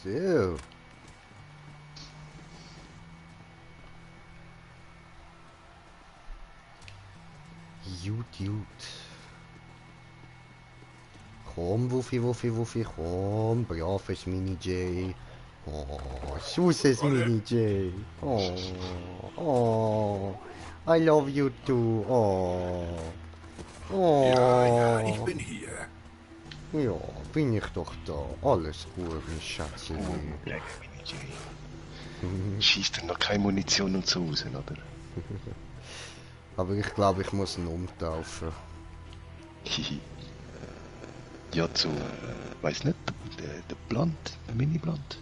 So. Gut. Komm, Wuffi, komm. Braves Mini-J. Oh, süßes Mini-J. Oh. I love you too. Ja, ich Oh. bin hier. Ja, bin ich doch da. Alles gut, mein Schatzchen. Black Mini J. Schießt dann noch keine Munition und so raus, oder? Aber ich glaube, ich muss ihn umtaufen. Ja, zu, weiß nicht, der Blunt, der Mini-Blunt.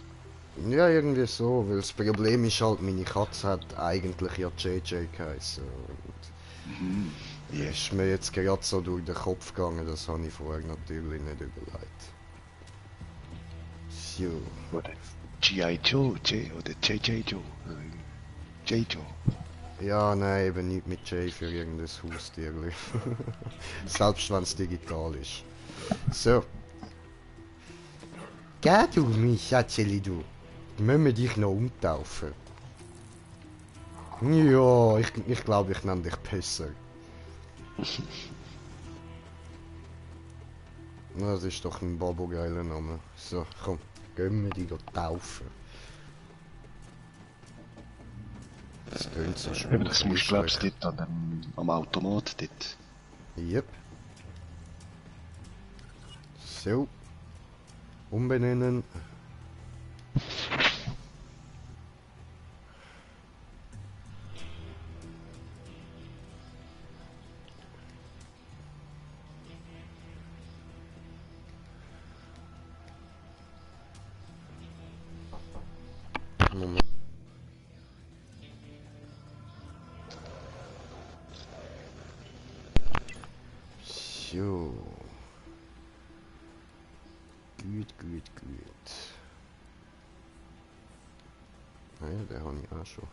Ja, irgendwie so, weil das Problem ist halt, meine Katze hat eigentlich ja JJ geheißen. Und Ja. ist mir jetzt gerade so durch den Kopf gegangen, das habe ich vorher natürlich nicht überlegt. So. Oder G.I. Joe, oder J.J. Joe. J. Joe. Ja, nein, eben nicht mit J für irgendein Haustier. Selbst wenn es digital ist. So. Geh du, mein Schätzeli, du. Müssen wir dich noch umtaufen? Ja, ich glaube, ich nenne dich Pisser. Das ist doch ein babogeiler Name. So, komm, gehen wir dich taufen. Das klingt so Aber das musst du, glaubst schwuchlich. du, dort am Automat dort. Yep. So. Umbenennen. Moment. So. Gut. Naja, der habe ich auch schon.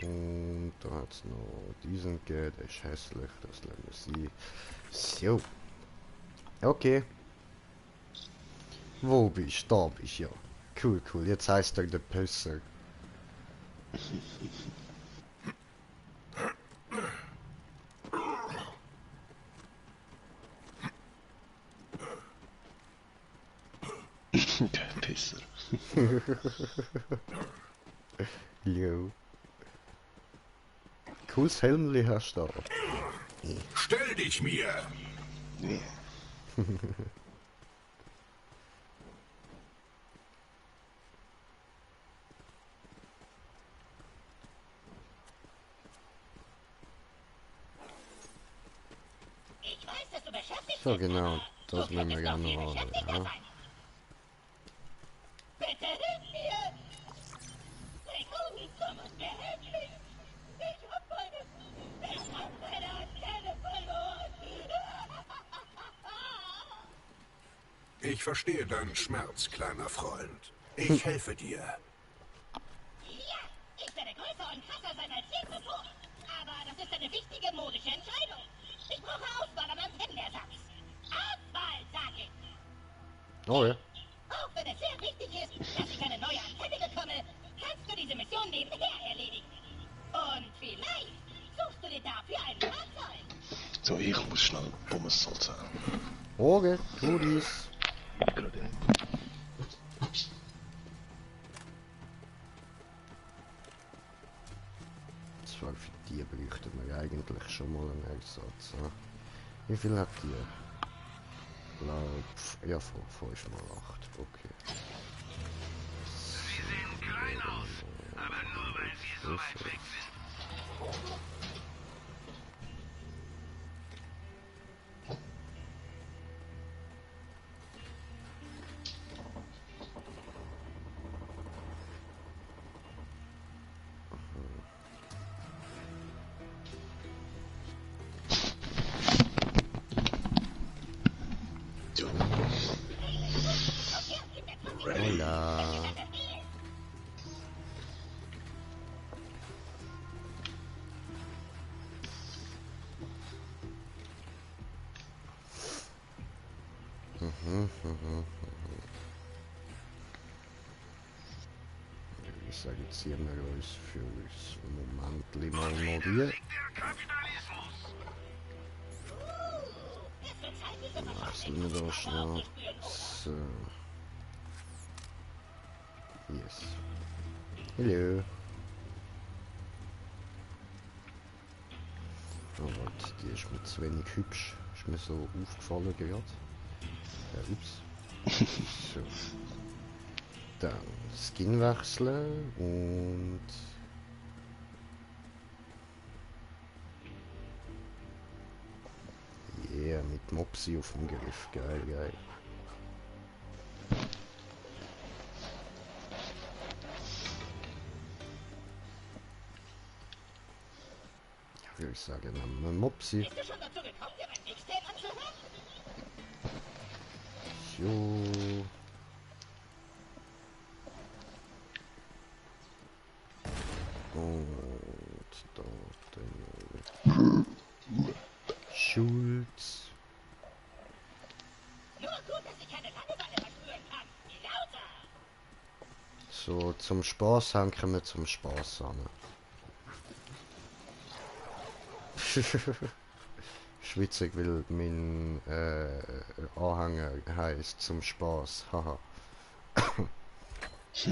Und da hat es noch diesen gegeben, der ist hässlich, das lassen wir sein. So. Okay. Wo bist du? Da bist du, ja. Cool. Jetzt heißt er der Pisser. Der Pisser. Jo. Cooles Helmli hast du da. Stell dich mir. Nee. Ich weiß, dass du beschäftigt So bist, genau, aber das du müssen wir könntest gerne doch noch viel haben. beschäftigter Ja. sein. Bitte hilf mir! Rico, du musst mir helfen! Ich hab meine Antenne verloren! Ich verstehe deinen Schmerz, kleiner Freund. Ich helfe dir. Ja, ich werde größer und krasser sein als je zuvor. Aber das ist eine wichtige modische Entscheidung. Ich brauche Auswahl am Antennenersatz. Auswahl, sag ich! Oh ja. Auch wenn es sehr wichtig ist, dass ich eine neue Antenne bekomme, kannst du diese Mission nebenher erledigen. Und vielleicht suchst du dir dafür ein Fahrzeug. So, ich muss schnell Pommessalz sagen. Okay, tu dies. Gerade. Zwar für die bräuchten wir eigentlich schon mal einen Ersatz. Ja. Wie viel hat die? Glaub, ja, 5 mal 8. Okay. Sie sehen klein aus, aber nur weil sie so weit weg sind. So. Hola. Ich sage, jetzt ziehen wir uns für uns Moment mal noch die. Der Kapitalismus. Wechseln wir da schnell. So. Yes. Hallo. Oh, warte, die ist mir zu wenig hübsch. Ist mir so aufgefallen gerade. Ja, ups. So. Dann Skin wechseln und... Yeah, mit Mopsi auf dem Griff. Geil, geil. Ja, würde ich sagen, nehmen wir Mopsi. Bist du schon dazu gekommen, dir mein Mixtape anzuhören? So. Und da den Schulz. Nur gut, dass ich keine Langeweile verspüren kann. Lauter! So, zum Spaß hängen wir zum Spaß an. Schwitzig, weil mein Anhänger heißt zum Spaß. Haha. Es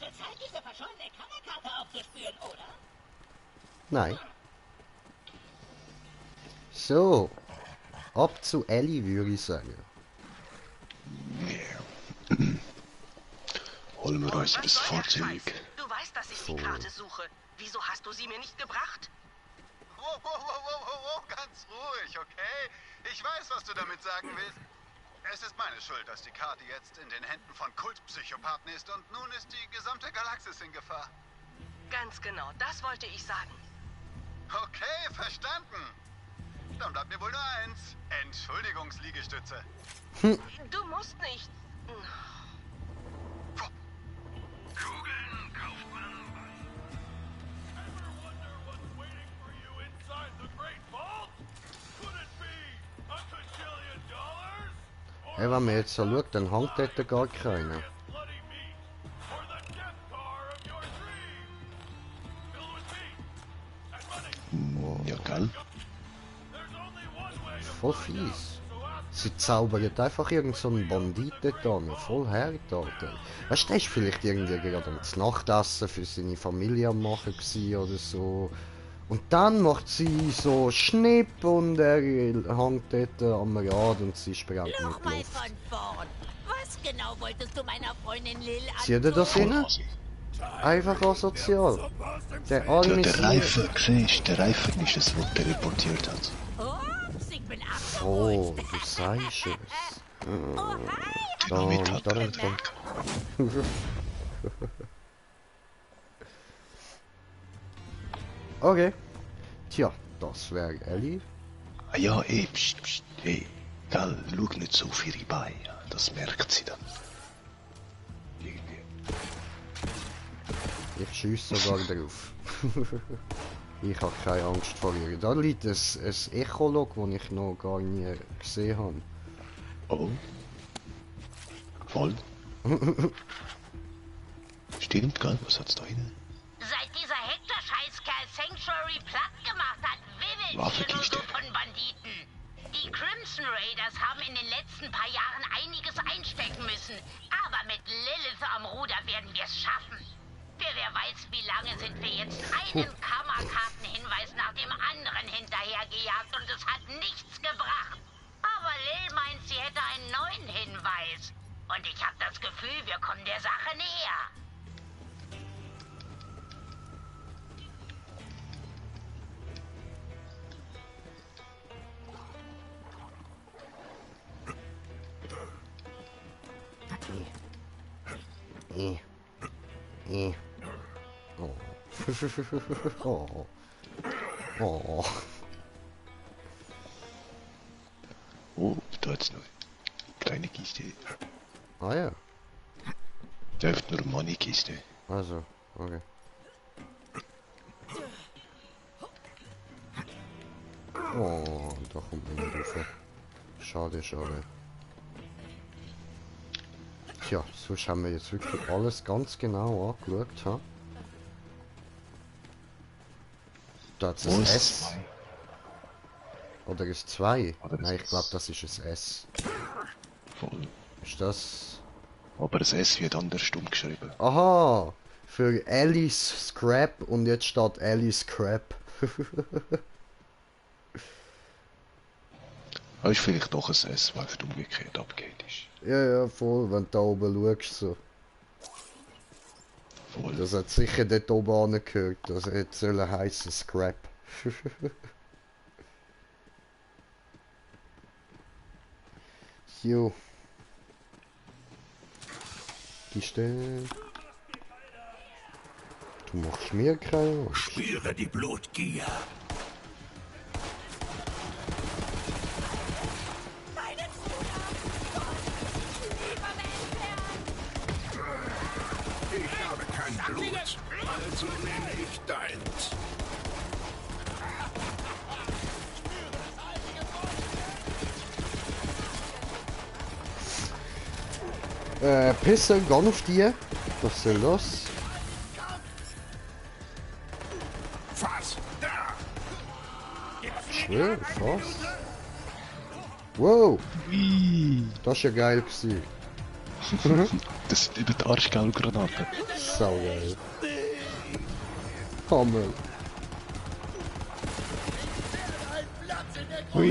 wird Zeit, diese verschollene Kammerkarte aufzuspüren, oder? Nein. So. Ab zu Ellie, würde ich sagen. Holen wir uns Was das soll der Fahrzeug. Scheiß? Du weißt, dass ich die Karte suche. Wieso hast du sie mir nicht gebracht? Ganz ruhig, okay? Ich weiß, was du damit sagen willst. Es ist meine Schuld, dass die Karte jetzt in den Händen von Kultpsychopathen ist und nun ist die gesamte Galaxis in Gefahr. Ganz genau, das wollte ich sagen. Okay, verstanden. Dann bleibt mir wohl nur eins. Entschuldigungsliegestütze. Du musst nicht. Kugeln kauft man bei... Hey, wenn man jetzt so schaut, dann hängt dort gar keiner. Ja, gell? Voll fies. Sie zaubern einfach irgend so einen Bandit dort an. Voll hergetan. Weißt du, der ist vielleicht irgendwie gerade am Nachtessen für seine Familie am machen gewesen oder so. Und dann macht sie so Schnipp und er hängt dort am Rad und sie sprengt mit Nochmal Luft. von vorn. Was genau wolltest du meiner Freundin Lil Seht ihr das hin? Vollhasen. Einfach asozial. Der Ja, arme der Sieg. Reifen, siehst du, der Reifen ist es, was teleportiert hat. Ups, ich bin Oh, abgeholt. du sagst es. Oh, hi. Dynamit Da, hat da. er getrunken. Okay. Tja, das wäre Ellie. Ah ja, ey, pst, pst, ey. Gell, schau nicht so viel bei. Ja, das merkt sie dann. Irgendwie. Ich schiesse sogar drauf. Ich habe keine Angst vor ihr. Da liegt ein Echolog, das ich noch gar nie gesehen habe. Oh. Voll. Stimmt, gell, was hat's da rein? Seit dieser Hector-Scheißkerl Sanctuary platt gemacht hat, wimmelt hier nur Waffenkiste. so von Banditen. Die Crimson Raiders haben in den letzten paar Jahren einiges einstecken müssen. Aber mit Lilith am Ruder werden wir es schaffen. Für wer weiß, wie lange sind wir jetzt einen Kammerkartenhinweis nach dem anderen hinterhergejagt und es hat nichts gebracht. Aber Lil meint, sie hätte einen neuen Hinweis. Und ich habe das Gefühl, wir kommen der Sache näher. Oh. Oh. Oh. Oh, da jetzt noch. Kleine Kiste. Ah ja. Der hat nur Money-Kiste. Also, okay. Oh, da kommt man nicht rauf. Schade, schade. Tja, sonst haben wir jetzt wirklich alles ganz genau angeschaut, ha? Da hat es ein S. Oder ist 2? Nein, ich glaube, das ist ein S. Voll. Ist das... Aber das S wird anders umgeschrieben. Aha! Für Alice Scrap und jetzt steht Alice Scrap. Aber ist vielleicht doch ein S, weil es umgekehrt abgeht ist. Ja, ja, voll, wenn du da oben schaust. So. Voll. Das hat sicher dort oben angehört. Das hätte sollen heissen Scrap. Jo. Kiste. Du machst mir keine Angst. Spüre die Blutgier. Ich habe kein Blut, also nehme ich deins. Pisse, geh auf die. Was soll das? Fass, da! Schwer, was? Wow! Das ist ja geil gewesen. Das sind eben die Arschgeldgranaten. Sau geil. Hammer. Hui.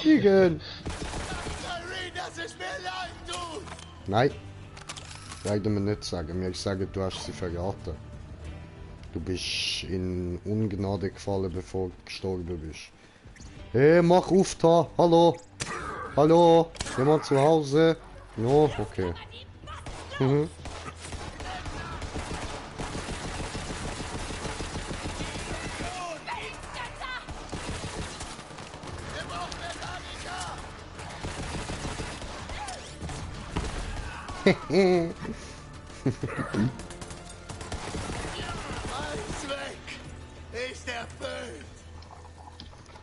Igen! Nein. Leider mir nicht sagen. Mir sagen, du hast sie verraten. Du bist in Ungnade gefallen, bevor du gestorben bist. Hey, mach auf da! Hallo! Hallo! Jemand zu Hause? No, okay. Mhm.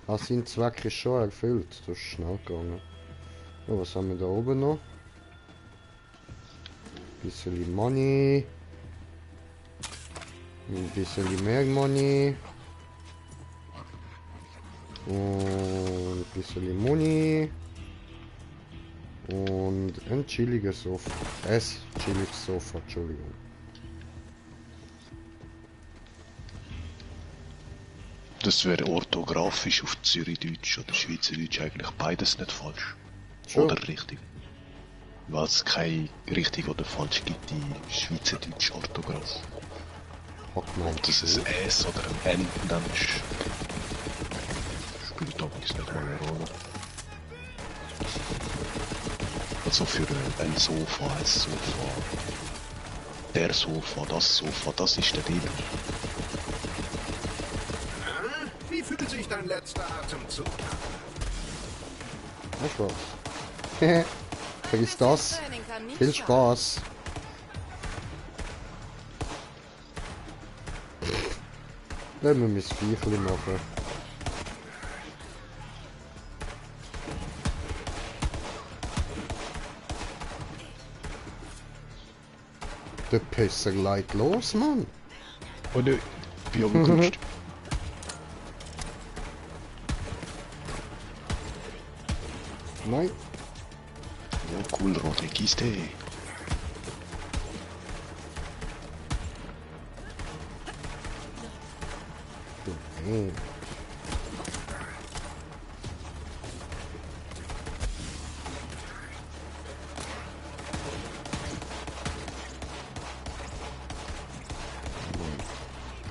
Ah, sein Zweck ist schon erfüllt. Das ist schnell gegangen. Ja, was haben wir da oben noch? Ein bisschen Money. Ein bisschen mehr Money. Und ein bisschen Money. Und ein chilliges Sofa. Chilliges Sofa, Entschuldigung. Das wäre orthografisch auf Zürichdeutsch oder Schweizerdeutsch eigentlich beides nicht falsch. Schon. Oder richtig. Weil es kein richtig oder falsch gibt in Schweizerdeutsch Orthograph. Hat man Ob das ein S oder ein N dann ist, spielt übrigens nicht mal eine Rolle. Also für ein Sofa, ein Sofa, der Sofa, das ist der Deal. Wie fühlt sich dein letzter Atemzug an? Weißt du was? Vergiss das. Viel Spaß. Lassen wir mein Viechli machen. Der Pisser legt los, Mann. Oh ne, wie umkommst Nein. Ja, cool, rote Kiste. Hey.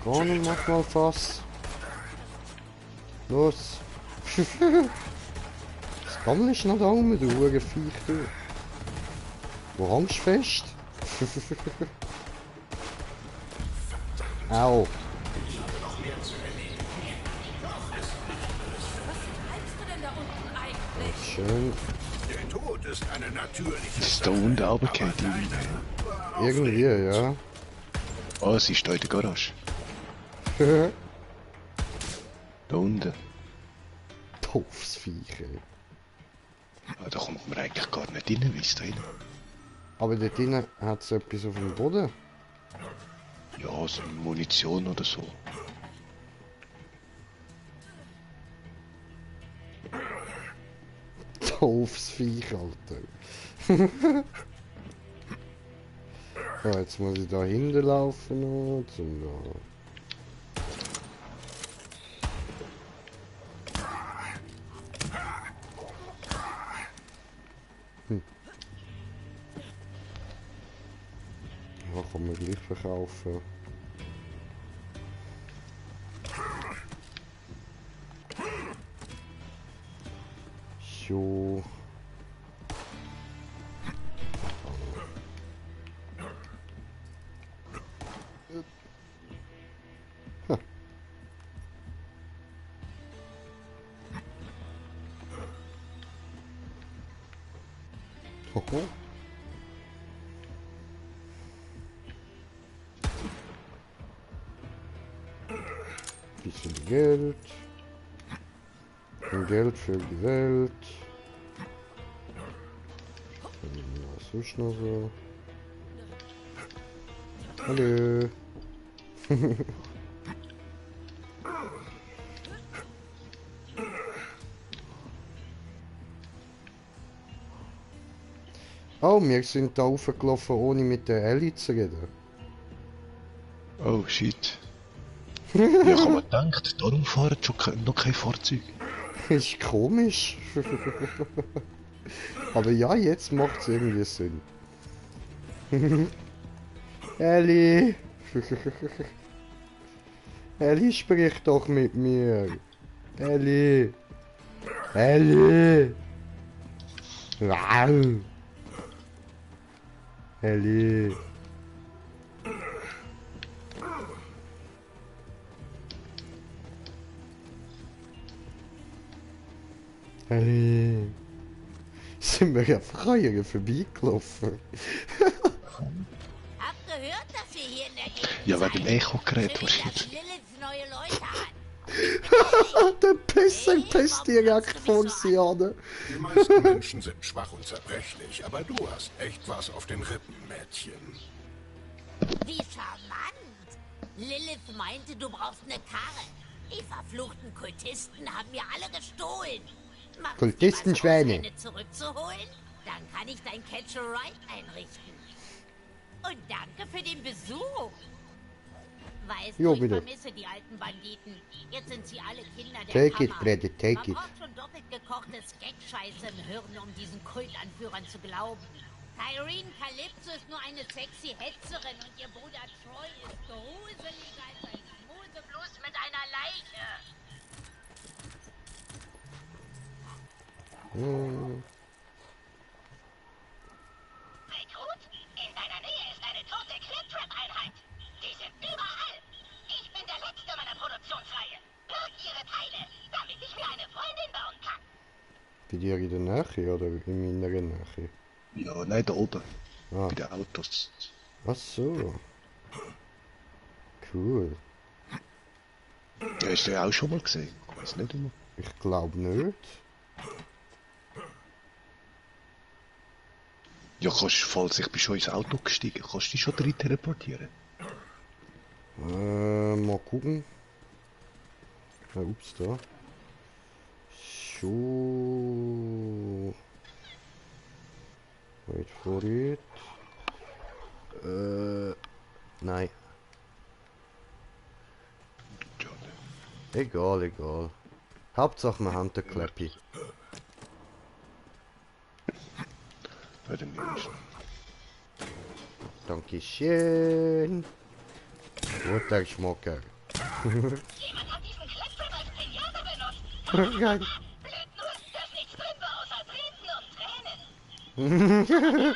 Vorne mach mal was. Los. Das kann nicht nach Daumen, du Hurenviech, du. Wo hängst du fest? Au. Schön. Tod ist eine natürliche Ist da unten runtergefallen? Irgendwie, ja. Oh, sie steht in der Garage. Da unten. Doofes Viech, ey. Ah, da kommt man eigentlich gar nicht rein, wie es da rein. Aber dort drinnen hat es etwas auf dem Boden. Ja, so Munition oder so. Doofes Viech, Alter. So, jetzt muss ich da hinten laufen noch, zum da. Ja, kann man gleich verkaufen. So. Hoho. Bisschen Geld. Und Geld für die Welt. Was ist noch so? Hallo. Oh, wir sind da raufgelaufen, ohne mit der Ellie zu reden. Oh shit. Ja, ich habe mir gedacht, darum fahren schon noch kein Fahrzeug. Ist komisch. Aber ja, jetzt macht es irgendwie Sinn. Ellie! Ellie, sprich doch mit mir. Ellie! Ellie! Wow. Ellie! Ellie! Sind wir einfach an ihr vorbeigelaufen? Hab gehört, dass ihr hier in der Gegend Ja, wegen dem seid. Echo-Gerät Schön, dass wahrscheinlich. Lilith neue Leute hat. Der Pisser pisst direkt vor sie an. Die meisten Menschen sind schwach und zerbrechlich, aber du hast echt was auf den Rippen, Mädchen. Wie charmant. Lilith meinte, du brauchst eine Karre. Die verfluchten Kultisten haben mir alle gestohlen. Machst du Kultistenschweine. was, um seine zurückzuholen? Dann kann ich dein Catch a Ride einrichten. Und danke für den Besuch. Weißt Jo, du, ich bitte. vermisse die alten Banditen. Jetzt sind sie alle Kinder der Take it, Kammer. Freddy, take Man it. braucht schon doppelt gekochtes Gag-Scheiße im Hirn, um diesen Kultanführern zu glauben. Irene Calypso ist nur eine sexy Hetzerin und ihr Bruder Troy ist gruseliger als ein Schmuseblues mit einer Leiche. Rekrut, in deiner Nähe ist eine tote Cliptrap-Einheit. Die sind überall. Ich bin der Letzte meiner Produktionsreihe. Berg ihre Teile, damit ich mir eine Freundin bauen kann. Bei dir in der Nähe oder in meiner Nähe? Ja, nein, da oben. Ah, Bei den Autos. ach so. Cool. Ja, hast du ja auch schon mal gesehen. Ich weiß nicht immer. Ich glaube nicht. Ja, kannst du, falls ich bin schon ins Auto gestiegen, kannst du dich schon drin teleportieren. Mal gucken. Ups, da. So. Wait for it. Nein. Ja, ne. Egal, egal. Hauptsache wir haben den Kleppi. Bei den Menschen. Dankeschön. Guter Schmucker. Jemand hat diesen Cliptrap als Pinata benutzt. Geil. Blöd nur, dass nichts drin war außer Drähten und Tränen.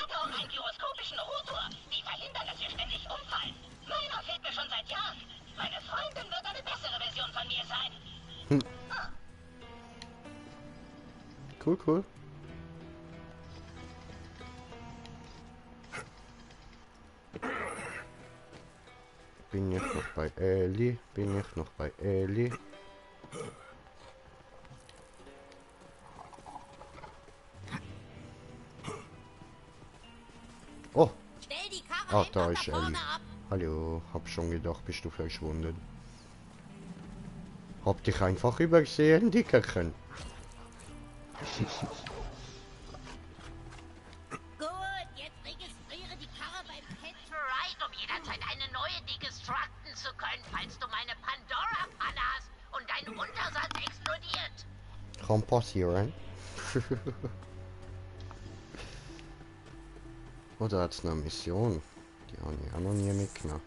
Hat auch einen gyroskopischen Rotor. Die verhindern, dass wir ständig umfallen. Meiner fehlt mir schon seit Jahren. Meine Freundin wird eine bessere Version von mir sein. Cool, cool. Bin ich noch bei Ellie? Bin ich noch bei Ellie? Oh, Stell die Karre da einfach ist da vorne Ellie. ab. Hallo, hab schon gedacht, bist du verschwunden. Hab dich einfach übersehen, Dickerchen. Gut, jetzt registriere die Karre beim Pet. Right, um jederzeit eine neue deconstructen zu können, falls du meine Pandora-Panne hast und dein Untersatz explodiert. Kann passieren. Oder hat's noch eine Mission? Die habe ich auch noch nie mitgenommen.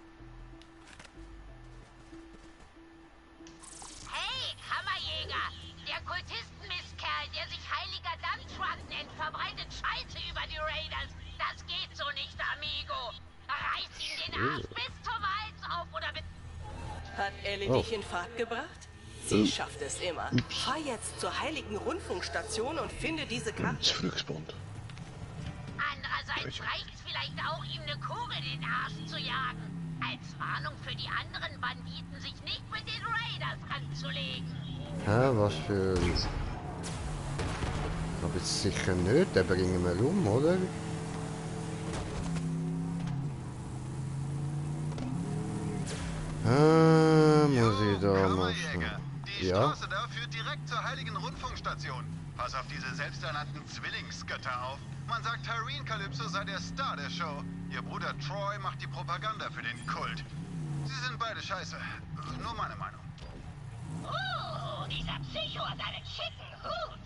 Hey, Kammerjäger! Der Kultistenmistkerl, der sich heiliger Dampftruck nennt, verbreitet Scheiße über die Raiders. Das geht so nicht, amigo. Reiß ihm den Arsch bis zum Hals auf oder bis... Hat Ellie Oh. dich in Fahrt gebracht? Sie schafft es immer. Fahr jetzt zur heiligen Rundfunkstation und finde diese Karte. Zurückspawnt. Andererseits reicht's vielleicht auch, ihm eine Kugel in den Arsch zu jagen. Als Warnung für die anderen Banditen, sich nicht mit den Raiders anzulegen. Hä, was für... Aber jetzt sicher nicht, den bringen wir um, oder? Muss ich da mal Kammerjäger, die Ja? Straße da führt direkt zur heiligen Rundfunkstation. Pass auf diese selbsternannten Zwillingsgötter auf. Man sagt, Tyreen Calypso sei der Star der Show. Ihr Bruder Troy macht die Propaganda für den Kult. Sie sind beide scheiße. Nur meine Meinung. Oh, dieser Psycho hat einen schicken Hut.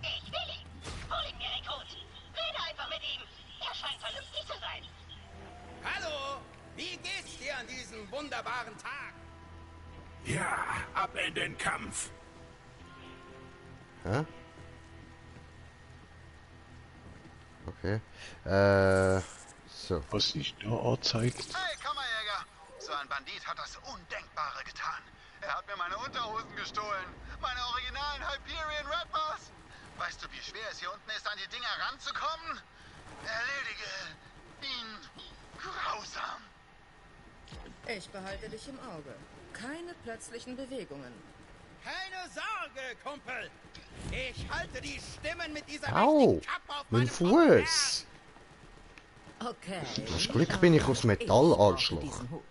Ich will ihn. Hol ihn mir, Rekrut. Rede einfach mit ihm. Er scheint vernünftig zu sein. Hallo, wie geht's dir an diesem wunderbaren Tag? Ja, ab in den Kampf. Hä? Okay. So. Was sich da anzeigt. Hey, Kammerjäger! So ein Bandit hat das Undenkbare getan. Er hat mir meine Unterhosen gestohlen. Meine originalen Hyperion Redmars. Weißt du, wie schwer es hier unten ist, an die Dinger ranzukommen? Erledige ihn grausam. Ich behalte dich im Auge. Keine plötzlichen Bewegungen. Keine Sorge, Kumpel. Ich halte die Stimmen mit dieser Au! mächtigen Kappe auf Mein meinem Fuß! Okay. Das Glück bin ich aus Metall, Ich brauche Arschloch. diesen Hut.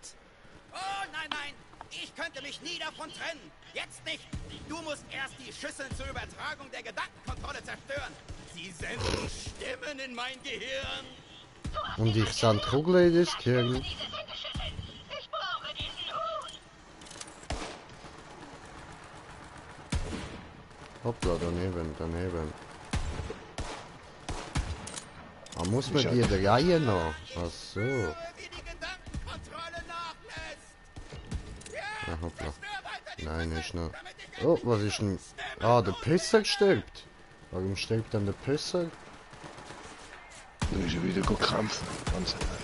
Oh nein, nein, ich könnte mich nie davon trennen. Jetzt nicht. Du musst erst die Schüsseln zur Übertragung der Gedankenkontrolle zerstören. Sie senden Stimmen in mein Gehirn. Und ich sand Kugeln in das Gehirn. Diese Sendeschüsseln. Ich brauche diesen Hut. Hoppla, daneben. Ah, muss man die der Reihe noch? Ach so. Höre, wie die Gedankenkontrolle nachlässt. Ja, Ah, hoppla. zerstör weiter die Nein, Schüsseln, ist noch. damit ich Oh, was ist denn? Ah, der Pisser stirbt. Warum stirbt dann der Pisser? Da ist er wieder gekämpft. Ganz allein.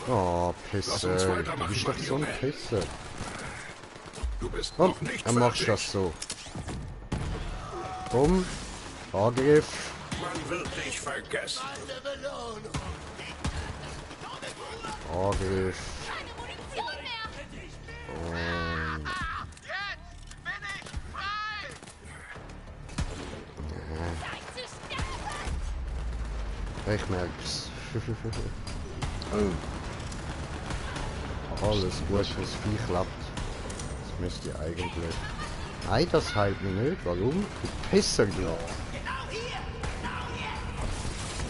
Oh, Lass uns Pisser. Du weitermachen, bist doch mein so ein Junge. Pisser. Du bist Und noch nicht dann machst du fertig. das so. Bumm. Angriff. Man wird dich vergessen. Angriff. Keine Munition mehr. Und Jetzt bin ich frei! Zeit zu sterben. ich merk's. Oh, Alles gut fürs Vieh klappt. Das müsste ich eigentlich. Nein, das heilt mich nicht. Warum? Du Pisser, du.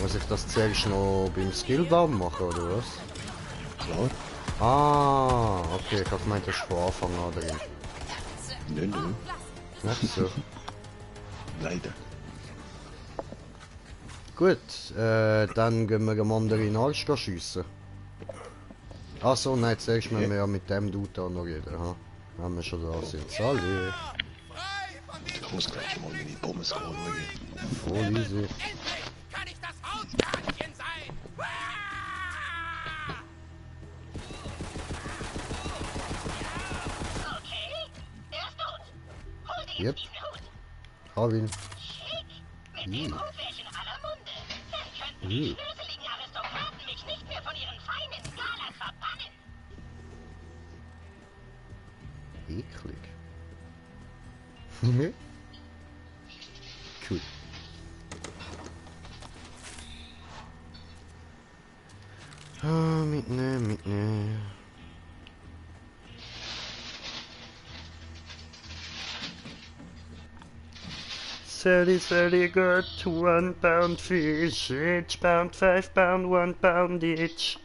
Muss ich das zuerst noch beim Skillbaum machen, oder was? klar. Ah, okay, ich hab gemeint, das ist von Anfang an drin. Nö. Nicht so. Leider. Gut, dann gehen wir am anderen Arsch schiessen. Achso, nein, zuerst müssen wir ja mit dem Dude da noch reden, ha? Wenn wir schon da sind. Salut! frei von diesem Ich muss gleich mal meine Pommes holen. Voll easy. Endlich kann ich das Hauskärtchen sein. Okay, er ist tot. Hol dir Yep. jetzt diesen Hut. Hab ihn. Schick. Mit dem Hut wäre ich in aller Munde. Dann könnten die schnöseligen Aristokraten mich nicht mehr von ihren feinen Skalas verbannen. eklig. Cool. Ah, mitnehmen. Very good to 1 pound fish, each pound, 5 pound, 1 pound each.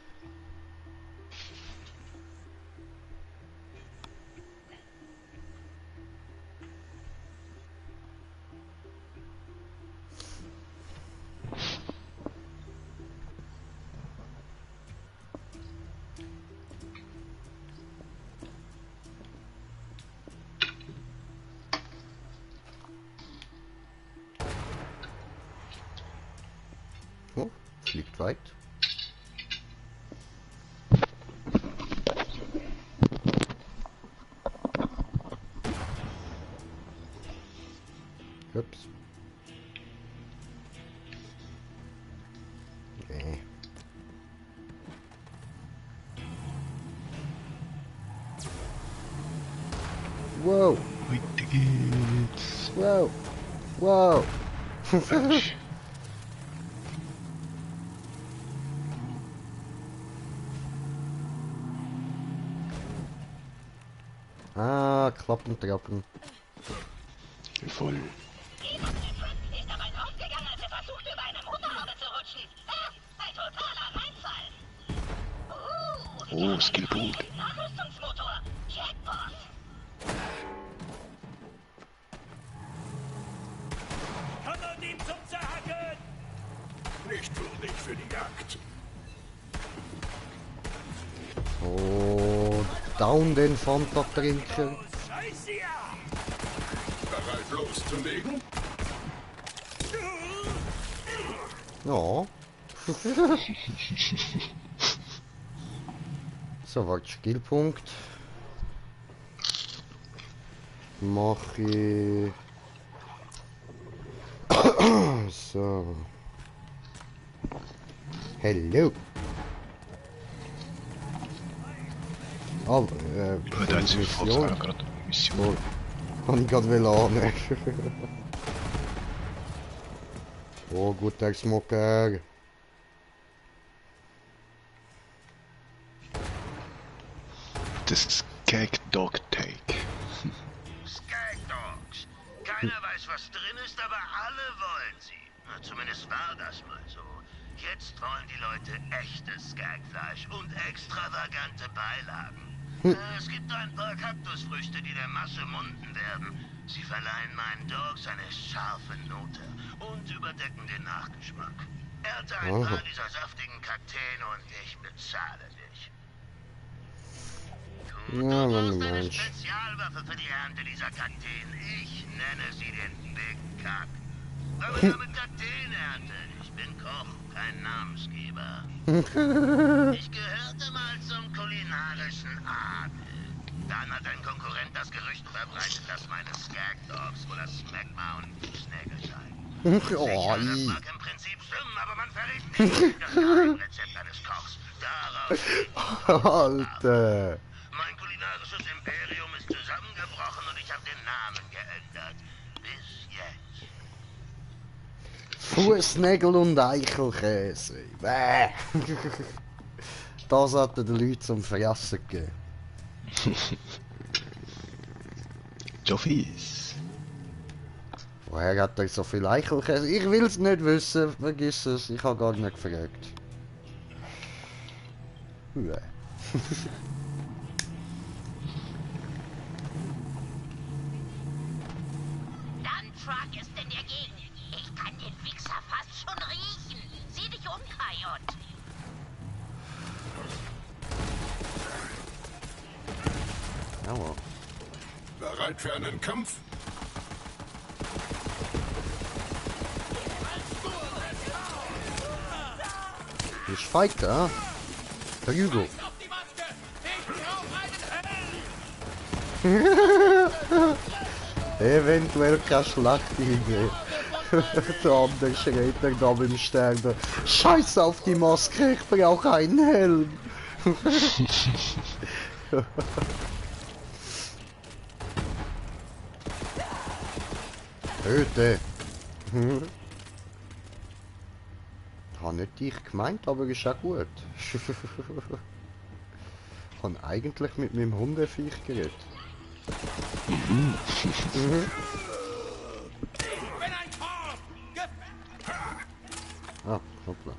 Oh, fliegt weit. Ups. Nee. Wow. Weiter geht's. Wow. Wow. Ah, Klappentrappen. Voll. Ist dabei draufgegangen, als er versuchte, über eine Motorhaube zu rutschen. Ein totaler Reinfall. Oh, Skillpunkt. Nachrüstungsmotor. Jackpot. Kommand ihm zum Zerhacken! Nicht würdig für die Jagd. Oh, down den Fanta trinken. Scheiße ja! Bereit loszulegen? Ja. So, warte, Skillpunkt. Mach ich. So. Hello. Aber, Da hat sie gerade Mission. Kann ich gerade will annehmen. Oh, gut, der Smoker. Das Skag Dog Take. Skag Dogs. Keiner weiß, was drin ist, aber alle wollen sie. Na, zumindest war das mal so. Jetzt wollen die Leute echtes Skagfleisch und extravagante Beilagen. Es gibt ein paar Kaktusfrüchte, die der Masse munden werden. Sie verleihen meinen Dogs eine scharfe Note und überdecken den Nachgeschmack. Ernte ein paar dieser saftigen Kakteen und ich bezahle dich. Du brauchst eine Spezialwaffe für die Ernte dieser Kakteen. Ich nenne sie den Big Kack. Weil man damit Kakteen erntet. Ich bin Koch, kein Namensgeber. Ich gehörte mal zum kulinarischen Adel. Dann hat ein Konkurrent das Gerücht verbreitet, dass meine Skag Dogs wohl das Smegma und Fußnägel seien. Sicher, das mag im Prinzip stimmen, aber man verrät nicht das Geheimrezept eines Kochs. Darauf Alter. Mein kulinarisches Imperium ist zusammengebrochen und ich habe den Namen geändert. Bis jetzt. Fußnägel und Eichelkäse. Bäh. Das hat den Leuten zum Fressen gegeben. So fies. Woher hat er so viel Eichelkäse? Ich will es nicht wissen, vergiss es, ich habe gar nicht gefragt. Ja. Dann Truck ist in der Gegend. Ich kann den Wichser fast schon riechen. Sieh dich um, Kajot. Aua. Bereit für einen Kampf? Ich feigte, ah? Der Hugo. Auf die Maske! Ich brauche einen Helm! Eventuell keine Schlachtlinie. Der andere schreit er da beim Sterben. Scheiß auf die Maske, ich brauche einen Helm. Töte! Habe nicht dich gemeint, aber ist auch gut. Ich habe eigentlich mit meinem Hundeviech geredet. Ah, hoppla.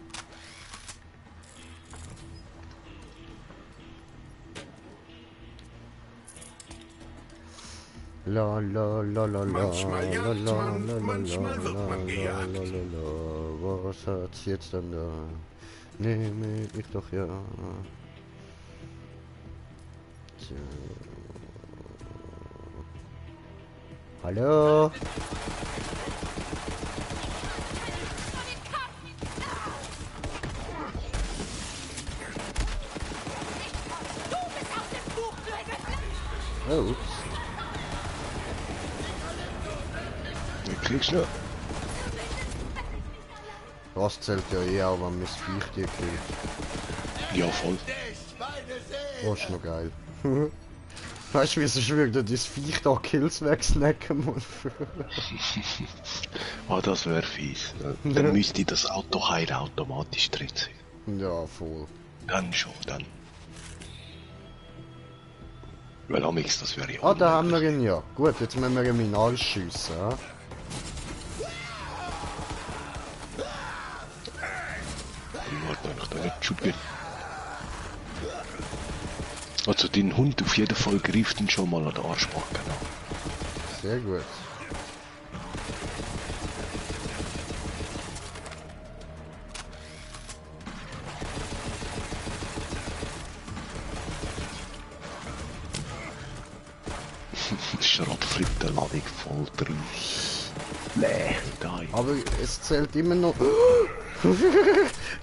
La la la la la Manchmal la jagt la man, la la manchmal wird la man gejagt. la la la. Was hat's jetzt dann da? Nehme ich doch ja. Tja. Hallo? Oh, ups. Ich krieg's noch. Das zählt ja eh auch, wenn man das Viech dir killt. Ja, voll. Das ist noch geil. Weißt du, wie sonst würde das Viech da Kills wegsnacken muss? Ah, das wäre fies. Dann müsste das Auto heilen automatisch drin sein. Ja, voll. Dann schon, dann. Weil amix, das wäre ja Ah, da haben wir ihn ja. Gut, jetzt müssen wir ihn in den Arsch schiessen. Ja? Ich wollte eigentlich da nicht shooten. Also den Hund auf jeden Fall greift ihn schon mal an den Arschbacken an. Sehr gut. Schrotflintenladung voll drin. Nee, da. Aber es zählt immer noch...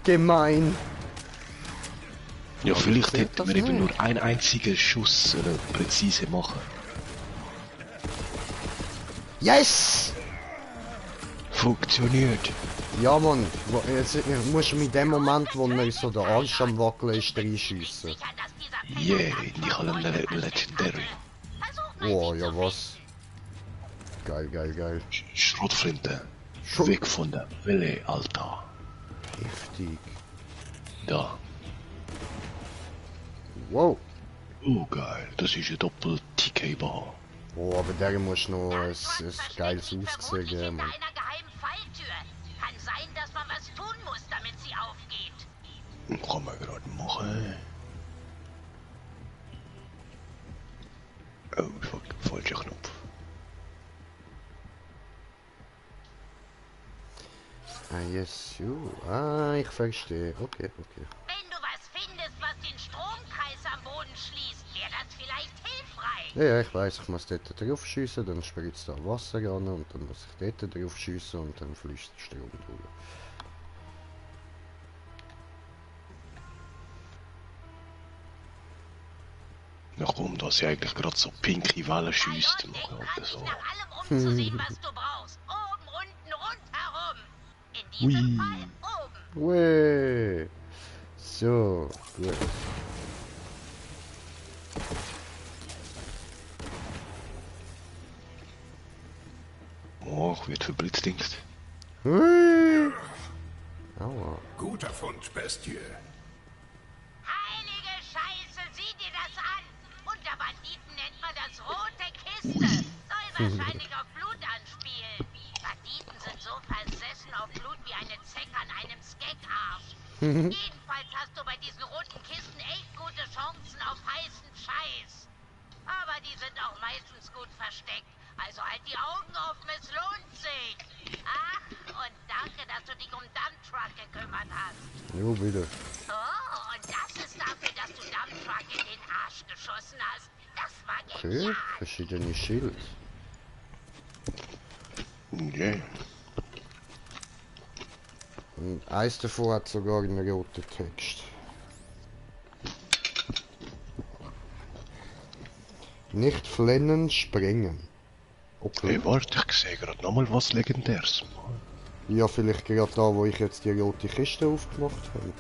Gemein. Ja, vielleicht zählt hätten das wir eben nicht. nur einen einzigen Schuss präzise machen. Yes! Funktioniert. Ja, Mann. Jetzt musst du mit dem Moment, wo er so der Arsch am Wackeln ist, reinschiessen. Yeah, ich habe einen Legendary. Oh, ja was? Geil, geil, geil. Schrotflinte. Schrott- Weg von der Welle, Alter. Heftig. Da. Wow. Oh, geil. Das ist eine Doppel-TK-Bar. Oh, aber der muss noch ein geiles Aussehen geben, Mann. Einer geheimen Falltür. Kann sein, dass man was tun muss, damit sie aufgeht. Kann man gerade machen. Oh, falscher Knopf. Ah, yes, you. Ah, ich verstehe. Okay, okay. Wenn du was findest, was den Stromkreis am Boden schließt, wäre das vielleicht hilfreich. Ja, ja, ich weiß, ich muss dort drauf schiessen, dann spritzt da Wasser ran und dann muss ich dort drauf schiessen und dann fließt der Strom drüber. Na komm, dass sie eigentlich gerade so pinke Wellen schießt. Denk dran, dich nach allem umzusehen, was du brauchst. Oben, unten, rundherum. In diesem Fall oben. Weh. So, gut. Oh, ich werde verblitzdingst. Hui. Aua. Guter Fund, Bestie. Heilige Scheiße, sieh dir das an. Unter Banditen nennt man das rote Kiste. Soll wahrscheinlich auf Blut anspielen. Banditen sind so versessen auf Blut wie eine Zecke an einem Skeckarsch. Jedenfalls hast du bei diesen roten Kisten echt gute Chancen auf heißen Scheiß. Aber die sind auch meistens gut versteckt. Also halt die Augen offen, es lohnt sich. Ach, und danke, dass du dich um Dumptruck gekümmert hast. Jo, bitte. Oh, und das ist dafür, dass du Dumptruck in den Arsch geschossen hast. Das war Okay, genial. verschiedene Schild. Yeah. Und eins davon hat sogar einen roten Text. Nicht flennen, sprengen. Okay. Hey, warte, ich sehe gerade nochmal was Legendäres. Ja, vielleicht gerade da, wo ich jetzt die rote Kiste aufgemacht habe.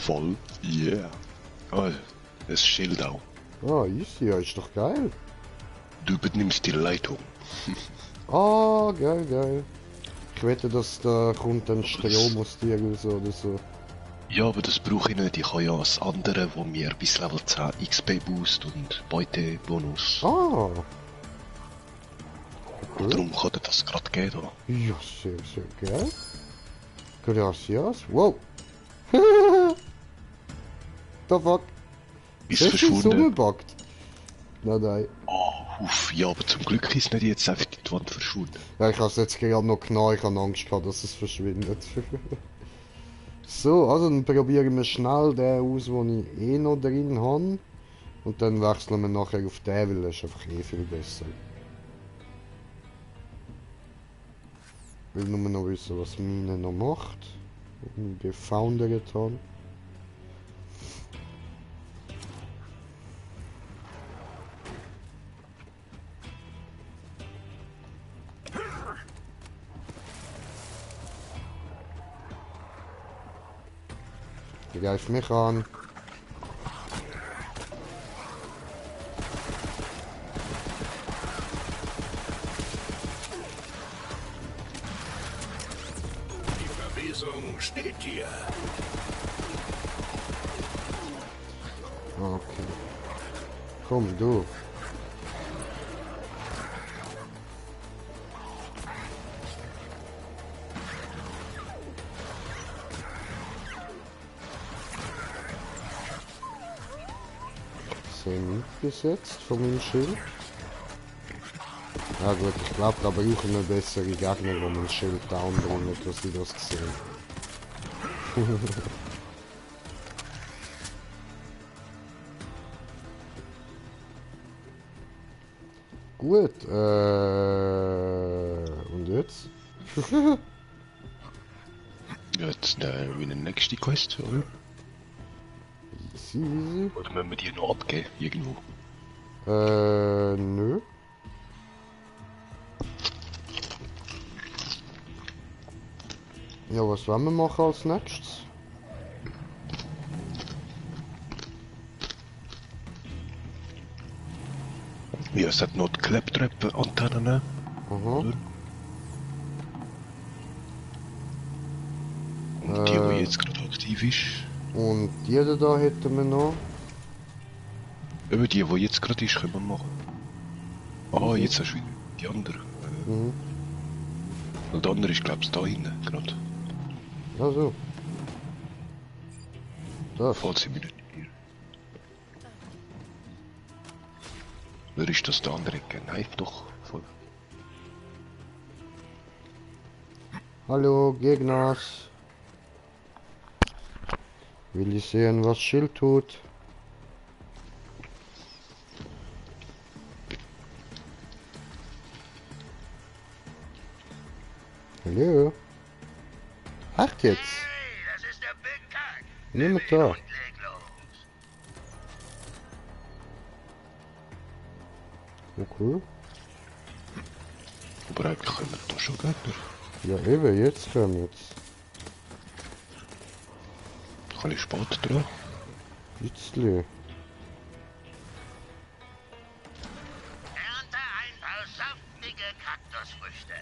Voll, yeah. Oh, das Schild auch. Ah, easy, ja, ist doch geil. Du übernimmst die Leitung. Ah, geil, geil. Ich wette, dass da kommt ein Strom aus dir raus oder so. Ja, aber das brauche ich nicht. Ich habe ja das andere, wo mir bis Level 10 XP Boost und Beutebonus. Ah. Und darum kann dir das gerade geben. Da. Ja, sehr, sehr geil. Gracias. Wow. The fuck? Ist Hast du verschwunden. umgebackt? Nein. Oh, uff. Ja, aber zum Glück ist nicht jetzt einfach die Wand verschwunden. Ja, ich habe es jetzt gerade noch genau. Ich habe Angst gehabt, dass es verschwindet. So, also dann probieren wir schnell den aus, den ich eh noch drin habe. Und dann wechseln wir nachher auf den, weil der ist einfach eh viel besser. Ich will nur noch wissen, was meine noch macht. Und gefoundert habe. Greif mich an. Die Verwesung steht dir. Okay. Komm, du. Gesetzt von meinem Schild. Ja gut, ich glaube, da brauchen wir bessere Gegner, die mein Schild down bringen, dass ich das gesehen. Gut, und jetzt? Jetzt wie eine nächste Quest, oder? Easy. Oder müssen wir die noch abgeben, irgendwo? Nö. Ja, was wollen wir machen als nächstes? Ja, es hat noch die Klapptreppen-Antennen. Aha. Und die, die jetzt gerade aktiv ist. Und jeder da hätten wir noch. Über die jetzt gerade ist, können wir machen. Ah, jetzt hast du wieder die andere. Und die andere ist, glaube ich, da hinten gerade. Ja, so. Das. Fällt sie mir nicht hier. Wer ist das, der andere? Nein, doch. Voll. Hallo, Gegners. Will ich sehen, was Schild tut? Hallo? Acht jetzt! Hey, das ist der Big Cock. Nimm da. Und leg los. Okay. Aber eigentlich können wir da schon Gegner. Ja, eben, jetzt kommen jetzt. Kann ich spät dran? Witzli. Ernte ein paar saftige Kaktusfrüchte.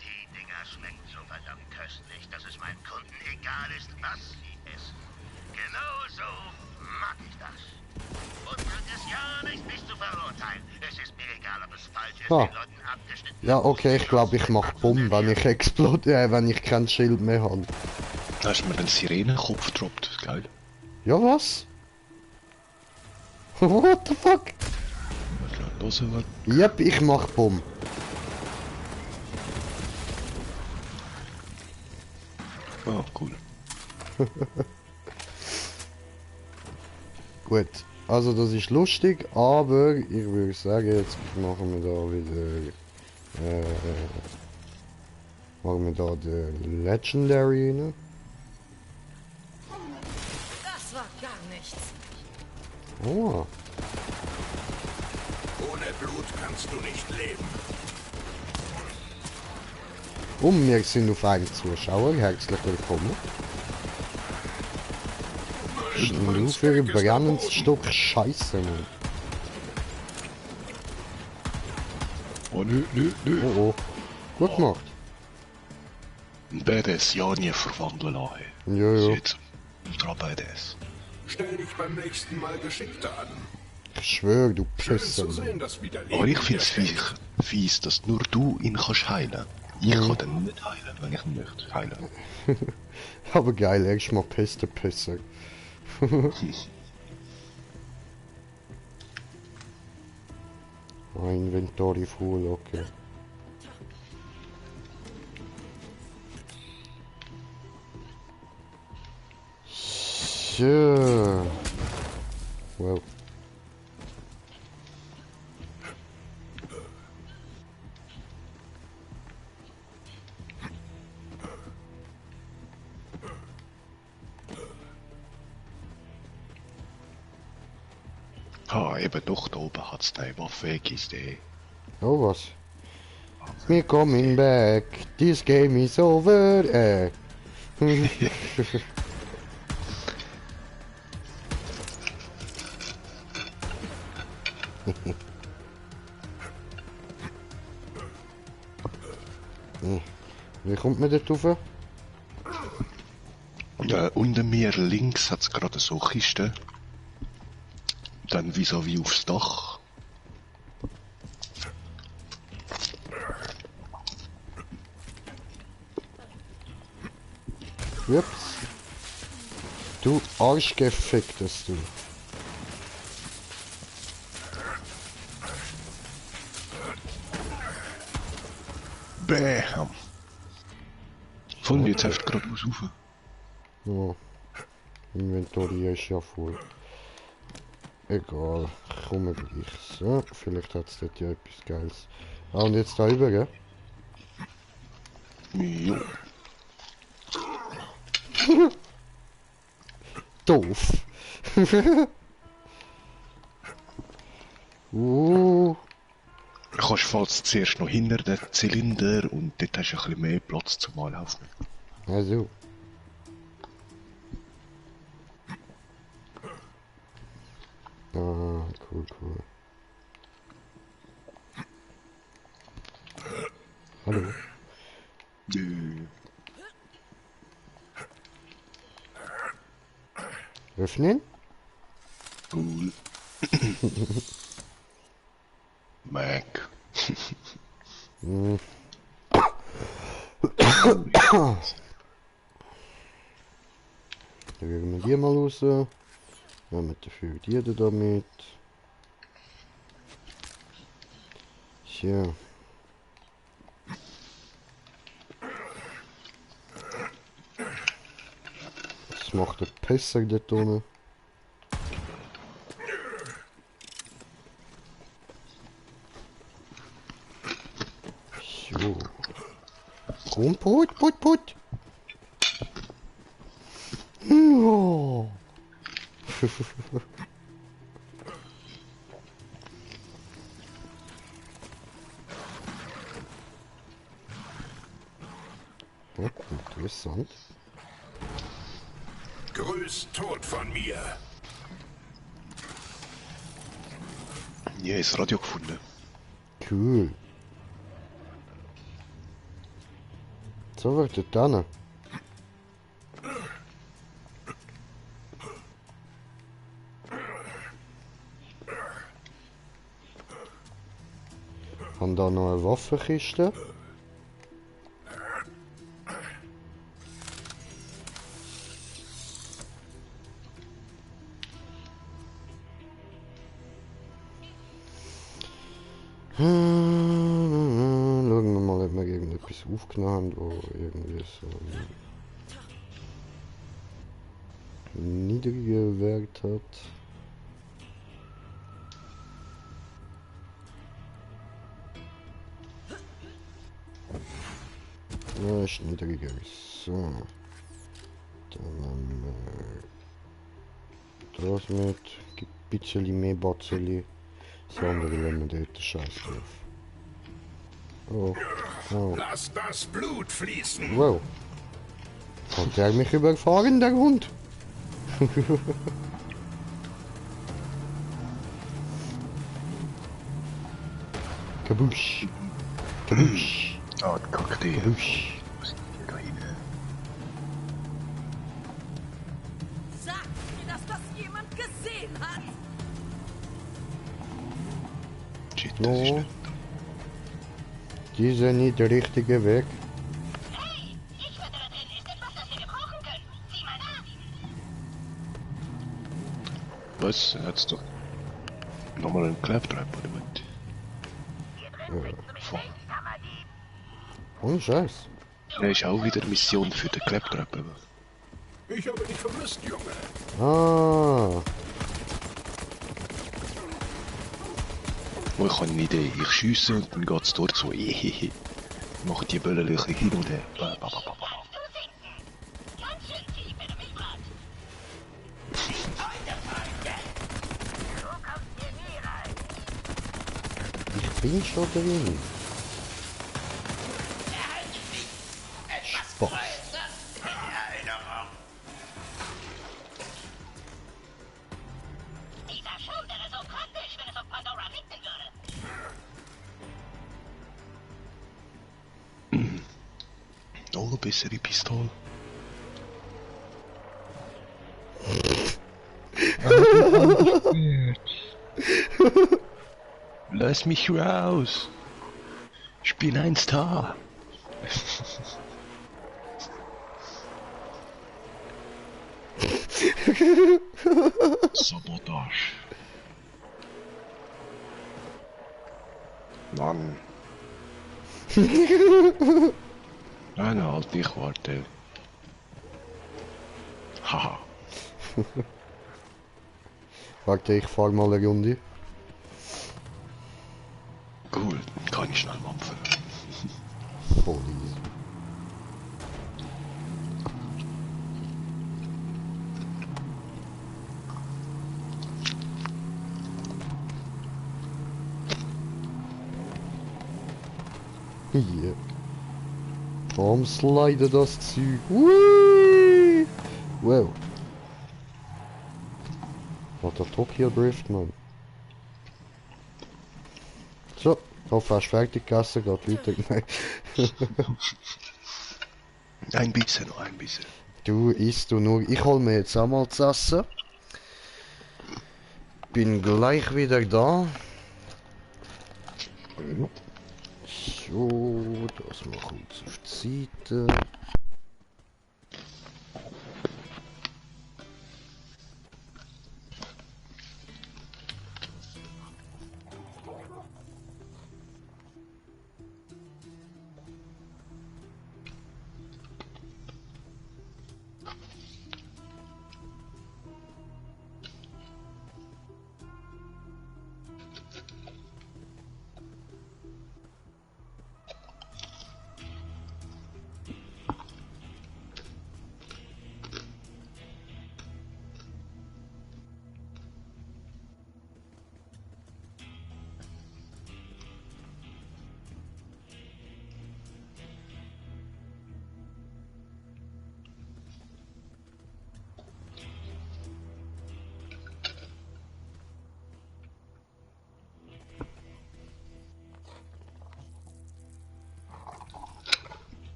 Die Dinger schmecken so verdammt köstlich, dass es meinen Kunden egal ist, was sie essen. Genau so mag ich das. Und mag es ja nicht, mich zu verurteilen. Es ist mir egal, ob es falsch ist, Ah. den Leuten abgeschnitten. Ja, okay, ich glaube, ich mach Bumm, wenn ich explodiere, wenn ich kein Schild mehr habe. Da hast du mir den Sirenenkopf gedroppt, geil. Ja, was? What the fuck? Los, was? Yep, ich mach Bumm. Ah, cool. Gut, also das ist lustig, aber ich würde sagen, jetzt machen wir da wieder machen wir da die Legendary rein. Das war gar nichts. Oh, Ohne Blut kannst du nicht leben. und wir sind auf einen Zuschauer, herzlich willkommen. Nur für ein brennendes Stück Scheiße, Mann. Oh, nö. Oh oh. Gut gemacht. Ein Badass ja nie verwandeln lassen. Ja, ja. Jetzt Ultra Badass. Stell dich beim nächsten Mal geschickter an. Ich schwör, du Schön Pisser. zu sehen, dass wieder Aber ich Leben find's herstellt. fies, dass nur du ihn kannst heilen. Ich kann den nicht heilen, wenn ich ihn möchte heilen. Aber geil, erstmal Pisser. Inventory full, okay. So. Wow. Ah, eben doch, da oben hat's eine Waffenkiste. Oh was? We're coming back. This game is over. Wie kommt man dort rauf? Unter mir links hat's gerade so Kisten. Dann vis-à-vis aufs Dach. Ups. Du Arschgeficktes, du. Bam! Voll, jetzt hast du gerade was rauf. Ja. Inventory ist ja voll. Egal, ich komme gleich. So, vielleicht hat es dort ja etwas Geiles. Ah, und jetzt da rüber, gell? Jo. Doof. Kannst fast zuerst noch hinter den Zylinder und dort hast du ein bisschen mehr Platz zum Anlaufen. Also. Ah, cool. Hallo. Öffnen? Cool. Mac. Hm. Dann werden wir die mal raus. Dann haben wir dafür die da damit. So. Was macht der Pisser dort unten? So. Komm, put. No. Ja, interessant. Grüß Tod von mir. Ja, ist Radio gefunden. Cool. So wird es dann. Haben da noch eine Waffenkiste? Schauen wir mal, ob wir irgendetwas aufgenommen haben, wo irgendwie so einen niedrigen Wert hat. Ja, ist niedriger. So. Dann haben wir das mit. Gibt ein bisschen mehr Batzeli. Das andere lassen wir dort den Scheiß drauf. Oh. Lass das Blut fließen. Wow. Hat der mich überfahren, der Hund? Kabusch. Drusch. Ah, die Kakteen. Drusch. Was sind die da hinten? Sagt mir, dass das jemand gesehen hat. Shit, das ist No. nicht. Dieser nicht der richtige Weg. Hey, ich wette, da drin ist etwas, das wir gebrauchen können. Sieh mal nach. Was? Hat's doch nochmal einen Claptrap oder was? Voll. Ohne Scheiß. Da ist auch wieder Mission für den Claptrap. Ich habe dich vermisst, Junge. Ah. Oh, ich habe eine Idee. Ich schiesse und dann geht's dort so. Hehehe. Machen die Bälle ein bisschen hin und her. Ba, ba, ba, ba, ba. Ganz schön tief, wenn du mich fragst. Du kommst hier nie rein. Ich bin schon drin. Spaß. Dieser Schaum wäre so praktisch, wenn es auf Pandora regnen würde. Noch eine bessere Pistole. Lass mich raus. Ich bin ein Star. Sabotage. Mann. Nein, halt nicht, warte. Haha. Warte, ich fahr mal eine Runde. Cool, kann ich schnell mampfen. Voll easy. Hier. Warum slide das Zeug? Ui! Wow. Wat der Tokyo Drift, Mann. So, hoffe, hast fertig gegessen, geht weiter. Nein. Ein bisschen, noch ein bisschen. Du isst du nur. Ich hol mir jetzt einmal zu essen. Bin gleich wieder da. So, das mal kurz auf die Seite.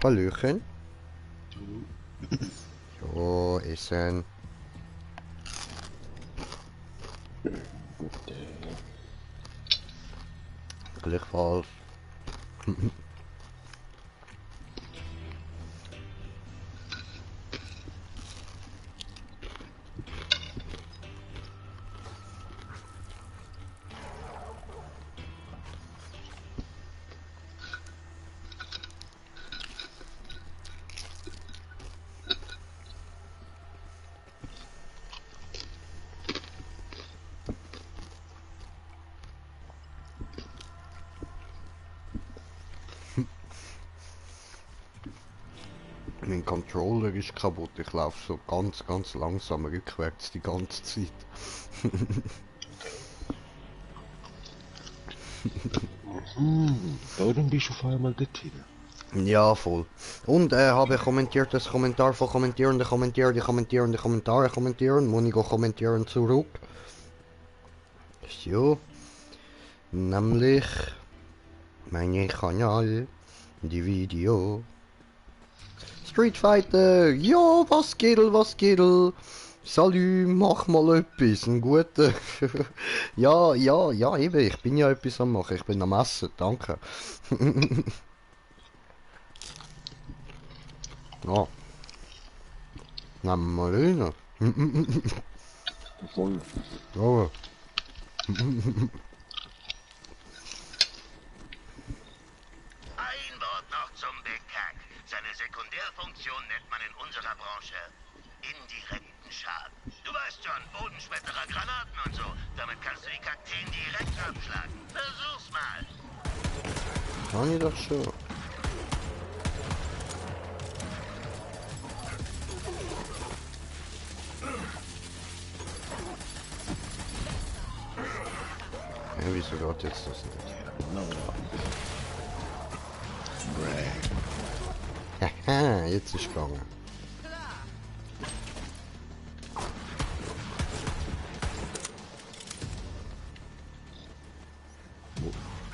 Hallöchen. Jo, Essen. Gleichfalls. Mein Controller ist kaputt. Ich laufe so ganz langsam rückwärts die ganze Zeit. Darum bist du auf einmal dort wieder. Ja, voll. Und habe kommentiert das Kommentar von Kommentierende kommentieren. Muss ich kommentieren zurück. So. Nämlich mein Kanal. Die Video. Street Fighter. Jo, was geht? Salü, mach mal etwas, ein guter. ja, eben, ich bin ja etwas am machen, ich bin am Essen, danke. Ja. Nehmen wir mal rein. Voll. Ja. Ein Wort noch zum Bekack. Seine Sekundärfunktion nennt man in unserer Branche indirekten Schaden. Du weißt schon, Bodenschmetterer, Granaten und so. Damit kannst du die Kakteen direkt abschlagen. Versuch's mal. Kann ich doch schon. Ja, wieso geht jetzt das nicht? Haha, jetzt ist gegangen.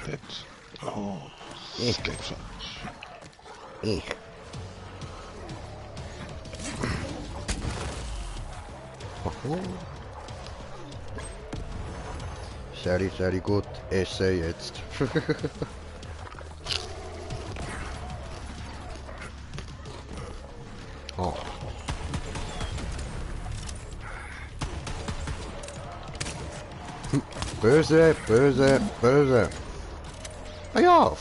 Jetzt. Oh, das geht falsch. Sehr gut. Esse jetzt. Oh. Böse. Hör auf.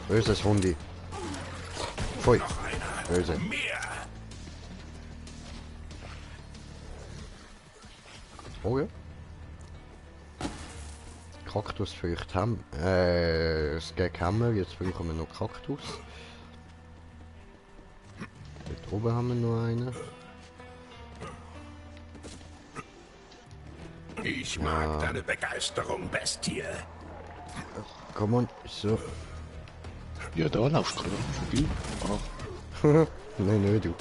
Böses Hundi. Pfui. Böse. Oh ja. Kaktusfrüchte haben. Skag haben wir. Jetzt brauchen wir noch Kaktus. Dort oben haben wir noch einen. Ich mag deine Begeisterung, Bestie. Komm on, so. Ja, da läuft gerade vorbei. Ah. Nein, nicht du.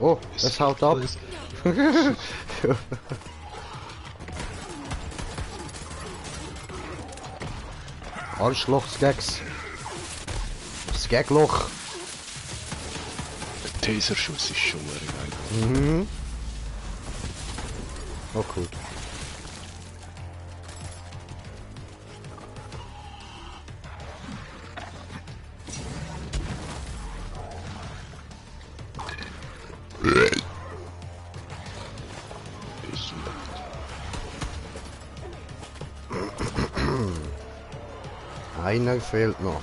Oh, es haut ab. Arschloch, Skags. Skagloch. Der Taserschuss ist schon geil. Mhm. Oh, gut. Einer fehlt noch.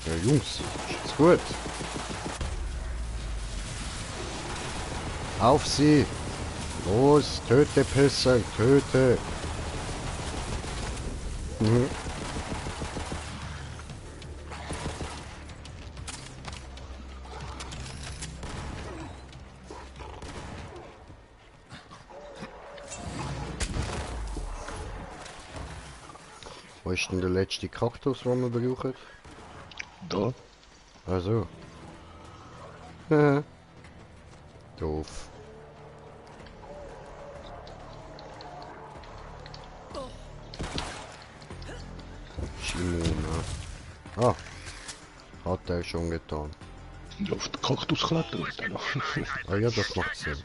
Ja, Jungs, ist gut. Auf sie! Los, töte Pisser, töte! Mhm. Wo ist denn der letzte Kaktus, den wir brauchen? Da. Also. Doof. Shimona. Ah. Hat er schon getan. Auf den Kaktus klettert er noch. Ah ja, das macht Sinn.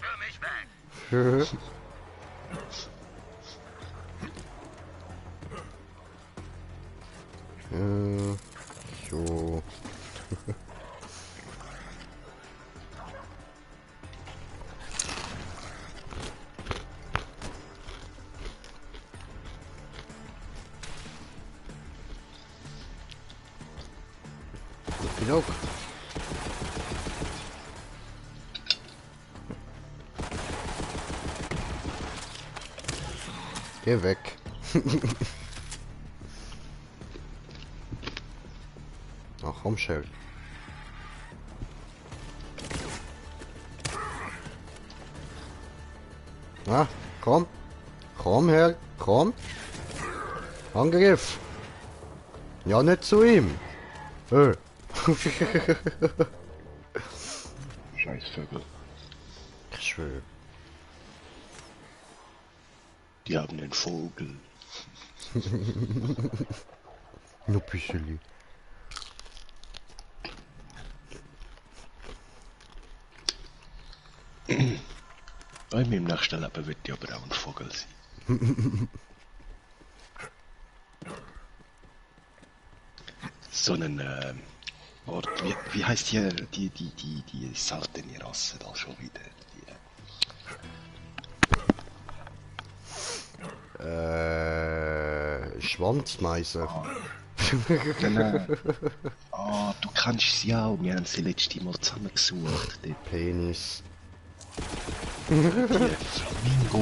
So. Okidok. Geh weg. Ach komm, Shell. Ah, komm. Komm her, komm. Angriff. Ja, nicht zu ihm. Scheiß Vögel. Ich schwöre. Die haben den Vogel. Nur Bücheli. Bei mir im nächsten Leben wird ja aber auch ein Vogel sein. So einen, Ort, wie heißt hier die Sardenirasse da schon wieder? Schwanzmeise. Genau. Ah, du kannst sie auch. Wir haben sie letztes Mal zusammengesucht. Die Penis. Flamingo-Kanie,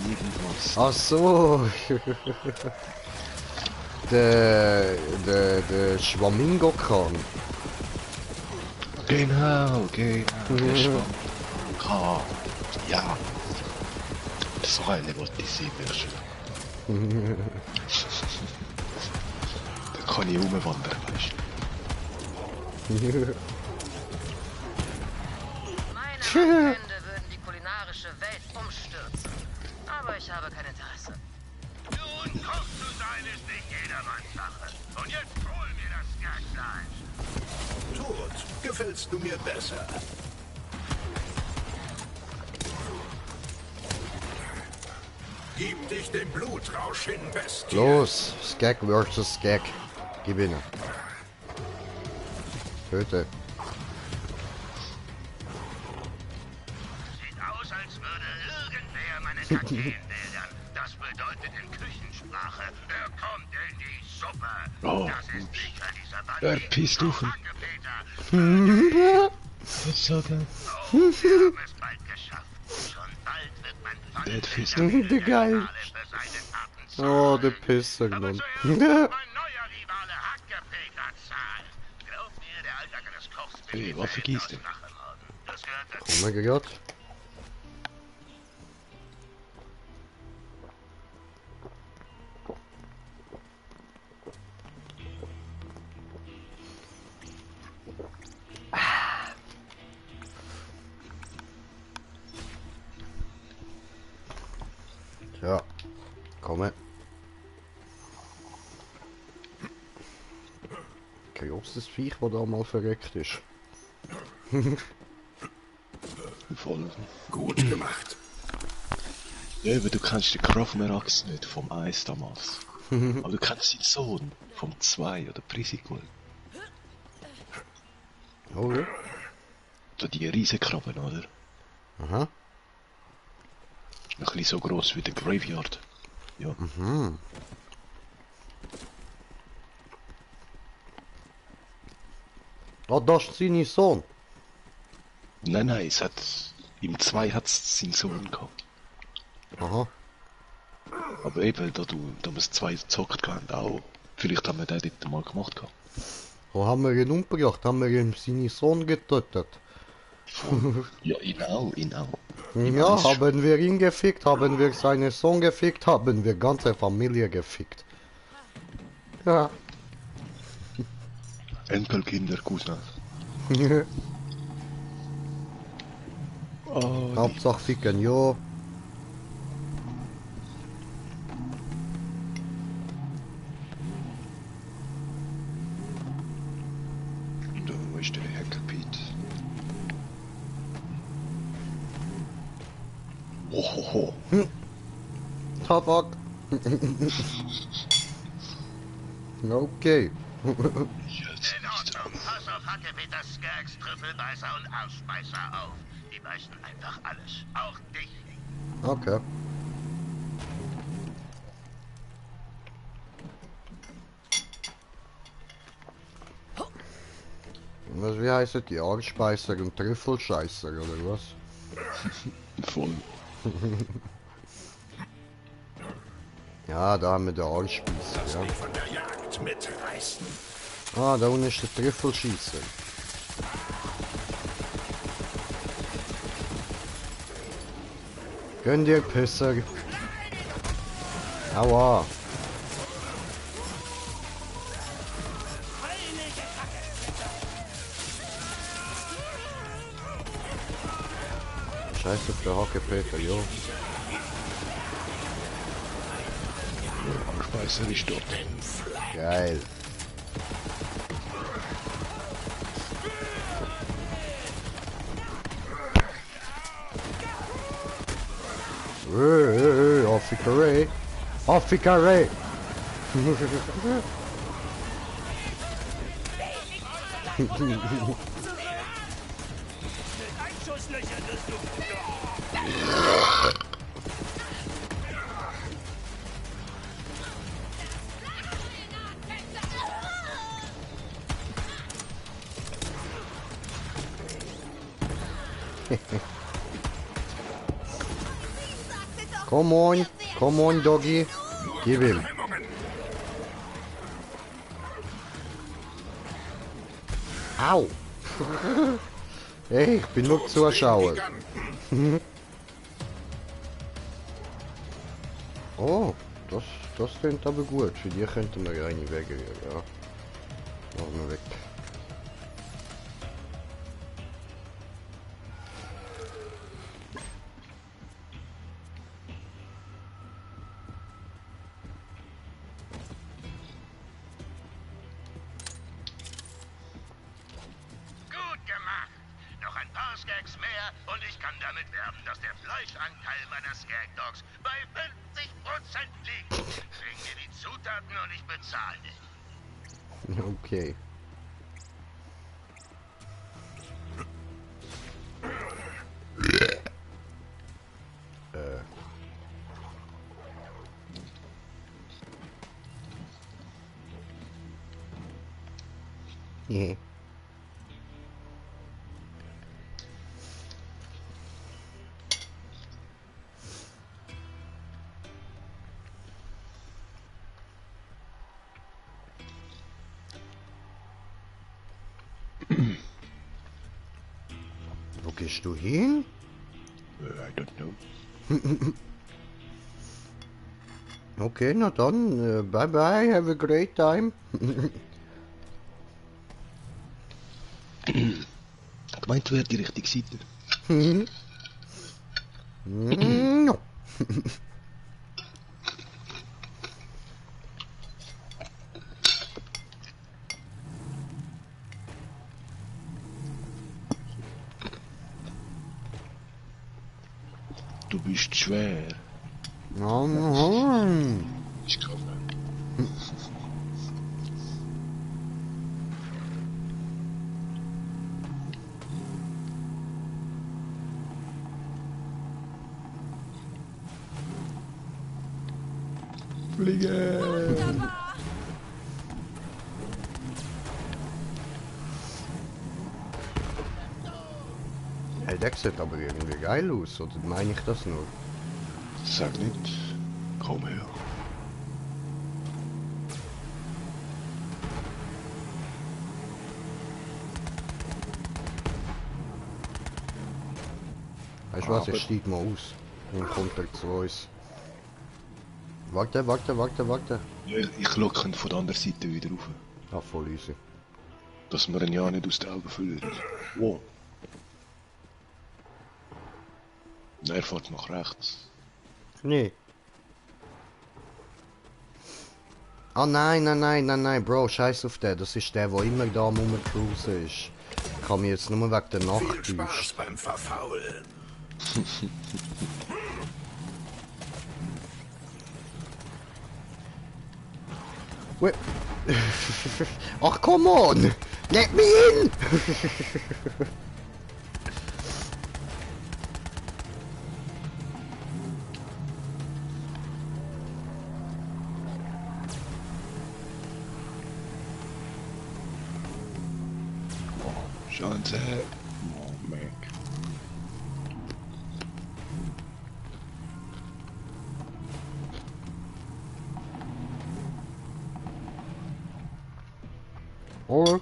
irgendwas. Ach so. der Schwamingo-Kran. Genau. Der Schwamingo-Kran. Ja. So eine wollte ich sehen, da kann ich rumwandern, weißt du. Meine Hände würden die kulinarische Welt umstürzen. Aber ich habe kein Interesse. Nun, Koch zu sein ist nicht jedermanns Sache. Und jetzt hol mir das Skagfleisch. Tot, gefällst du mir besser. Gib dich dem Blutrausch hin, Bestie. Los, Skag versus Skag. Gewinne. Töte. Sieht aus, als würde irgendwer meine Kakteen bildern. Das bedeutet in Küchensprache, er kommt in die Suppe. Oh, das ist sicher dieser Bandit. pisst auf. Was sagt er? Oh, wir haben es bald geschafft. Schon bald wird mein Der pisst. Der geil. Oh, der Pisser genannt. Hey, was vergisst du? Oh mein Gott. Ja, komme. Großes Viech, das da mal verreckt ist. Voll. Gut gemacht. Ja, aber du kennst den Krav Merax nicht vom 1 damals. Aber du kennst seinen Sohn vom 2 oder Prisikul. Oh ja. Da die Riesenkrabben, oder? Aha. Ein bisschen so groß wie der Graveyard. Ja. Mhm. Oh, das ist sein Sohn. Nein, es hat... Im 2 hat es seinen Sohn gehabt. Aha. Aber eben, da wir es 2 gezockt haben, auch. Vielleicht haben wir den dort mal gemacht gehabt. Wo haben wir ihn umgebracht? Haben wir ihm seinen Sohn getötet? Ja, ihn auch. Ja, haben wir ihn gefickt, haben wir seinen Sohn gefickt, haben wir ganze Familie gefickt. Ja. Enkelkinder, Cousins. Oh, Hauptsache ficken, ja. da ist der Hackerpit. Ohoho. Tabak. Okay. In Ordnung. Pass auf Hackepeters Skirks, Trüffelbeißer und Arschbeißer auf. Die beißen einfach alles. Auch dich. Okay. Was, wie heißt das? Die Arschbeißer und Trüffelscheißer, oder was? Voll. Ja, da haben wir den Arschspießer, Lass ja. mich von der Jagd mitreißen. Ah, da unten ist der Trüffelschießer. Gönn dir, Pisser. Aua. Scheiße auf der Hacke, Peter, jo. Arschbeißer ist dort. Geil. Affikaré. Affikaré. Come on, doggy. Give him. Au. Hey, ich bin nur Zuschauer. Oh, das klingt aber gut. Für die könnten wir eine wegrühren, ja. Machen wir weg. Gut gemacht. Noch ein paar Skags mehr und ich kann damit werben, dass der Fleischanteil meiner Skag Dogs bei 50% liegt. Bring mir die Zutaten und ich bezahle dich. Okay. Yeah. Wo gehst du hin? I don't know. Okay, na dann, bye bye, have a great time. Gemeint wäre die richtige Seite. No. Du bist schwer. Ich glaube. Fliegen! Hey, der sieht aber irgendwie geil aus, oder meine ich das nur? Sag nicht. Komm her. Weißt du was, ich steig mal aus. Dann kommt er zu uns. Warte. Ja, ich locke ihn von der anderen Seite wieder rauf. Ah, voll easy. Dass wir ihn ja nicht aus den Augen verlieren. Wow. Er fährt nach rechts. Nee. Ah nein, Bro, scheiß auf den. Das ist der, der immer da am Rumcruisen ist. Ich kann mich jetzt nur wegen der Nacht Viel Spaß beim Verfaulen. Wait. Ach, come on! Let me in! Chance. Oh, Mac. Oh.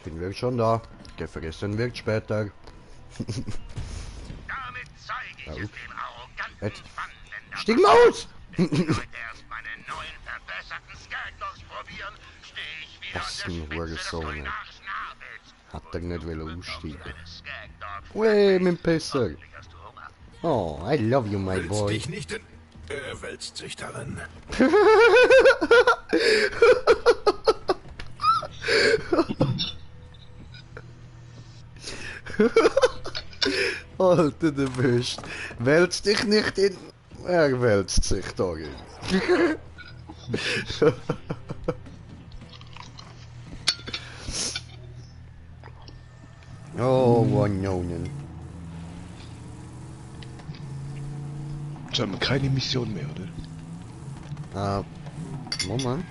Bin wirklich schon da. Gefressen wird später. Damit zeige ich es den arroganten Bannländern. Stieg mal aus! Wenn die Leute erst meine neuen verbesserten Skagdogs probieren, stehe ich wieder Was an ein der Spitze des Hurensohn. kulinarischen Abels. Hat er nicht wollen aussteigen. Eine Skagdog Wey, mein Pisser. Hoffentlich hast du Hunger. Oh, I love you, my Willst boy. dich nicht in... Er wälzt sich darin. Alter, du bist. Wälzt dich nicht in... Er wälzt sich darin. Oh, Wanonen. Jetzt haben wir keine Mission mehr, oder? Moment.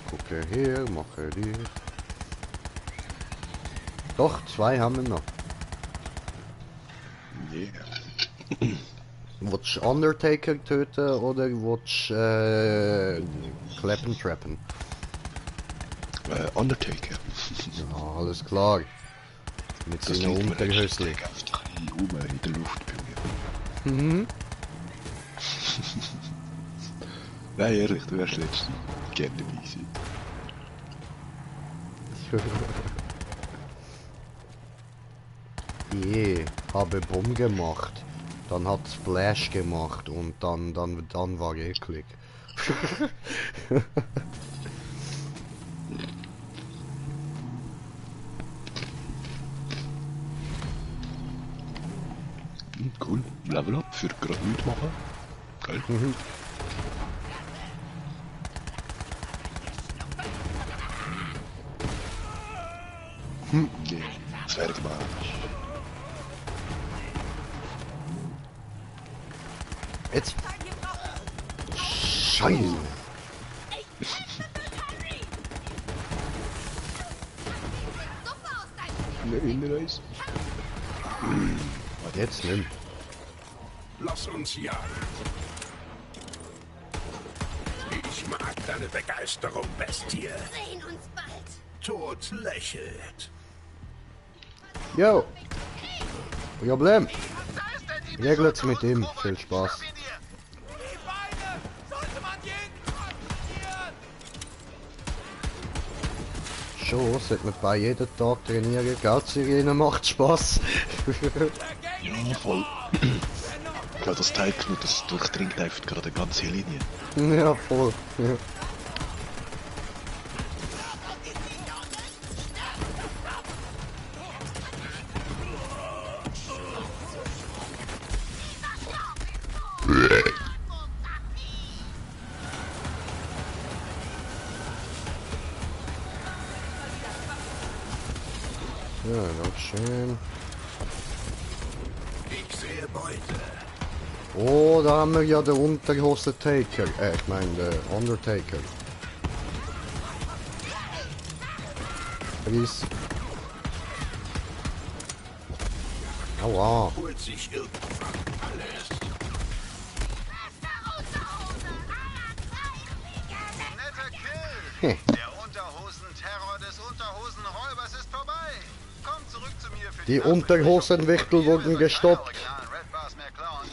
Gucke hier, mache die. Doch, 2 haben wir noch. Yeah. Willst du Undertaker töten oder willst du Clappen trappen? Undertaker. Ja, alles klar. Mit Das seinen liegt mir Unterhöschen. echt einfach ein bisschen in der Luft bei mir. Mhm. Nein, ehrlich, du wärst letztens gerne dabei gewesen. Habe Bomb gemacht. Dann hat Splash gemacht und dann war eklig. Cool. Level up für gerade nichts machen. Geil. Nee, das wäre gemein. Jetzt. Scheiße. Nein, nice. Jetzt nimm. Lass uns jagen. Ich mag deine Begeisterung, Bestie. Sehen uns bald. Tod lächelt. Yo. Problem. Regelt's mit ihm. Viel Spaß. Die Beine! Sollte man jeden transportieren! Schon, sollte man bei jedem Tag trainieren. Geld macht Spaß. Ja, voll. Ja, das Teilknut, das durchdringt einfach gerade eine ganze Linie. Ja, voll. Ja. Ja, ganz schön. Ich sehe Beute. Oh, da haben wir ja den Unterhose-Taker. Ich meine, den Undertaker. Please. Aua. Holt sich irgendwann alles. Netter Kill! Der Unterhosenterror des Unterhosenräubers ist vorbei. Komm zurück zu mir für Die Unterhosenwichtel wurden gestoppt.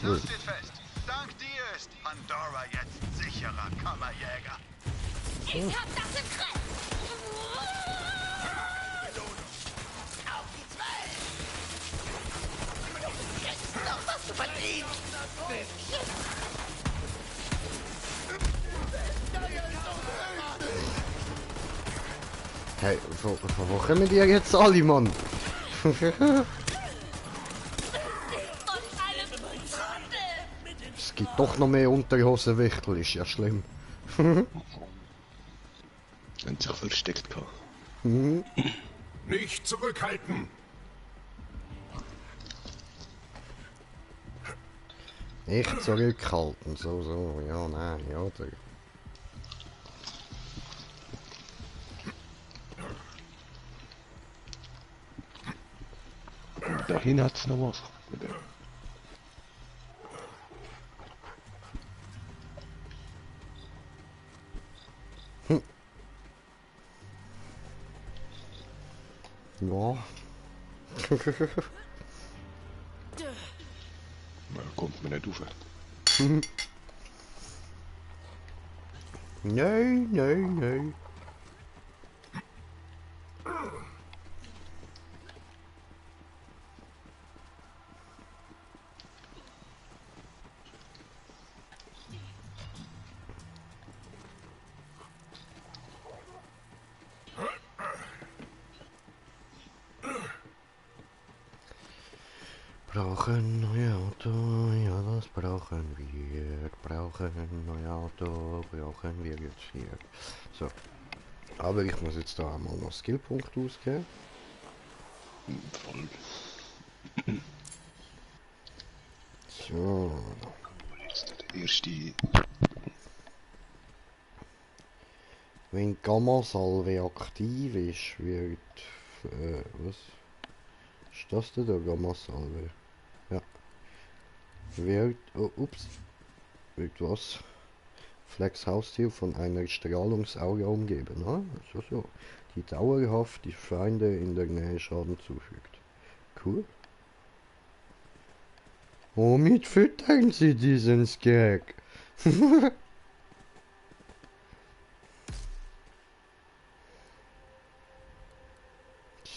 Hm. Steht fest. Dank dir ist Pandora jetzt sicherer Kammerjäger. Ich hab das im Griff! Auf die 12! Du kriegst noch, was du verdienst! Hey, wo kommen die jetzt alle, Mann? Es gibt doch noch mehr Unterhosenwichtel, ist ja schlimm. Haben sich versteckt gehabt. Nicht zurückhalten. Nicht zurückhalten, so, ja, nein, ja, oder? Dahin hat's noch was. Ja. Na, kommt mir nicht rauf. Nein. Brauchen neue Auto, ja das brauchen wir. Brauchen neue Auto, brauchen wir jetzt hier. So. Aber ich muss jetzt da einmal noch Skillpunkt ausgeben. Voll. So. Jetzt der erste. Wenn Gamma-Salve aktiv ist, wird... was? Ist das denn der Gamma-Salve? Ja. Wird... Oh, ups. Wird was? Flex Haustier von einer Strahlungsaura umgeben, ne? So. Die dauerhaft die Feinde in der Nähe Schaden zufügt. Cool. Womit füttern Sie diesen Skag?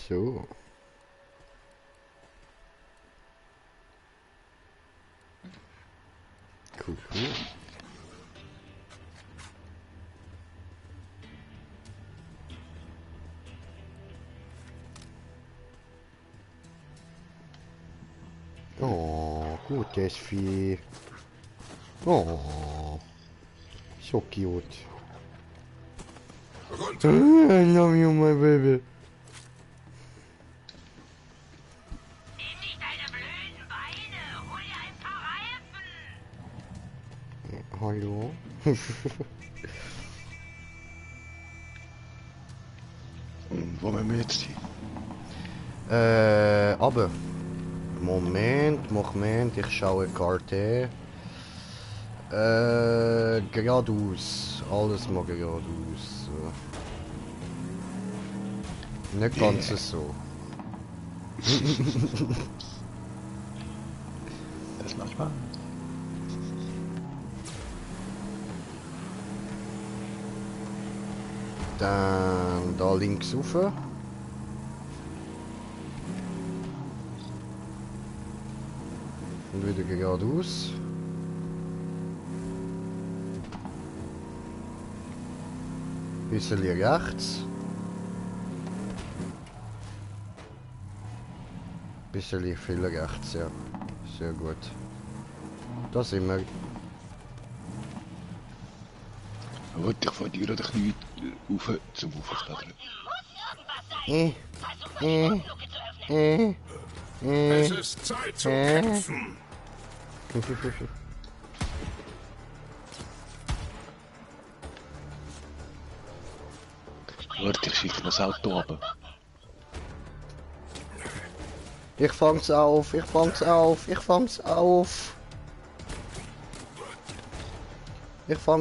So. Cool. Oh, gutes Vieh. Oh, so cute. Runter. I love you, my baby. Nimm nicht deine blöden Beine. Hol dir ein paar Reifen. Hallo? Wo wollen wir jetzt hin? Aber Moment, ich schaue Karte. Geradeaus. Alles mal geradeaus. Nicht ganz so. Das macht Spaß. Dann da links rauf. Und wieder geradeaus. Bisschen rechts. Bisschen viel rechts, ja. Sehr gut. Da sind wir. Warte, ich fahr dir gerade ein bisschen rauf zum Aufklettern. Es ist Zeit zu kämpfen. Warte, ich schicke das Auto runter. Ich fang's auf. Ich fang's auf. Ich fang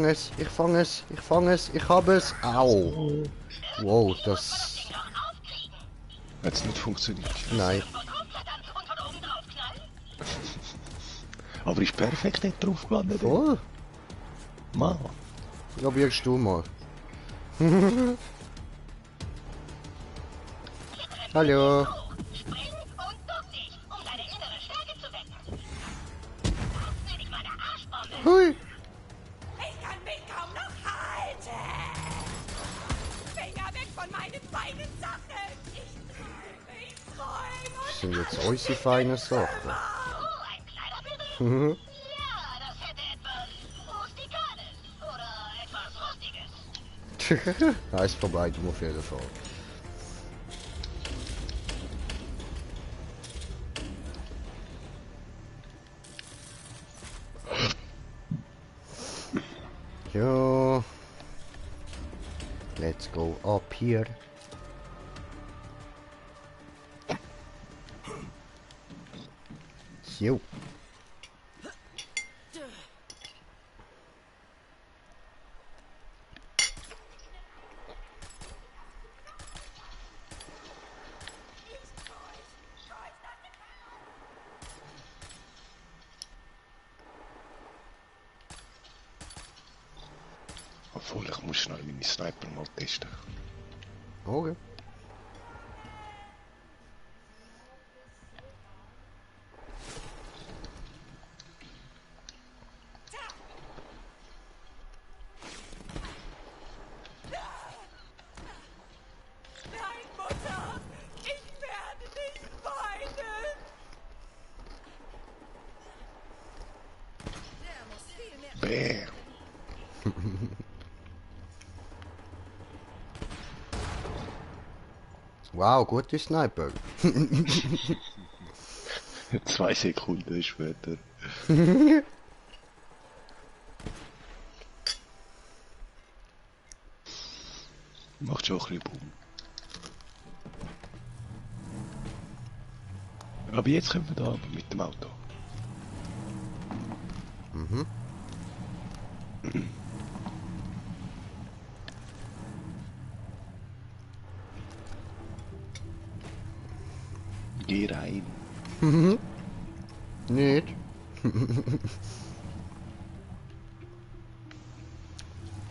es. Ich hab es. Au. Wow, das... Hat's nicht funktioniert? Nein. Aber ist perfekt nicht drauf gelandet. Voll. Mann. Probierst du mal. Hallo. Hui. Ich kann mich kaum noch halten. Finger weg von meinen feinen Sachen. Ich träume. Das sind jetzt unsere feinen Sachen. Ja, das hätte etwas Rustikales oder etwas Rustiges. Nice vorbei, du auf jeden Fall. Ja. Let's go up here. Jo. Obwohl, ich muss schnell meine Sniper mal testen. Okay. Nein, Mutter. Ich werde nicht weinen. Der muss viel mehr. Bam! Wow, gute Sniper. 2 Sekunden später. Macht schon ein bisschen Boom. Aber jetzt können wir da mit dem Auto. Mhm. Geh rein. Mhm. Nicht.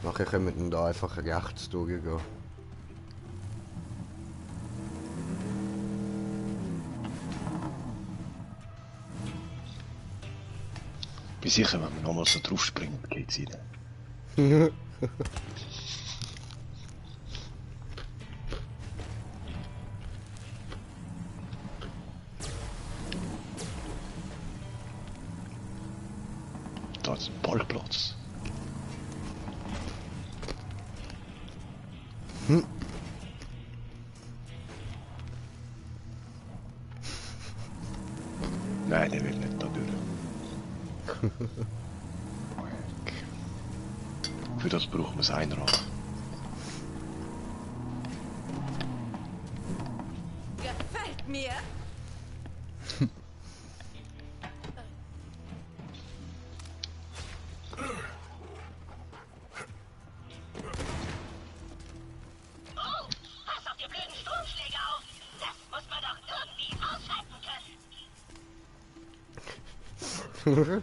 Nachher können wir dann da einfach rechts durchgehen. Bin sicher, wenn wir nochmal so drauf springen, geht's rein. Da ist ein Parkplatz. Nein, der will nicht da durch. Für das brauchen wir das Einrad. Gefällt mir. Oh, pass auf die blöden Stromschläge auf. Das muss man doch irgendwie ausschalten können.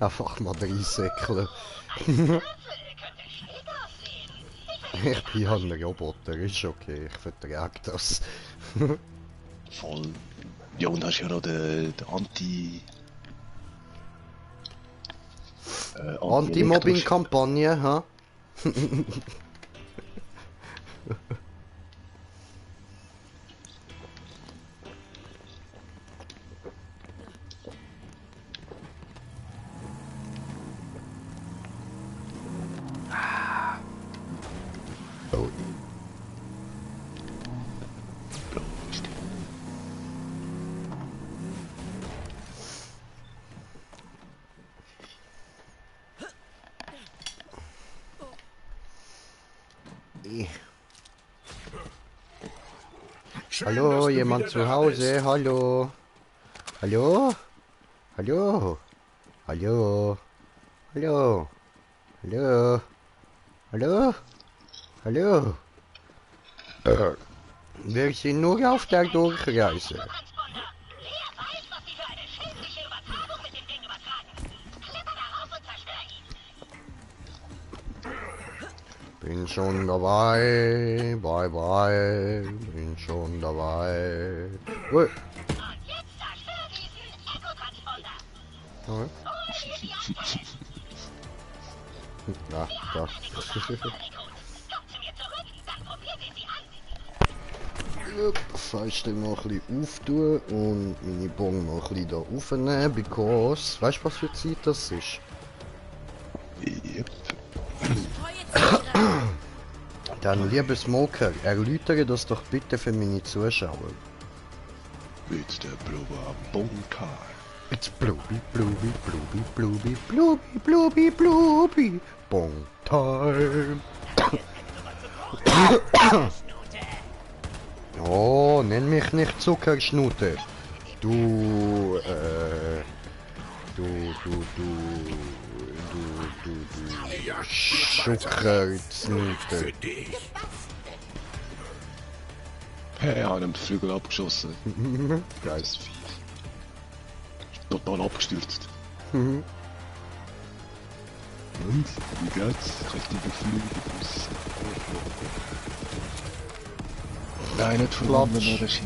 Einfach mal reinsäckeln. Ich bin ja ein Roboter, ist okay, ich vertrage das. Voll. Ja, und hast ja noch den Anti-Mobbing-Kampagne, ha? Oh. Schön, Hallo, dass du jemand wieder zu da Hause? bist. Hallo? Hallo? Hallo? Hallo? Hallo? Hallo? Hallo? Hallo? Wir sind nur auf der Durchreise. Bin schon dabei, bye bye, bin schon dabei. Ui. Ja, da. Fenster noch ein bisschen auftun und meine Bon noch ein bisschen da aufnehmen, because, weißt du, was für Zeit das ist? Yep. Dann, lieber Smoker, erläutere das doch bitte für meine Zuschauer. It's the Blubber Bontar. It's Bluby, Bluby, Bluby, Bluby, Bluby, Bluby, Bluby, Bon Time. Oh, nenn mich nicht Zuckerschnute. Du Zuckerschnute. Für dich. Hey, er hat ihm den Flügel abgeschossen. Geil. Das Vieh. Total abgestürzt. Mhm. Und? Wie geht's? Richtige Flügel aus. Nein, nicht verwandelt oder shit.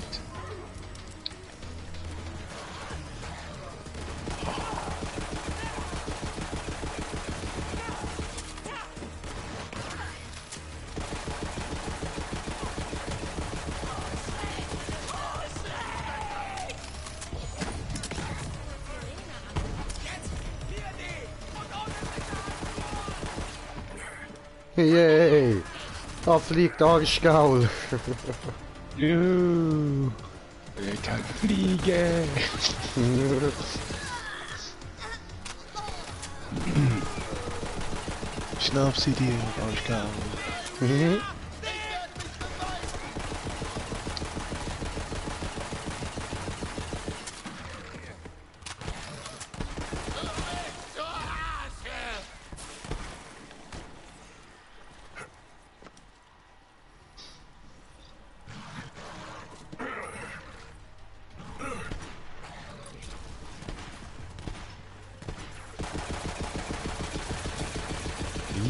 Yay! Da fliegt Arschgaul. Juhu! Ich kann fliegen! Schnapp sie dir, Arschgaul!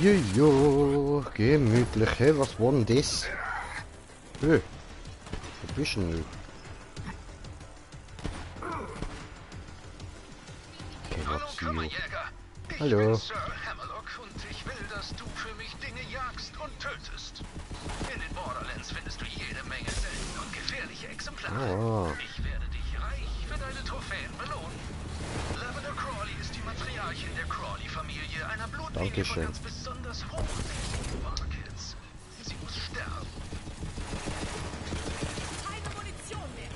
Jojo, gemütlich, hey, was war denn das? Hey, wo bist denn du? Okay, was hier? Hallo. Sir Hammerlock und ich will, dass du für mich Dinge jagst und tötest. In den Borderlands findest du jede Menge seltene und gefährliche Exemplare. Ah. Ich werde dich reich für deine Trophäen belohnen. Lavender Crawley ist die Matriarchin der Crawley-Familie, einer Blutlinie Dankeschön. von ganz besonders hochwertigen Barkids. Sie muss sterben. Keine Munition mehr.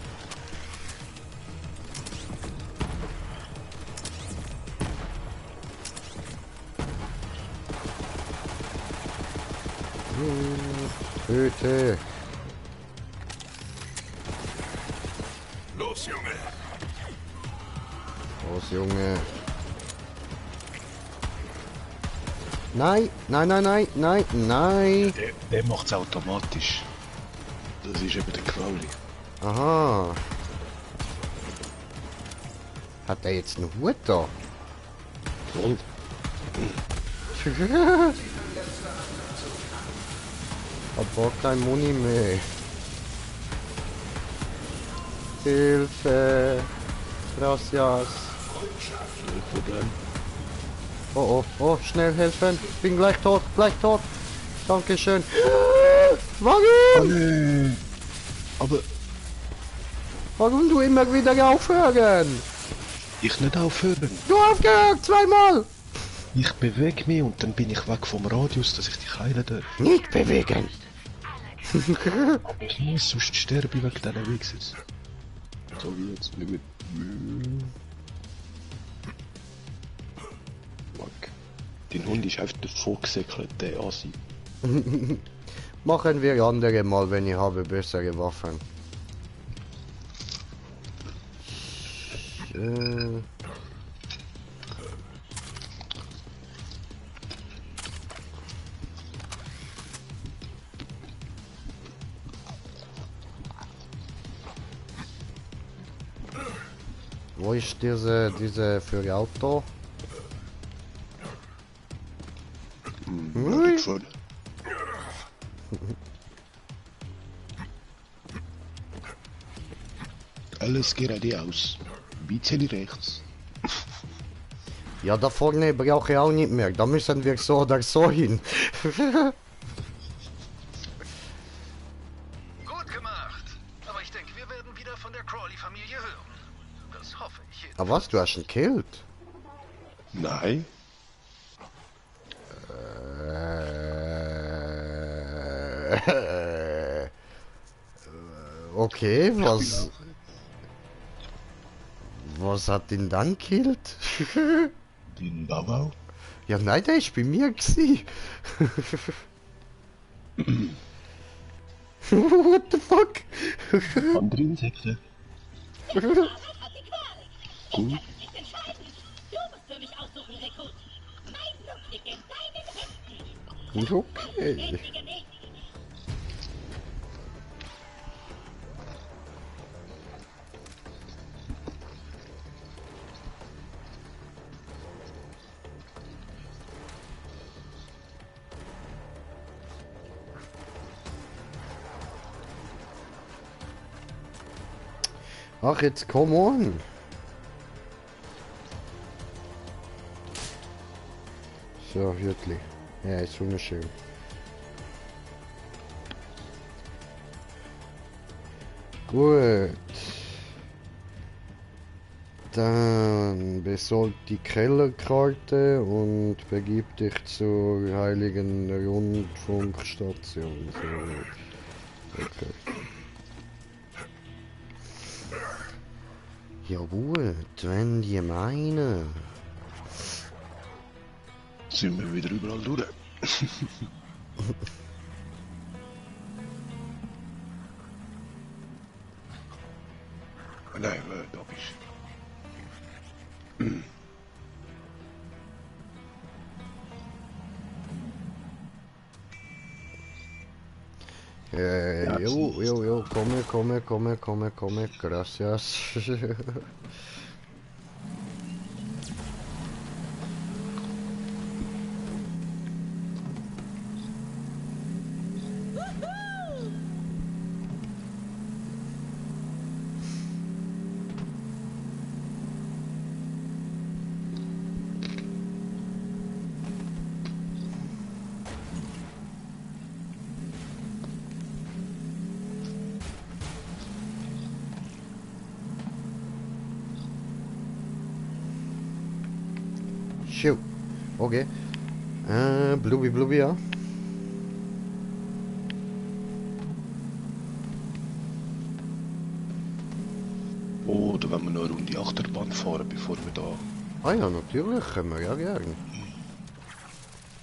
Töte. Los, Junge. Los, Junge. Nein, nein, nein, nein, nein, nein. Der macht's automatisch. Das ist eben der Crowley. Aha. Hat er jetzt einen Hut da? Voll. Aber kein Muni mehr. Hilfe. Gracias. Oh, oh, oh, schnell helfen. Bin gleich tot, gleich tot. Dankeschön. Warum? Aber Warum du immer wieder aufhören? ich nicht aufhören. Du aufgehört, zweimal. Ich bewege mich und dann bin ich weg vom Radius, dass ich dich heilen darf. Nicht bewegen. Aber ich muss, sonst sterbe ich wegen diesen Wichsers. So wie jetzt. Fuck. Dein Hund ist einfach davon gesäckelt, der Assi. Machen wir andere mal, wenn ich habe bessere Waffen. Wo ist diese für Auto? Ui. Alles geradeaus. Bisschen rechts. Ja, da vorne brauche ich auch nicht mehr. Da müssen wir so oder so hin. Gut gemacht. Aber ich denke, wir werden wieder von der Crawley-Familie hören. Das hoffe ich. Aber was, du hast ihn gekillt? Nein. Okay, was... Was hat ihn dann gekillt? Den Bauau? Ja, nein, der ist bei mir gsi. What the fuck? Andere Insekten. Gut. Okay. Ach, jetzt come on. So, wirklich. Ja, ist wunderschön. Gut. Dann besorg die Kellerkarte und begib dich zur heiligen Rundfunkstation. So. Okay. Ja gut, wenn die meinen. Sind wir wieder überall durch. Nein, da bist du. Jo, komme, gracias. Shoot. Okay. Blubi, ja. Oder wenn wir noch eine Runde Achterbahn fahren, bevor wir da... Ah ja, natürlich, können wir ja gerne.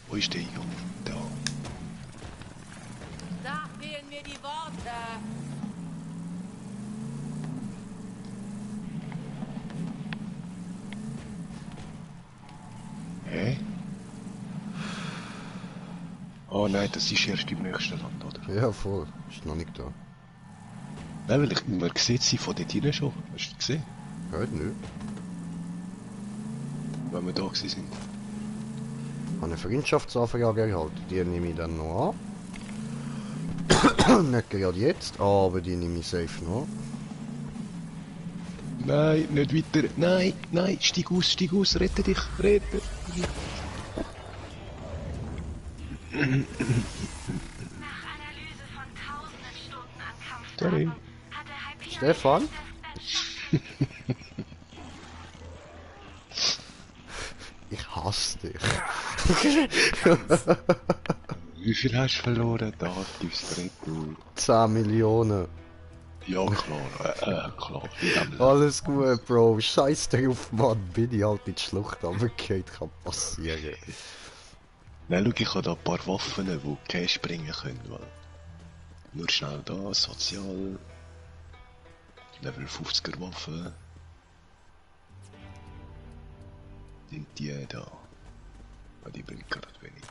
Wo ist der Eingang? Da. Da fehlen mir die Worte. Hä? Oh nein, das ist erst im nächsten Land, oder? Ja, voll. Ist noch nicht da. Nein, weil man sieht sie von dort hinten schon. Hast du gesehen? Heute nicht. Wenn wir da gewesen sind. Ich habe eine Freundschaftsanfrage erhalten. Die nehme ich dann noch an. Nicht gerade jetzt, aber die nehme ich safe noch an. Nein, nicht weiter. Nein, steig aus, rette dich, rette. Sorry. Stefan? Ich hasse dich. Wie viel hast du verloren? Da gibst du Retour. 10 Millionen. Ja, klar, klar. Alles gut, Bro. Scheiß drauf, Mann. Bin ich halt in die Schlucht runtergefallen, kann passieren. Nein, schau, ich habe da ein paar Waffen, die Cash bringen können. Weil nur schnell da, sozial. Level 50er Waffen. Sind die da? Ah, die bringt gerade wenig.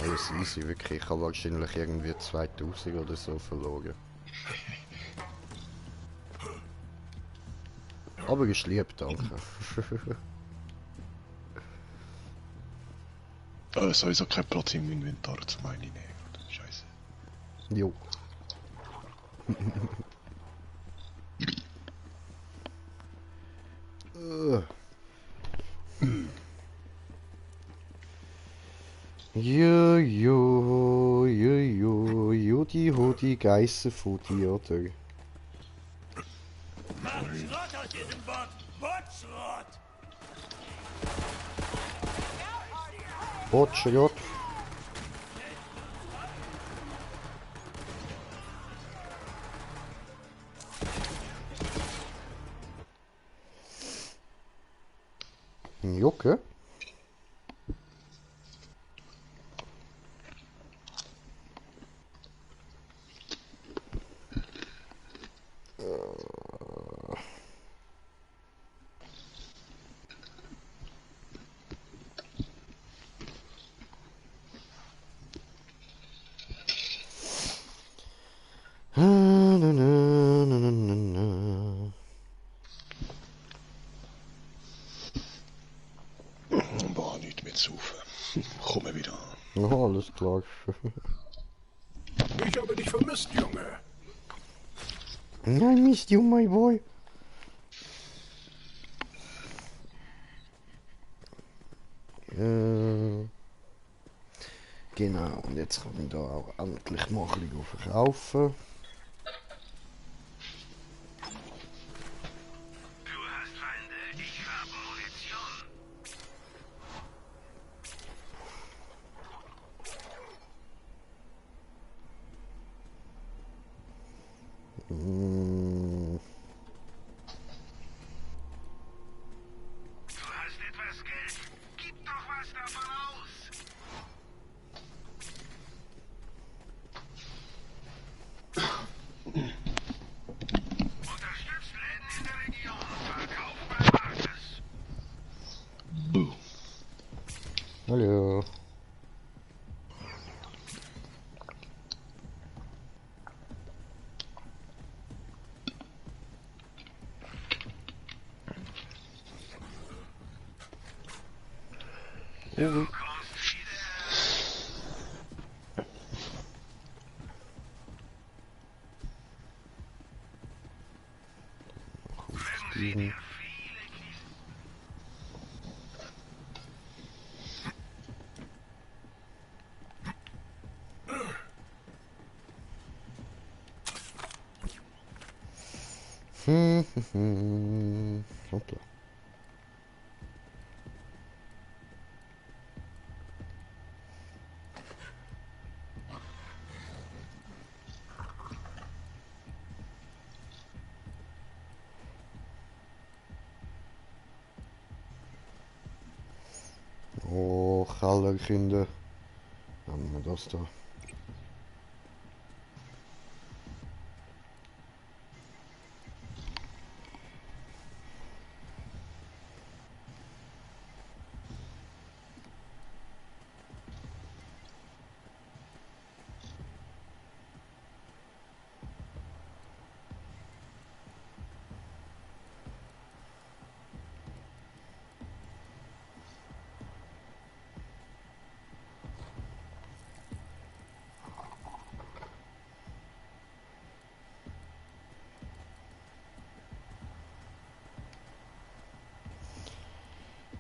Alles easy, wirklich. Ich habe wahrscheinlich irgendwie 2000 oder so verloren. Aber ist lieb, danke. Sowieso kein Platz im Inventar zu meine nehmen. Scheiße. Jo. Judi, Hudi, Geissen, Fudi, oder? Macht Schrott aus diesem Boot! Bootschrott! Botschrott. Jocke? Boah, nicht mehr zu. Komme wieder. Ja, alles klar. Ich habe dich vermisst, Junge. I missed you, my boy. Genau, und jetzt kann ich da auch endlich mal ein bisschen verkaufen. Du hast Feinde, ich habe Munition. Du hast etwas Geld. Gib doch was davon aus. Unterstützt Läden in der Region. Verkauft bei Marktes. Boo. Hallo. Du kommst wieder. Wenn sie dir viele Kisten. Hoppla. Oh, Gallerkinder. Haben wir das da?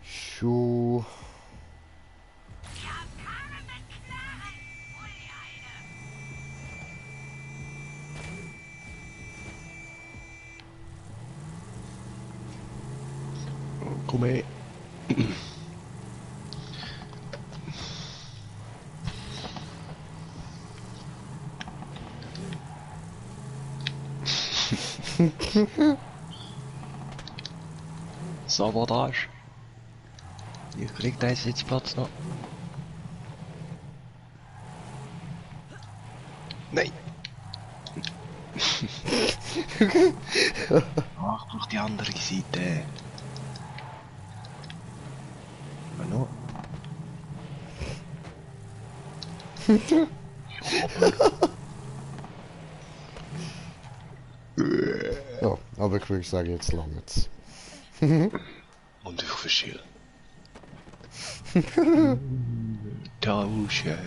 Schuh. Komm her. Sabotage. Ihr kriegt einen Sitzplatz noch. Nein! Ach, durch die andere Seite. Hallo? Ja, aber ich würde sagen, jetzt langt's. Und ich verschiel. Tauschen.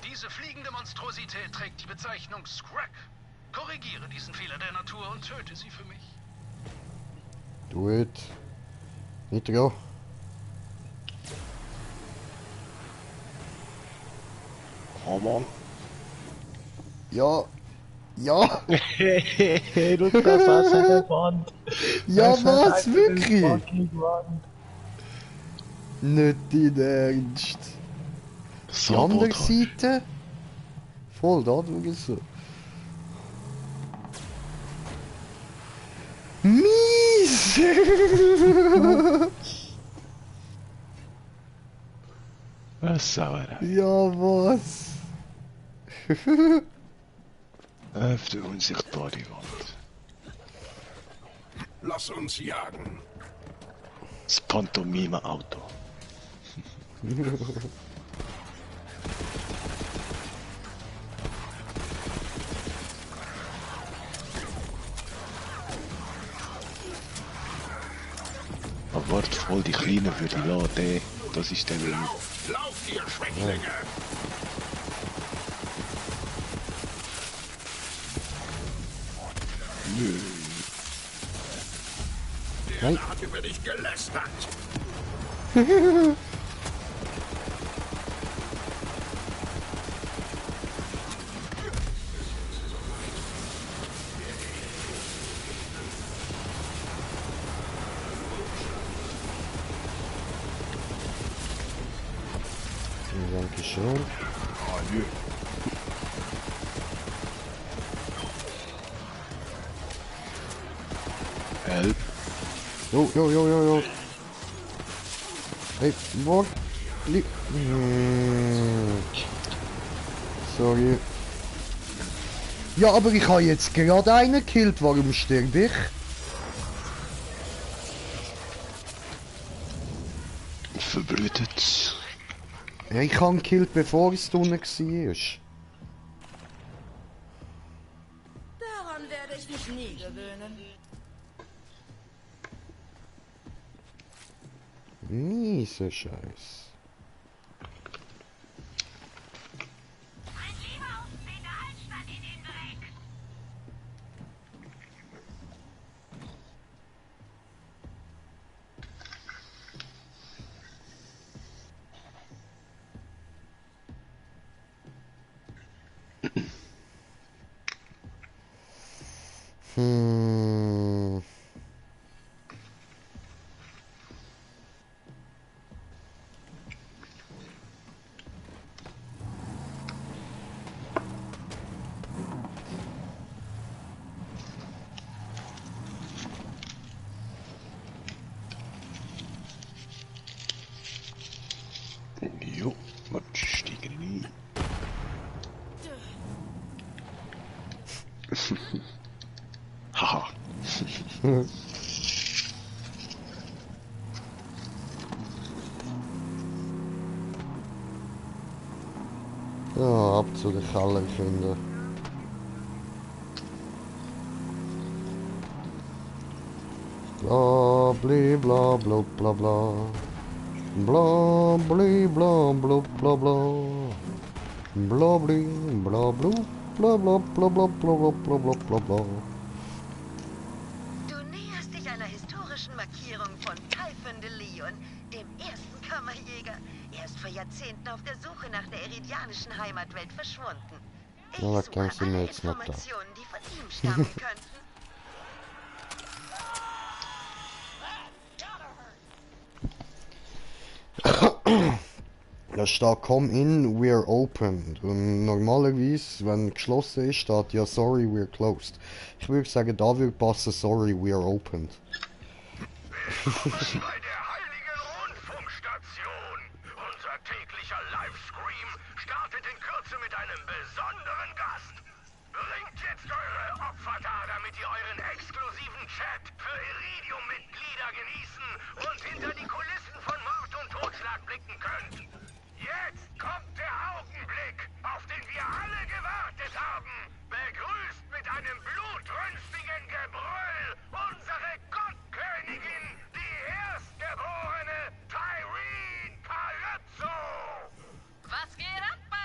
Diese fliegende Monstrosität trägt die Bezeichnung Scrag. Korrigiere diesen Fehler der Natur und töte sie für mich. Do it. Nitro. Come on. Ja. Ja. Du das hast an der Wand. Ja, Das was? hat Wirklich? eine fucking Wand. Nicht dein Ernst. Die andere Seite? Voll, da drüben so. Mies! Was sauer. Ja, was? Öffne unsichtbare Wand. Lass uns jagen. Das Pantomime-Auto. Aber warte, voll die Kleinen würde ich lassen. Das ist der Weg. Lauft, ihr Schwächlinge! Nö. Der hat über dich gelästert. Dankeschön. Help. Jo. Hey, what? Sorry. Ja, aber ich habe jetzt gerade einen gekillt. Warum sterbe ich? Verbrütet. Ja, ich habe ihn gekillt, bevor es unten war. Daran werde ich mich nie gewöhnen. Miese Scheiß. Mein lieber Peter, Altstadt in den Dreck. Jo, was stiegen nie. Haha. Ja, ab zu den Kellerkindern. Bla bli bla bla bla bla. Bla bli bla bla bla bla. Bla bli bla bla bla bla bla bla bla bla bla bla bla. Du näherst dich einer historischen Markierung von Typhon de Leon, dem ersten Kammerjäger. Er ist vor Jahrzehnten auf der Suche nach der iridianischen Heimatwelt verschwunden. Ich Ja, suche kannst du mir alle jetzt nicht da. Informationen, die von ihm stammen könnten. Da steht come in, we're open. Und normalerweise, wenn geschlossen ist, steht ja sorry, we're closed. Ich würde sagen, da würde passen sorry, we're opened. Bei der heiligen Rundfunkstation. Unser täglicher Livestream startet in Kürze mit einem besonderen Gast. Bringt jetzt eure Opfer da, damit ihr euren exklusiven Chat für Iridium mit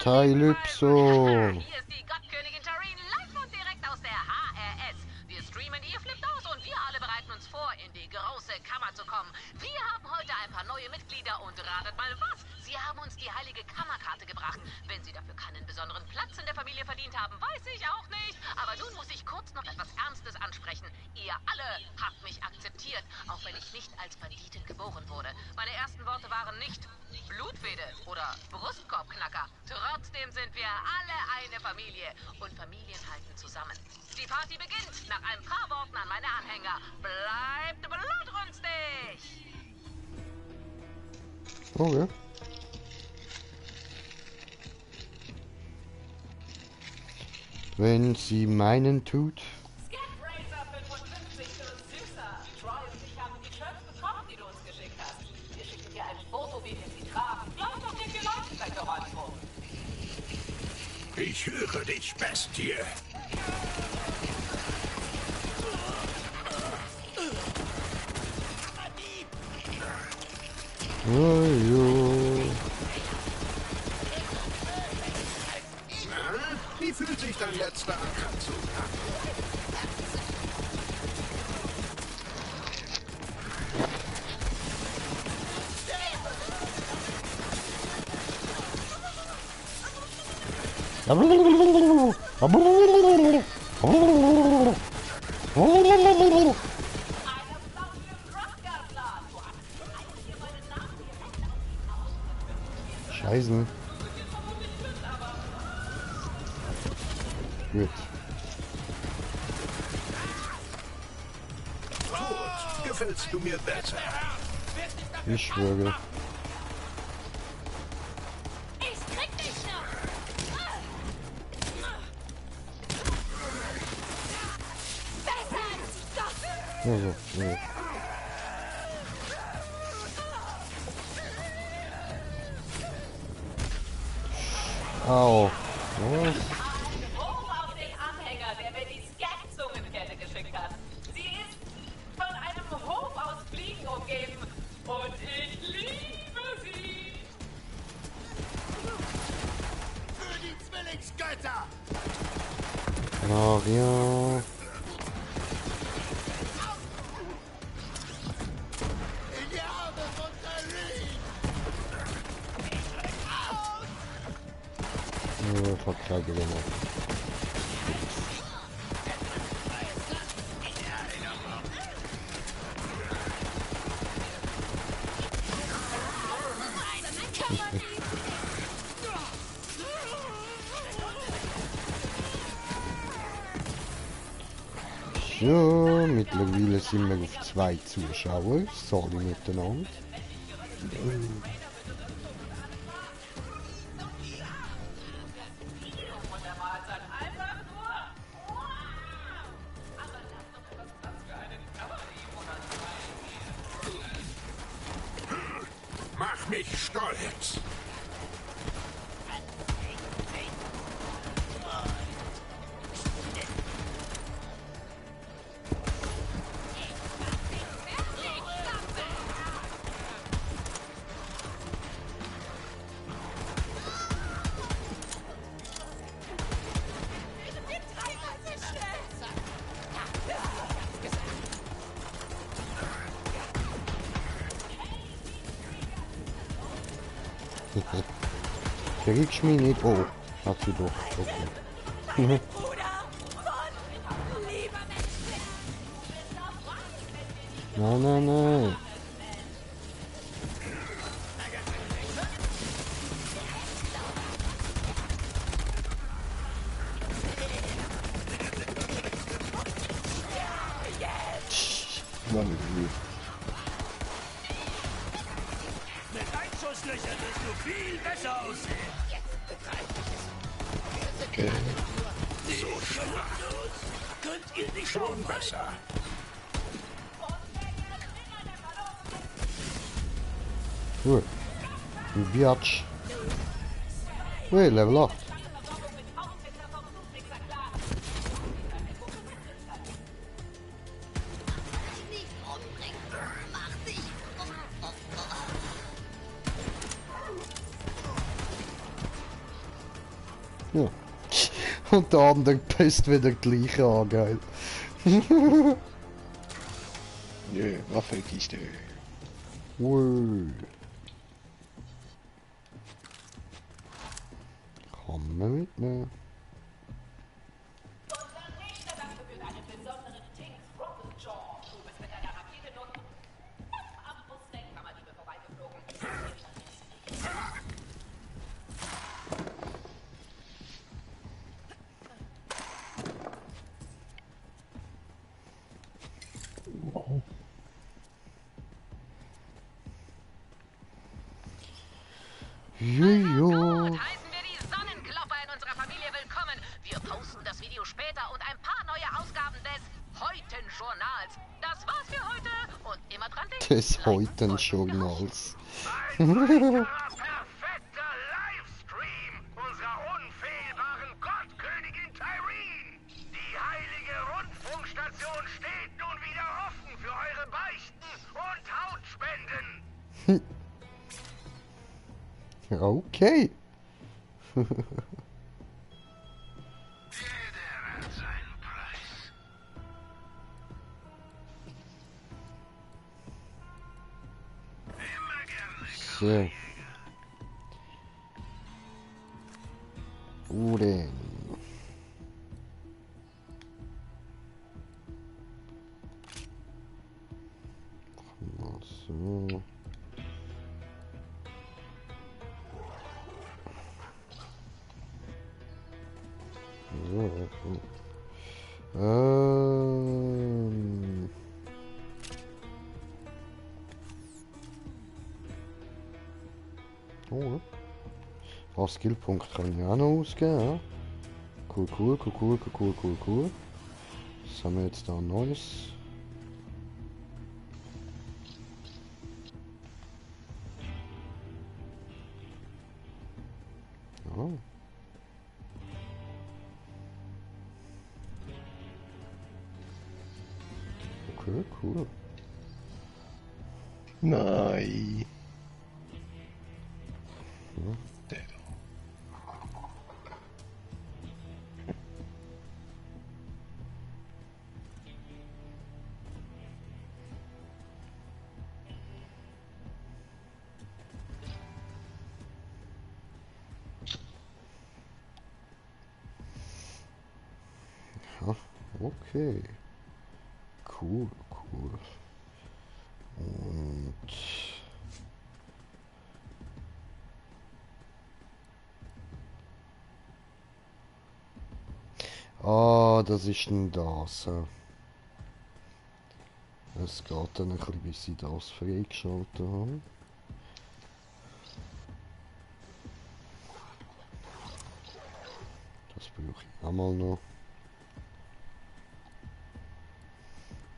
Calypso. Hier ist die Gottkönigin Tareen live und direkt aus der HRS. Wir streamen, ihr flippt aus und wir alle bereiten uns vor, in die große Kammer zu kommen. Wir haben heute ein paar neue Mitglieder und ratet mal was? Sie haben uns die heilige Kammerkarte gebracht. Wenn Sie dafür keinen besonderen Platz in der Familie verdient haben, weiß ich auch nicht. Aber nun muss ich kurz noch etwas Ernstes ansprechen. Ihr alle habt mich akzeptiert, auch wenn ich nicht als Banditin geboren wurde. Meine ersten Worte waren nicht Blutfede oder Brustkorbknacker. Trotzdem sind wir alle eine Familie und Familien halten zusammen. Die Party beginnt nach ein paar Worten an meine Anhänger. Bleibt blutrünstig! Okay. Wenn sie meinen tut. Scatracer 55 für uns süßer. Troy und ich haben die Shirts bekommen, die du uns geschickt hast. Wir schicken dir ein Foto, wie wir sie tragen. Glaub doch den Geräuschen bei Geräuschung. Ich höre dich, Bestie. Oh, jo. Na, wie fühlt sich dein letzter Ackerzug an? Scheiße. Gut. Gut, gefällst du mir besser? Ich schwöre. Ich krieg dich noch! Besser als das! Also, nee. Au. Was? Hoch auf den Anhänger, der mir die Scat-Zungenkette geschickt hat. Sie ist von einem Hof aus Fliegen umgeben. Und ich liebe sie. Für die Zwillingsgötter! Ach ja. In die Arme von Tareen! Verklage gemacht. So, mittlerweile sind wir auf 2 Zuschauer. Sorry miteinander. Mach mich stolz. Kriegst mich nicht? Oh, hat sie doch. Okay. Nein, nein, nein. Mit Einschusslöchern wirst du viel besser aussehen. Okay. So schwach. Könnt ihr nicht Schon besser. Gut. Biatch. Ui, Level 8. Und der andere passt wieder gleich an, geil. Nö, Waffenkiste. Ui. Kann man mitnehmen. Unser nächster Dank gebührt einen besonderen Tings Rocketjaw. Du bist mit deiner Rakete nun am Mustang-Kammerliebe vorbeigeflogen. Jojo. Heißen wir die Sonnenklopper in unserer Familie willkommen. Wir posten das Video später und ein paar neue Ausgaben des Heuten-Journals. Das war's für heute und immer dran denken. Des Heuten-Journals. Perfekter Livestream unserer unfehlbaren Gottkönigin Tyreen. Die heilige Rundfunkstation steht nun wieder offen für eure Beichten und Hautspenden. Okay. Jeder hat seinen Preis. Immer gerne, So. Uhren. So. Oh. Ein Skillpunkt kann ich auch noch ausgeben. Ja? Cool. Was haben wir jetzt da Neues? Ja. Okay, cool. Nein. Ja. Der da. Ja, okay. Cool. Und das ist denn das. Es geht dann ein bisschen, bis ich das freigeschaltet habe. Das brauche ich auch mal noch.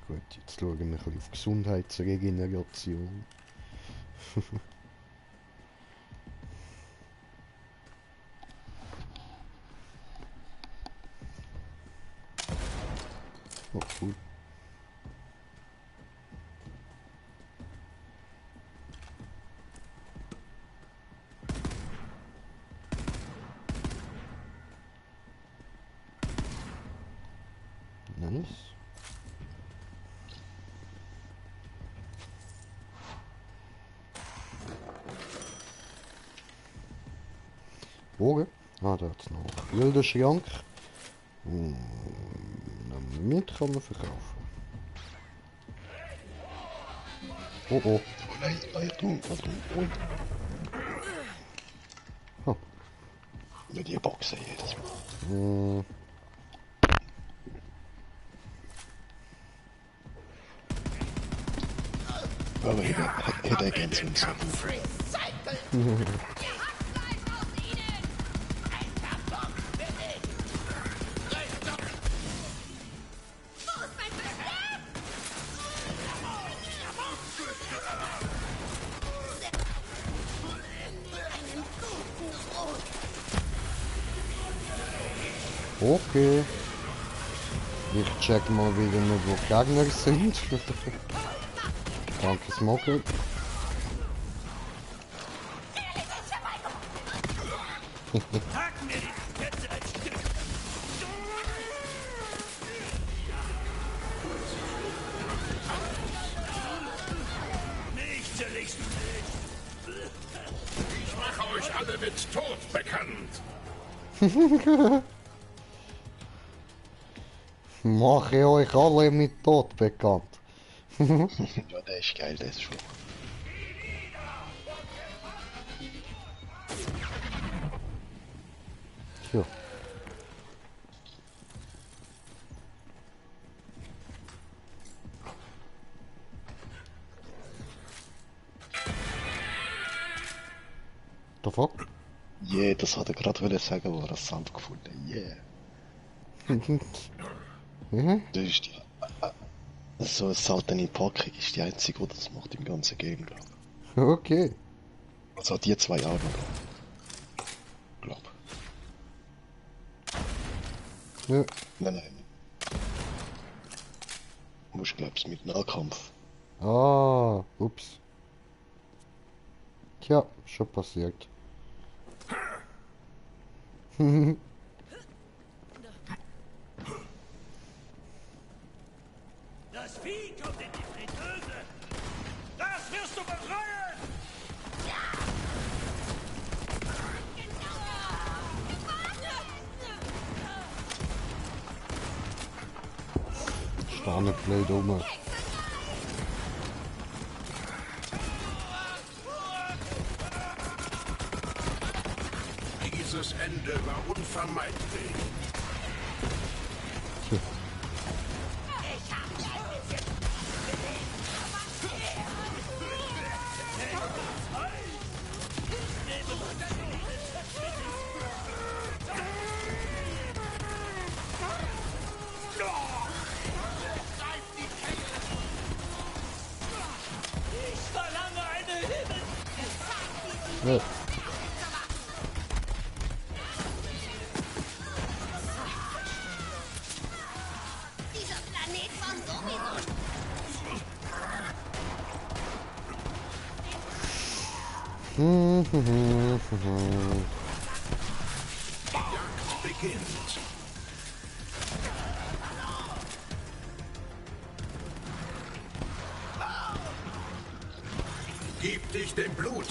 Gut, jetzt schauen wir ein bisschen auf Gesundheitsregeneration. Oh, cool. Nice. Bogen? Ah, da hat's noch. Wilder Schrank. Damit kann man verkaufen. Oh. Oh nein, du. Oh. Ja, die Boxen jedes Mal. Aber hätte er gern so einen Sachen. Okay. Ich check mal wieder nicht, wo die Gegner sind. Danke, Smoker. Mache euch alle mit Tod bekannt. Ja, der ist geil, der ist schon. Ja. Der fuck? Yeah, das hat er gerade sagen, wo er das Sand gefunden hat. Yeah. Das ist die... So eine seltene Packung ist die einzige, die das macht im ganzen Game, glaube ich. Okay. Also die 2 Jahre, glaube ich. Ja. Nein. Du musst, glaubst mit Nahkampf. Ah, ups. Tja, schon passiert. Das Vieh kommt in die Fritteuse! Das wirst du bereuen! Steh nicht blöd rum. Dieses Ende war unvermeidlich. Tja. Ich verlange eine Himmel... Ja. Dieser Planet war sowieso... Jagd beginnt. Gib dich dem Blut.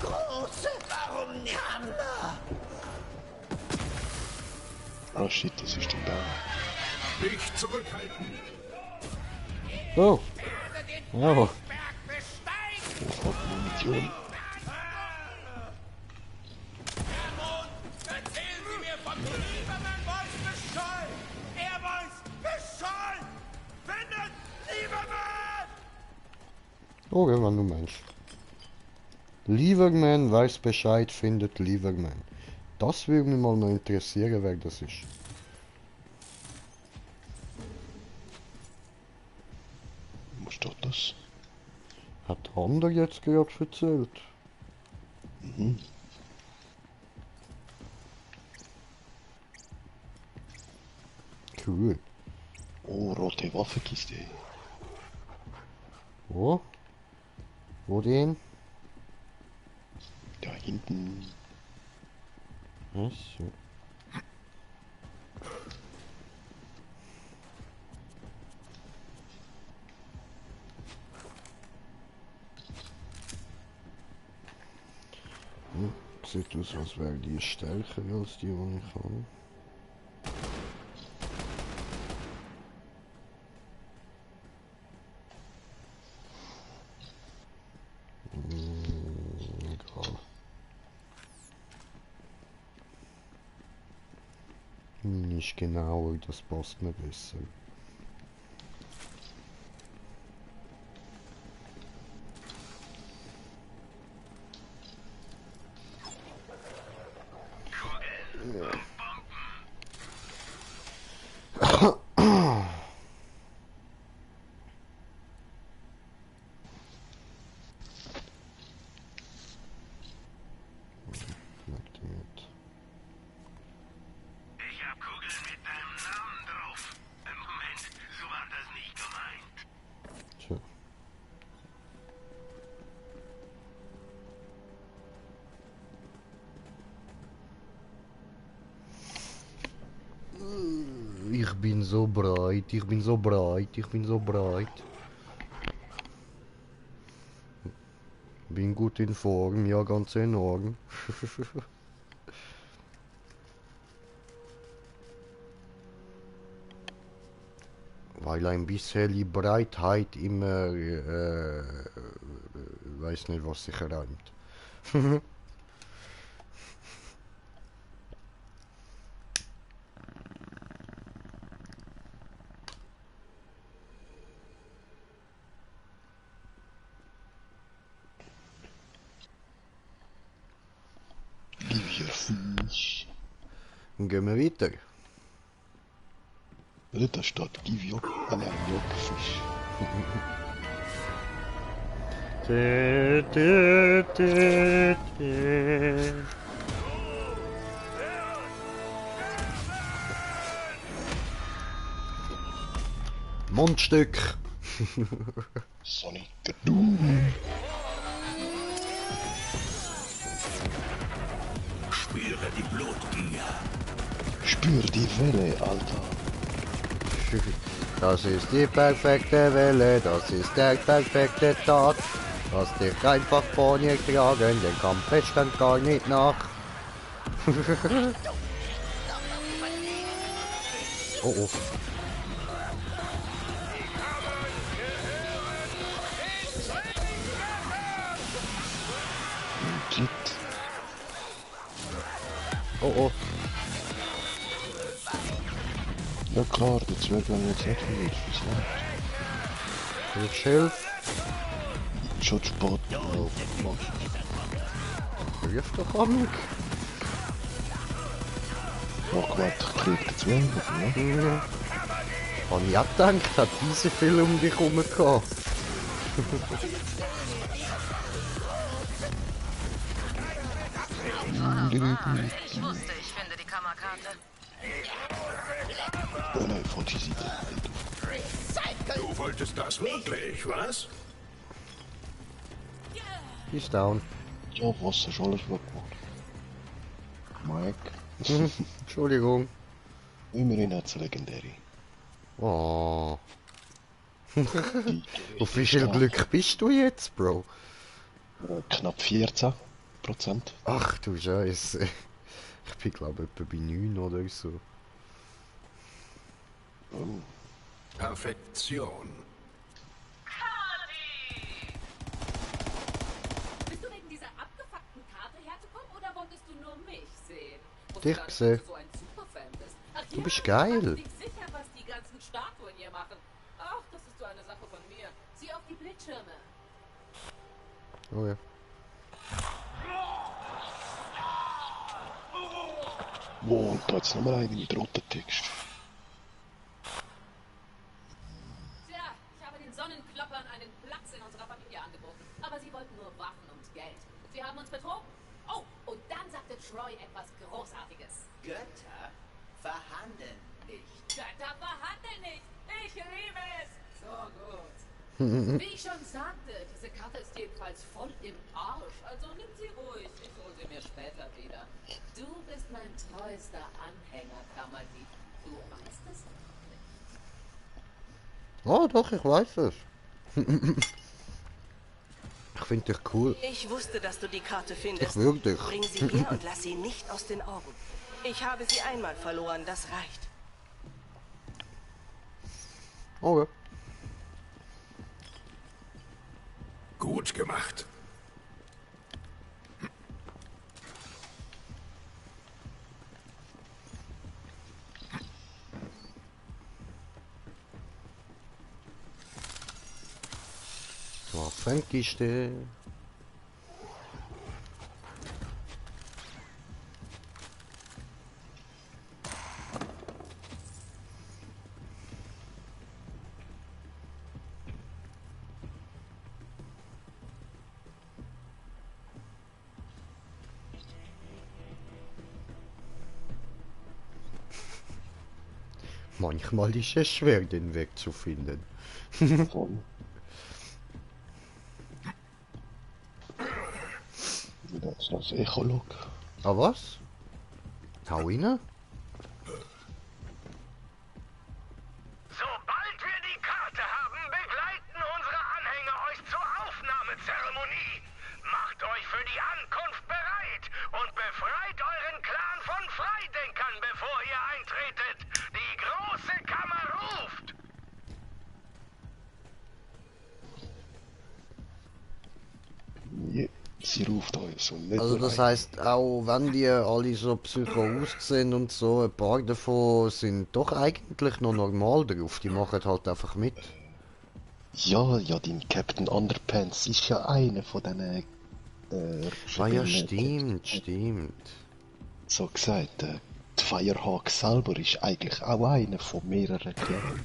Große, warum Nirvana? Oh shit, das ist der Bär. Nicht zurückhalten. Oh. Oh. Oh fuck, Munition. Erzählen Sie mir von Liebermann Wolfsbeschall! Er weiß Bescheid! Findet Liebermann! Oh, wenn man nur Mensch. Lieberman weiß Bescheid, findet Lieberman. Das würde mich mal noch interessieren, wer das ist. Wo steht das? Hat der andere jetzt gerade erzählt? Mhm. Cool. Oh, rote Waffenkiste. Wo? Wo den? Da hinten. Ach so. Sieht aus, als wäre die stärker als die, die ich habe. Egal. Nicht genau, das passt mir besser. Ich hab Kugeln mit deinem Namen drauf. Moment, so war das nicht gemeint. Tja. Ich bin so breit, ich bin so breit, ich bin so breit. Bin gut in Form, ja ganz enorm. weil ein bisschen Breitheit immer, weiß nicht, was sich reimt. Givierfisch. Dann gehen wir weiter. Da steht Givjok, nein, Jokfisch. Mundstück. Sonic Doom. Spüre die Blutgier. Spür die Welle, Alter. Das ist die perfekte Welle, das ist der perfekte Tag. Lass dich einfach von ihr tragen, den Kampfstand gar nicht nach. Oh oh. Shit. Oh oh. Ja klar, die Zwerge haben jetzt nicht viel, was Ich helfe. Schon zu spät. Oh, Mann. Ruf doch an mich. Mach mal, ich krieg den Zwerge, ne? Hab ich auch gedacht, hat diese viel um dich herumgehabt. Ich wusste, ich finde die Kammerkarte. Oh nein, von die Seite. Du wolltest das wirklich, was? He's down. Ja, was ist alles weggemacht? Mike. Entschuldigung. Immerhin hat's legendäre. Oh. Auf wie viel Glück bist du jetzt, Bro? Knapp 14%. Ach du Scheiße. Ich bin glaube etwa bei 9 oder so. Oh. Perfektion. Bist du wegen dieser abgefuckten Karte hergekommen oder wolltest du nur mich sehen? Dich gesehen. So ein Superfan bist. Ach, Du ja, bist geil. Ich bin sicher, was die ganzen Statuen hier machen. Ach, das ist so eine Sache von mir. Sieh auf die Bildschirme. Oh ja. Wow, und da hat's nochmal eine mit rotem Text. Tja, ich habe den Sonnenkloppern einen Platz in unserer Familie angeboten. Aber sie wollten nur Waffen und Geld. Sie haben uns betrogen. Oh, und dann sagte Troy etwas Großartiges. Götter verhandeln nicht. Götter verhandeln nicht. Ich liebe es. So gut. Wie ich schon sagte, diese Karte ist jedenfalls voll im Arsch. Also nimm sie ruhig. Ich hole sie mir später wieder. Du bist mein treuester Anhänger, Kammerdieb. Du weißt es noch nicht. Oh doch, ich weiß es. Ich finde dich cool. Ich wusste, dass du die Karte findest. Ich wirklich. Bring sie her und lass sie nicht aus den Augen. Ich habe sie einmal verloren, das reicht. Oh ja. Gut gemacht. Waffenkiste. Manchmal ist es schwer, den Weg zu finden. Voll. Wieder das Echolog. Ah was? Hau rein? Sobald wir die Karte haben, begleiten unsere Anhänger euch zur Aufnahmezeremonie. Macht euch für die Ankunft bereit und befreit euren Clan von Freidenkern, bevor ihr eintretet. Die große Kammer ruft. Sie ruft uns und nicht Also nur das eine. heißt, auch wenn die alle so psycho aussehen und so, ein paar davon sind doch eigentlich noch normal drauf. Die machen halt einfach mit. Ja, dein Captain Underpants ist ja einer von diesen Ah ja, Rebellen. stimmt. So gesagt, die Firehawk selber ist eigentlich auch einer von mehreren Clans.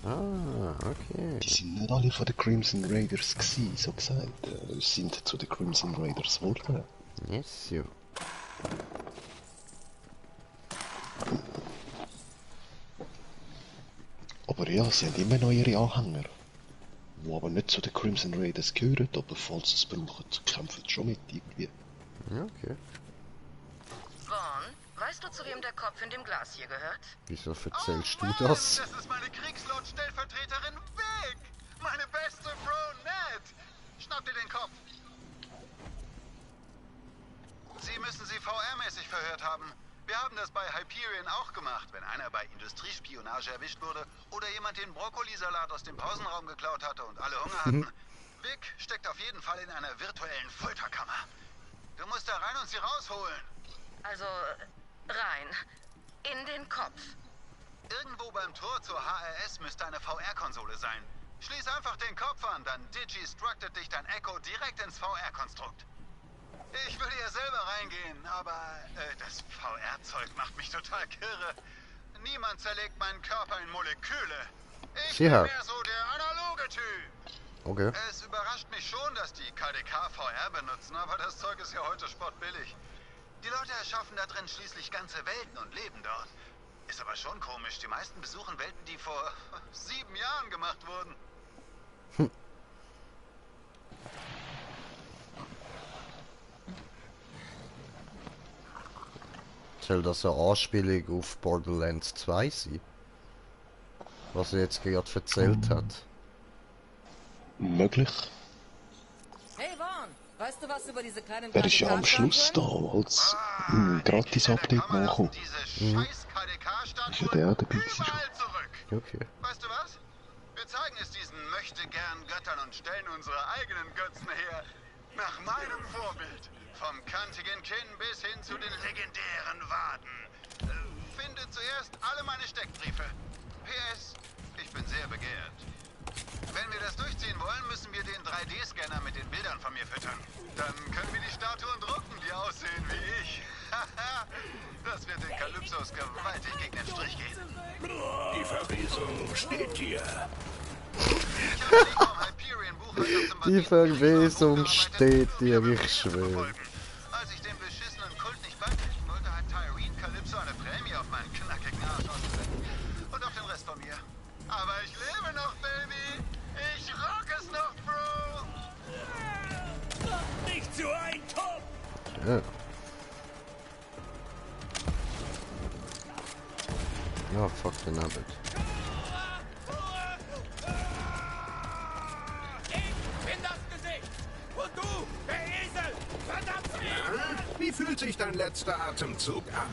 Ah, okay. Die sind nicht alle von den Crimson Raiders gewesen, so gesagt. Sind zu den Crimson Raiders geworden. Yes, ja. Aber ja, sie haben immer noch ihre Anhänger. Die aber nicht zu den Crimson Raiders gehören, aber falls sie es brauchen, kämpfen sie schon mit irgendwie. Ja, okay. Vaughn, weißt du, zu wem der Kopf in dem Glas hier gehört? Wieso erzählst du das? Das ist meine Kriegslord-Stellvertreterin Vic! Meine beste Bro Ned! Schnapp dir den Kopf! Sie müssen sie VR-mäßig verhört haben. Wir haben das bei Hyperion auch gemacht, wenn einer bei Industriespionage erwischt wurde oder jemand den Brokkolisalat aus dem Pausenraum geklaut hatte und alle Hunger hatten. Vic steckt auf jeden Fall in einer virtuellen Folterkammer. Du musst da rein und sie rausholen. Also, rein. In den Kopf. Irgendwo beim Tor zur HRS müsste eine VR-Konsole sein. Schließ einfach den Kopf an, dann digistructet dich dein Echo direkt ins VR-Konstrukt. Ich würde ja selber reingehen, aber das VR-Zeug macht mich total kirre. Niemand zerlegt meinen Körper in Moleküle. Ich bin Sicher. mehr so der analoge Typ. Okay. Es überrascht mich schon, dass die KDK VR benutzen, aber das Zeug ist ja heute spottbillig. Die Leute erschaffen da drin schließlich ganze Welten und leben dort. Ist aber schon komisch, die meisten besuchen Welten, die vor 7 Jahren gemacht wurden. Soll das eine Anspielung auf Borderlands 2 sein? Was er jetzt gerade erzählt hat. Möglich. Hey Vaughn, weißt du was über diese kleinen Er ist ja am KDK Schluss da als Gratis-Update nachgekommen. Ist ja der auch dabei gewesen schon. Okay. Weißt du was? Wir zeigen es diesen Möchtegern-Göttern und stellen unsere eigenen Götzen her. Nach meinem Vorbild. Vom kantigen Kinn bis hin zu den legendären Waden. Finde zuerst alle meine Steckbriefe. PS, ich bin sehr begehrt. Wenn wir das durchziehen wollen, müssen wir den 3D-Scanner mit den Bildern von mir füttern. Dann können wir die Statuen drucken, die aussehen wie ich. Das wird den Kalypsos gewaltig gegen den Strich gehen. Die Verwesung steht hier. Die Verwesung steht dir, ich schwöre. Als ich den beschissenen Kult nicht beikriegen wollte, hat Tyreen Calypso eine Prämie auf meinen knackigen Arsch ausgesetzt. Und auf den Rest von mir. Aber ich lebe noch, Baby! Ich rock es noch, Bro! Nicht so ein Top! Ja. Ja, fuck den Abbott. Ich bin das Gesicht! Und du, der Esel! Verdammt! Wie fühlt sich dein letzter Atemzug an?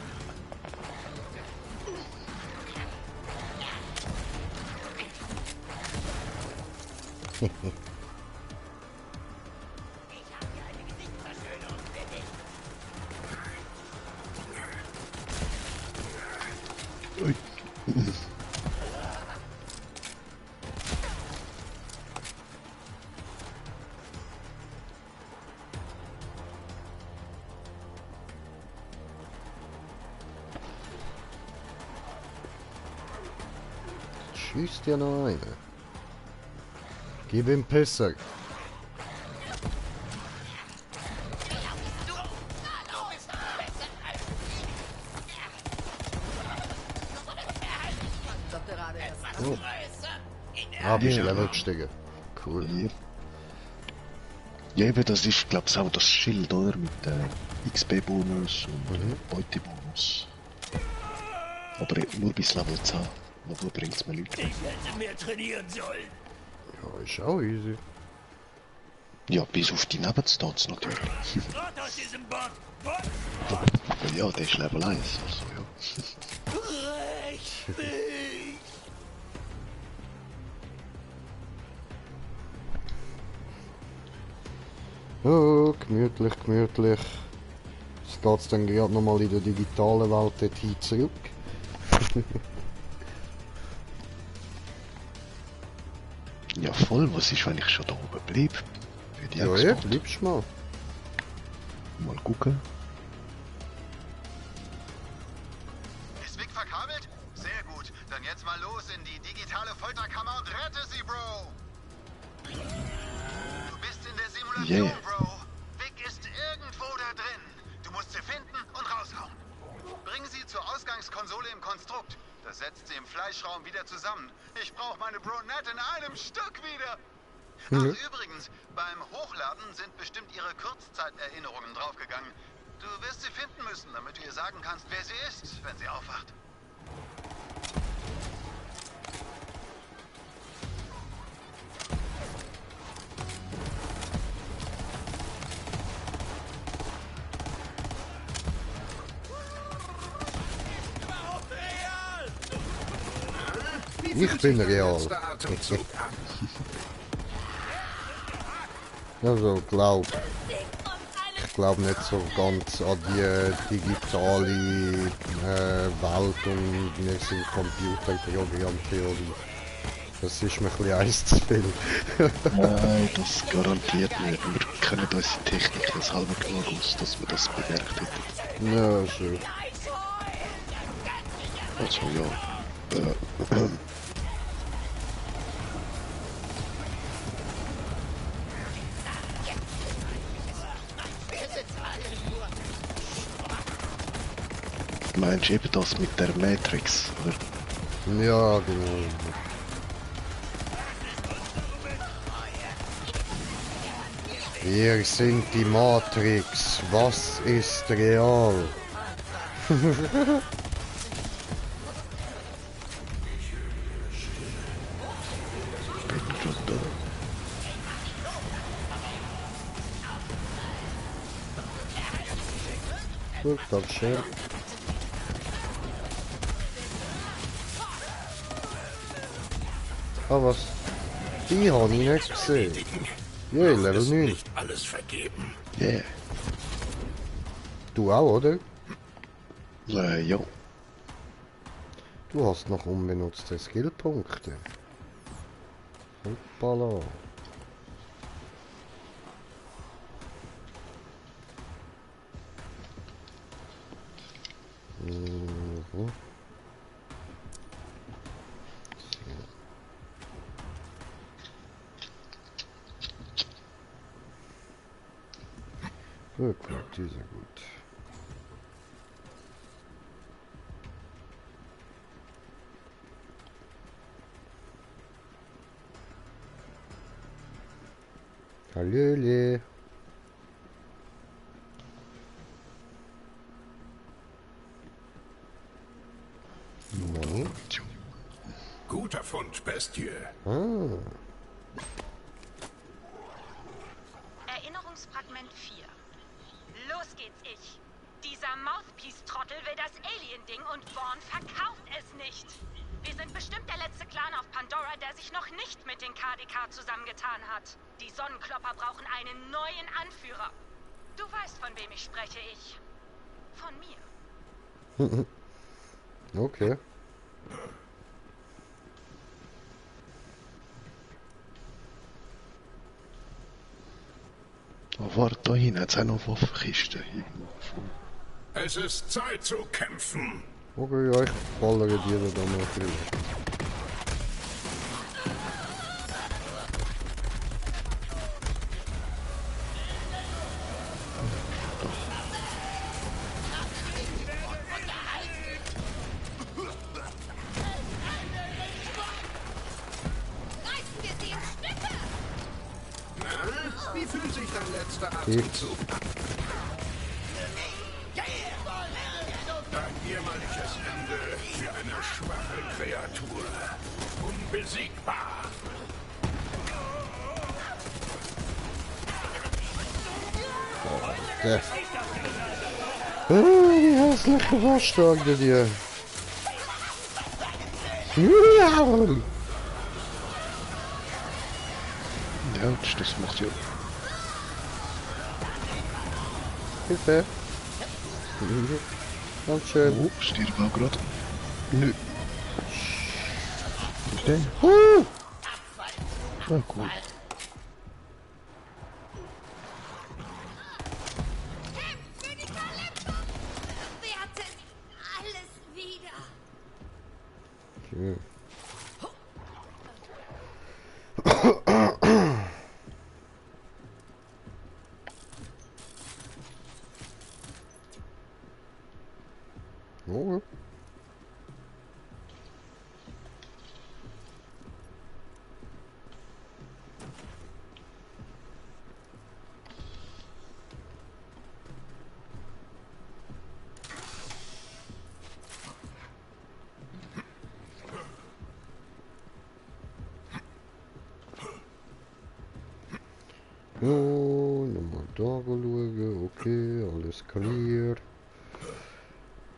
Schießt dir noch eine. Gib ihm Pisser. Oh. Ah, bist du Level gestiegen. Cool. Ja, eben, das ist, glaube ich, auch das Schild, oder? Mit XP-Bonus und Beutebonus. Aber nur bis Level 10. Nachher bringt es mir Leute. Ich hätte mehr trainieren sollen. Ja, ist auch easy. Ja, bis auf die Nebenstats natürlich. Rot aus diesem Bot! Ja, der ist Level 1, also ja. Rächt mich! Oh, gemütlich, gemütlich. Jetzt geht's dann gerade nochmal in der digitalen Welt dorthin zurück. Ja voll, was ist, wenn ich schon da oben bleibe? Ja, ja, bleibst mal. Mal gucken. Ist Vic verkabelt? Sehr gut. Dann jetzt mal los in die digitale Folterkammer und rette sie, Bro! Du bist in der Simulation, Bro. Vic ist irgendwo da drin. Du musst sie finden und raushauen. Bring sie zur Ausgangskonsole im Konstrukt. Das setzt sie im Fleischraum wieder zusammen. Ich brauche meine Bronette in einem Stück wieder. Ach, übrigens, beim Hochladen sind bestimmt ihre Kurzzeiterinnerungen draufgegangen. Du wirst sie finden müssen, damit du ihr sagen kannst, wer sie ist, wenn sie aufwacht. Ich bin real. Also ich glaube nicht so ganz an die digitale Welt und wir sind Computerprogrammtheorie. Das ist mir ein bisschen eins zu viel. Nein, das garantiert nicht. Wir kennen unsere Techniken selber genug aus, dass wir das bemerkt hätten. Ja, schon. Also ja. Meinst du eben das mit der Matrix, oder? Ja, genau. Wir sind die Matrix. Was ist real? Gut, das schön. Ah, was? Die habe ich nicht gesehen. Ja, Level 9. Nicht alles vergeben. Yeah. Du auch, oder? Ja. Du hast noch unbenutzte Skillpunkte. Hoppala. Mhm. Gut, die sind gut. Hallöle. No. Guter Fund, Bestie. Ah. Erinnerungsfragment 4. Los geht's, ich. Dieser Mouthpiece-Trottel will das Alien-Ding und Vaughn verkauft es nicht. Wir sind bestimmt der letzte Clan auf Pandora, der sich noch nicht mit den KDK zusammengetan hat. Die Sonnenklopper brauchen einen neuen Anführer. Du weißt, von wem ich spreche, ich. Von mir. Okay. Oh, warte, da hinten hat es auch noch Waffenkisten. Es ist Zeit zu kämpfen. Okay, ja, ich ballere dir da mal drüber. Wie fühlt sich dein letzter Geht. Atemzug an? Ein jämmerliches Ende für eine schwache Kreatur. Unbesiegbar. Okay. Die hässliche Waschdogge dir. Ja, das macht ja. Hilfe! Ganz schön. Oh, stirb auch gerade. Nö. Okay. Ah, cool. Okay. Oh. Ja, nochmal da schauen, okay, alles clear.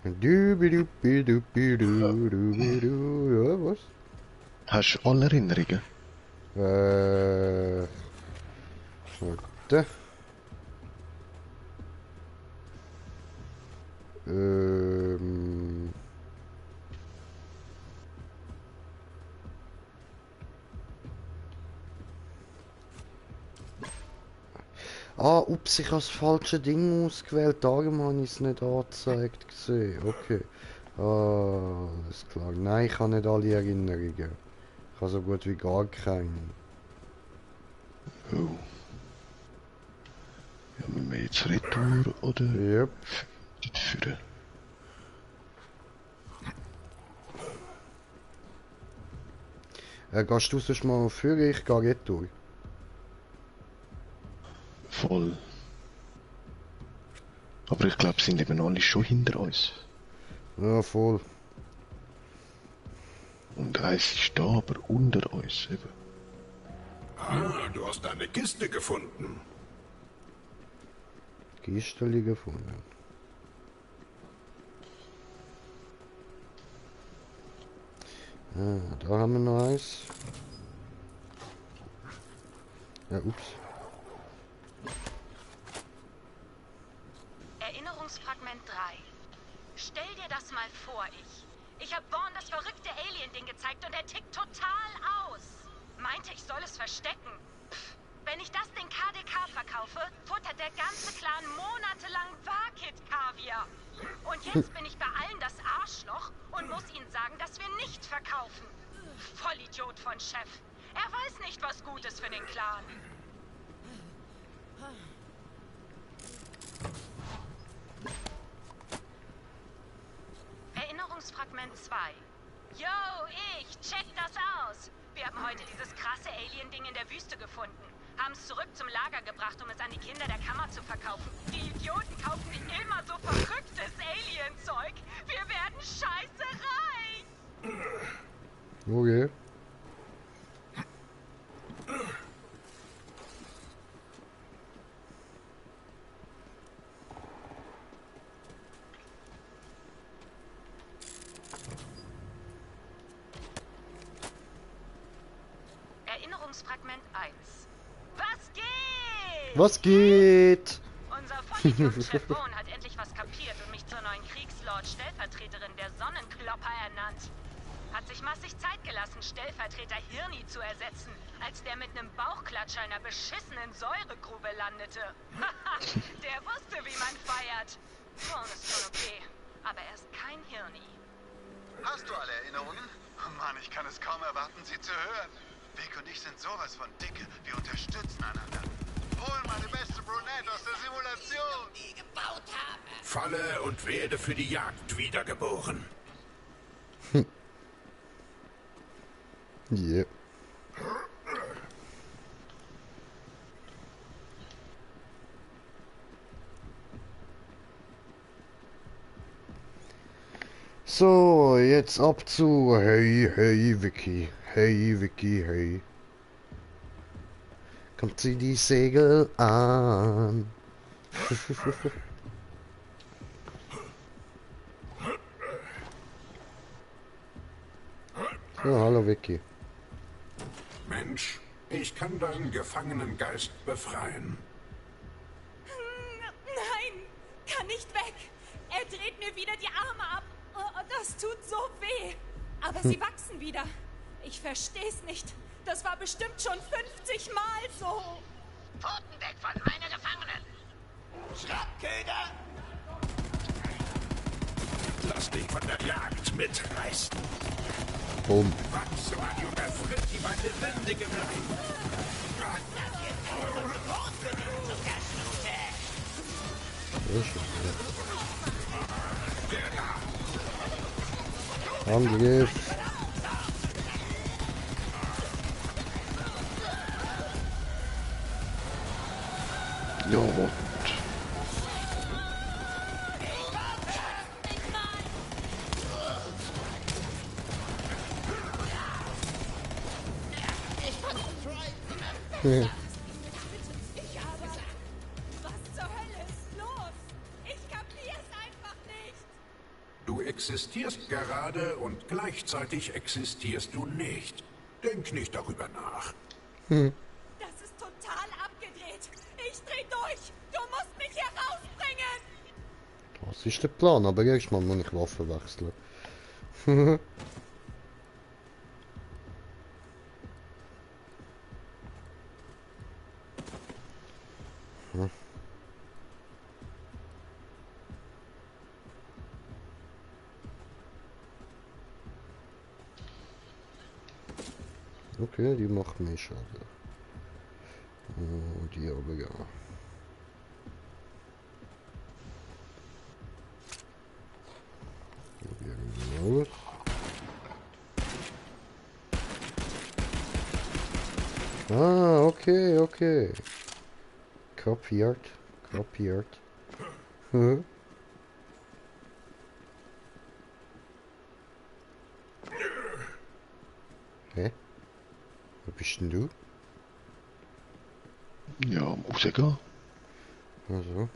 Ja, was? Hast du alle Erinnerungen? Warte. Ups, ich habe das falsche Ding ausgewählt, darum habe ich es nicht angezeigt gesehen. Okay. Alles klar. Nein, ich habe nicht alle Erinnerungen. Ich habe so gut wie gar keine. Oh. Ja, müssen wir jetzt retour oder? Yep. Dort führen. Gehst du sonst mal führen? Ich gehe retour. Voll. Aber ich glaube, sind eben alle schon hinter uns. Ja, voll. Und eins ist da, aber unter uns eben. Ah, du hast eine Kiste gefunden. Kiste gefunden. Ah, da haben wir noch eins. Ja, ups. Erinnerungsfragment 3. Stell dir das mal vor, ich habe Vaughn das verrückte Alien-Ding gezeigt und er tickt total aus. Meinte, ich soll es verstecken. Pff, wenn ich das Ding KDK verkaufe, futtert der ganze Clan monatelang Warkit-Kaviar. Und jetzt bin ich bei allen das Arschloch und muss ihnen sagen, dass wir nicht verkaufen. Vollidiot von Chef. Er weiß nicht, was gut ist für den Clan. Erinnerungsfragment 2. Yo, check das aus. Wir haben heute dieses krasse Alien-Ding in der Wüste gefunden. Haben es zurück zum Lager gebracht, um es an die Kinder der Kammer zu verkaufen. Die Idioten kaufen nicht immer so verrücktes Alien-Zeug. Wir werden scheiße reich. Okay. Erinnerungsfragment 1. Was geht? Was geht? Unser Vollidiot-Chef Vaughn hat endlich was kapiert und mich zur neuen Kriegslord-Stellvertreterin der Sonnenklopper ernannt. Hat sich massig Zeit gelassen, Stellvertreter Hirni zu ersetzen, als der mit einem Bauchklatscher in einer beschissenen Säuregrube landete. Der wusste, wie man feiert. Vaughn ist schon okay, aber er ist kein Hirni. Hast du alle Erinnerungen? Oh Mann, ich kann es kaum erwarten, sie zu hören. Vic und ich sind sowas von dicke. Wir unterstützen einander. Hol meine beste Brunette aus der Simulation. Die gebaut habe. Falle und werde für die Jagd wiedergeboren. Yep. So, jetzt ab zu Hey, hey, Vicky. Hey, Vicky, hey. Kommt sie die Segel an. So, hallo Vicky. Mensch, ich kann deinen gefangenen Geist befreien. Nein, tut so weh. Aber sie wachsen wieder. Ich versteh's nicht. Das war bestimmt schon 50 Mal so. Pfoten weg von meiner Gefangenen! Schraubköder! Lass dich von der Jagd mitreißen. Bumm. Wachs so an, Junge, fritt die bei lebendigem Leib. Angriff. Ja, und Was zur Hölle ist los? Ich kapier's einfach nicht. Du existierst gerade und gleichzeitig existierst du nicht. Denk nicht darüber nach. Das ist total abgedreht. Ich dreh durch. Du musst mich hier rausbringen. Das ist der Plan, aber erstmal muss ich Waffen wechseln. Okay, die macht mehr Schaden. Oh, die aber ja. Probieren los. Ah, okay, okay. Kopiert. Hä? Wo bist denn du? ja, rausgehen. Also.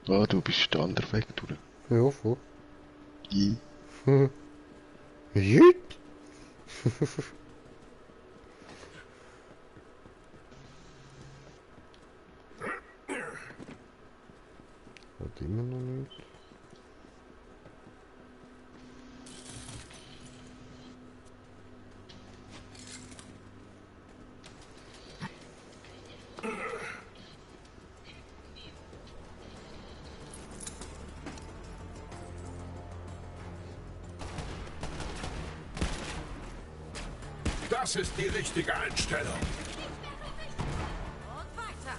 Ah, du bist der andere Weg durch. Ja, voll. I. Jut! Hat immer noch nicht. Das ist die richtige Einstellung. Und weiter.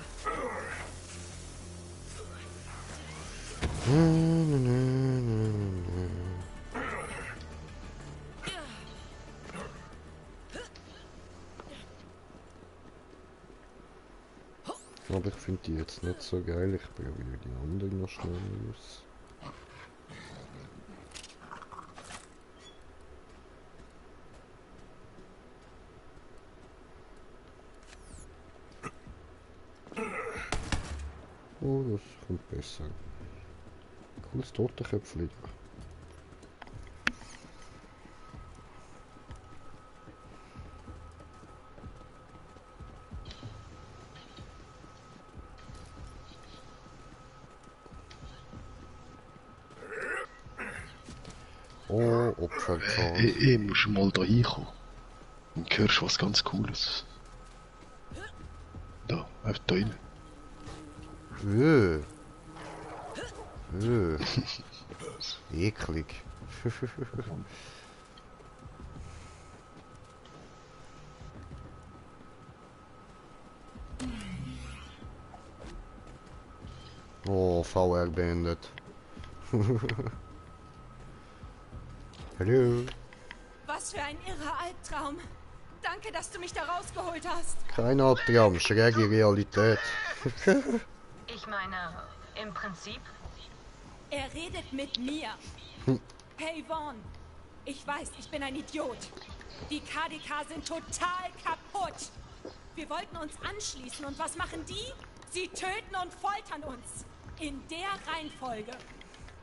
Aber ich finde die jetzt nicht so geil. Ich probiere die anderen noch schnell aus. Oh, das kommt besser. Cooles Totenköpfchen. Oh, Opferkarte. Ich muss mal da hinkommen. Und hörst was ganz Cooles. Da, einfach da rein. Eklig. Oh, VR beendet. Hallo. Was für ein irrer Albtraum. Danke, dass du mich da rausgeholt hast. Kein Albtraum, schräge Realität. Ich meine, im Prinzip. Er redet mit mir. Hey Vaughn, ich weiß, ich bin ein Idiot. Die KDK sind total kaputt. Wir wollten uns anschließen und was machen die? Sie töten und foltern uns. In der Reihenfolge.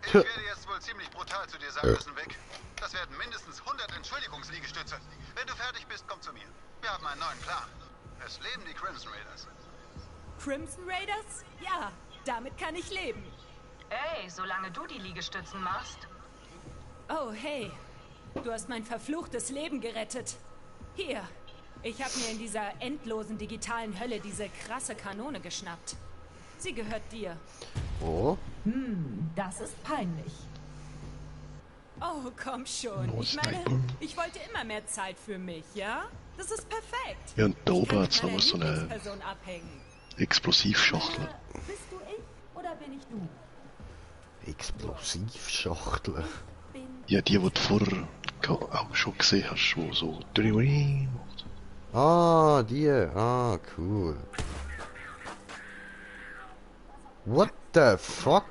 Ich werde jetzt wohl ziemlich brutal zu dir sagen müssen, Vic. Das werden mindestens 100 Entschuldigungsliegestütze. Wenn du fertig bist, komm zu mir. Wir haben einen neuen Plan. Es leben die Crimson Raiders. Crimson Raiders? Ja, damit kann ich leben. Ey, solange du die Liegestützen machst. Oh, hey. Du hast mein verfluchtes Leben gerettet. Hier. Ich habe mir in dieser endlosen digitalen Hölle diese krasse Kanone geschnappt. Sie gehört dir. Oh? Das ist peinlich. Oh, komm schon. Ich meine, ich wollte immer mehr Zeit für mich, ja? Das ist perfekt. Ja, und da Ich oben kann hat es mit nochmal meiner so eine Lieblingsperson abhängen. Explosivschachtel. Bist du ich oder bin ich du? Explosivschachtel. Ja, die du vorher auch schon gesehen hast, wo so... Ah, die. Ah, cool. What the fuck?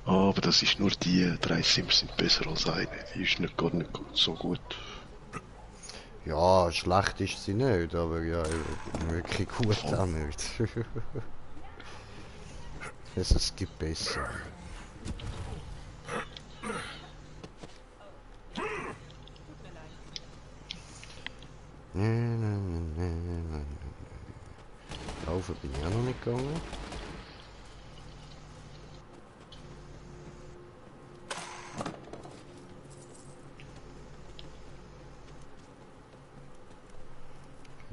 Aber das ist nur die, 3 Sims sind besser als eine. Die ist nicht gar nicht so gut. Ja, schlecht ist sie nicht, aber ja, wirklich gut auch nicht. Es gibt besser. Laufen bin ich auch noch nicht gegangen.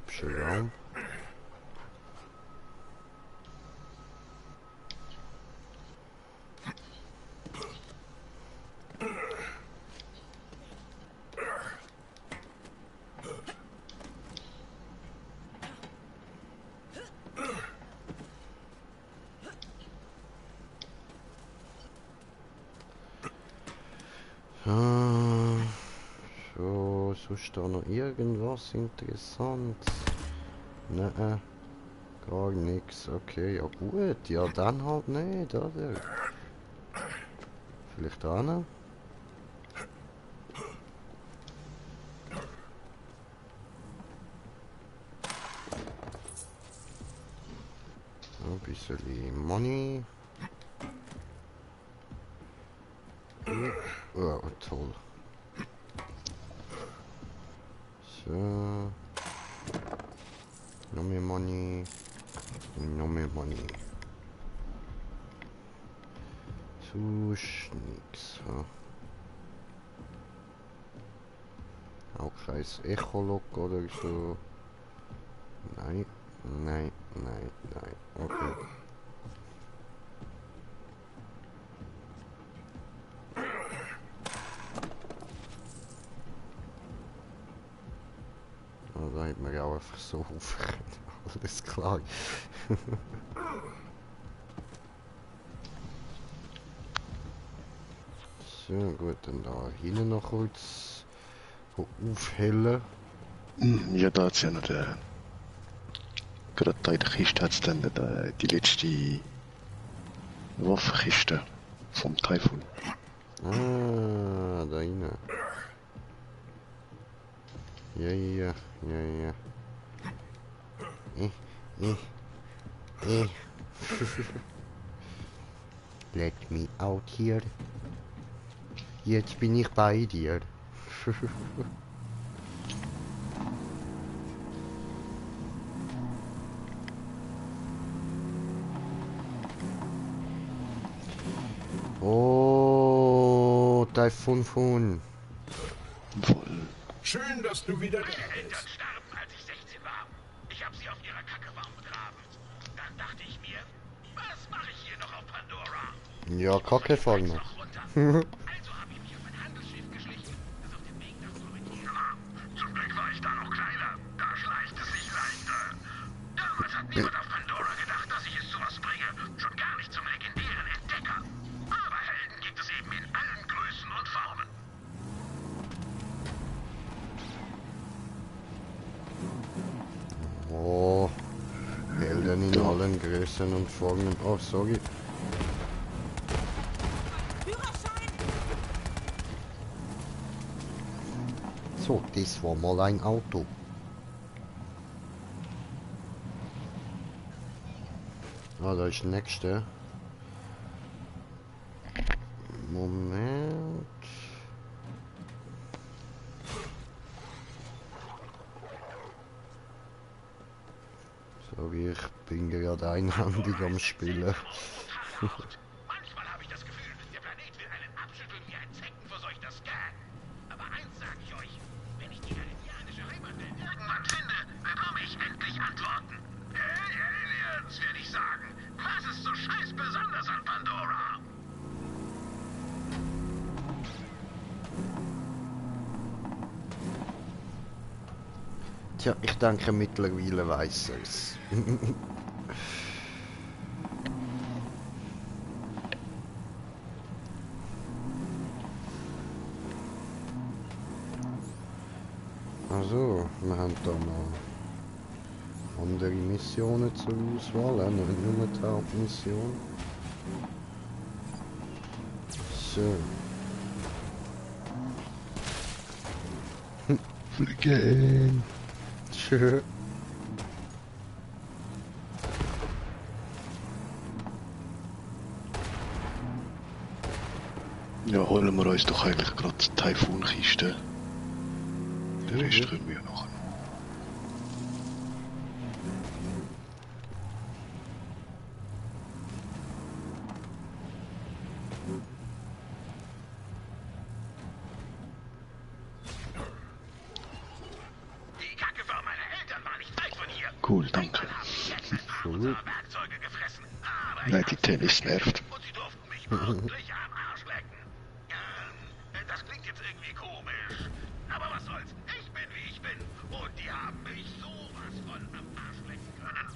Hübscher Raum. So, sonst da noch irgendwas Interessantes? Nein, gar nichts. Okay, ja gut, ja dann halt nicht, oder? Vielleicht auch noch? Ein bisschen Money. Oh, toll. So. No mehr Money. No mehr Money. Sonst nix. Ja. Auch kein Echolog oder so. Nein, nein, nein, nein. Okay. Da hat man ja auch einfach so aufgehört. Alles klar. So, gut, dann da hinten noch kurz aufhellen. Ja, da hat es ja noch der... Gerade da in der Kiste hat es dann die letzte Waffenkiste vom Typhoon. Ah, da hinten. Ja, ja, ja, ja. Let me out here. Jetzt bin ich bei dir. Oh, Typhoon. Schön, dass du wieder da bist. Eltern starben, als ich 16 war. Ich habe sie auf ihrer Kacke warm begraben. Dann dachte ich mir, was mache ich hier noch auf Pandora? Ja, Kacke fallen noch. Also habe ich mich auf ein Handelsschiff geschlichen, das auf dem Weg nach Florida. Zum Glück war ich da noch kleiner. Da schleicht es sich leichter. Damals hat niemand auf Pandora gedacht, dass ich es zu was bringe. Schon gar nicht zum legendären Entdecker. Aber Helden gibt es eben in allen Größen und Formen. Oh, Helden in allen Größen und Formen. Oh, sorry. So, das war mal ein Auto. Ah, da ist der nächste. Moment. Sorry, ich bin gerade einhändig am Spielen. Manchmal habe ich das Gefühl, der Planet will einen abschütteln wie ein zeckenverseuchter Scan. Aber eins sage ich euch, wenn ich die indianische Heimatwelt irgendwann finde, bekomme ich endlich Antworten. Hey, Aliens, werde ich sagen. Was ist so scheiß besonders an Pandora? Tja, ich denke mittlerweile weiss er's. Also, wir haben da noch andere Missionen zur Auswahl, nicht nur die Hauptmission. So. Fliegen! Tschö. Ja, holen wir uns doch eigentlich gerade die Taifun-Kiste. Den Rest können wir nachher. Die Kacke von meiner Eltern war nicht weit von hier. Cool, danke. Cool. Werkzeuge gefressen. Aber Nein, die Tennis nervt. und sie durften mich ordentlich am Arsch lecken. Das klingt jetzt irgendwie komisch. Aber was soll's? Ich bin wie ich bin. Und die haben mich sowas von am Arsch lecken können.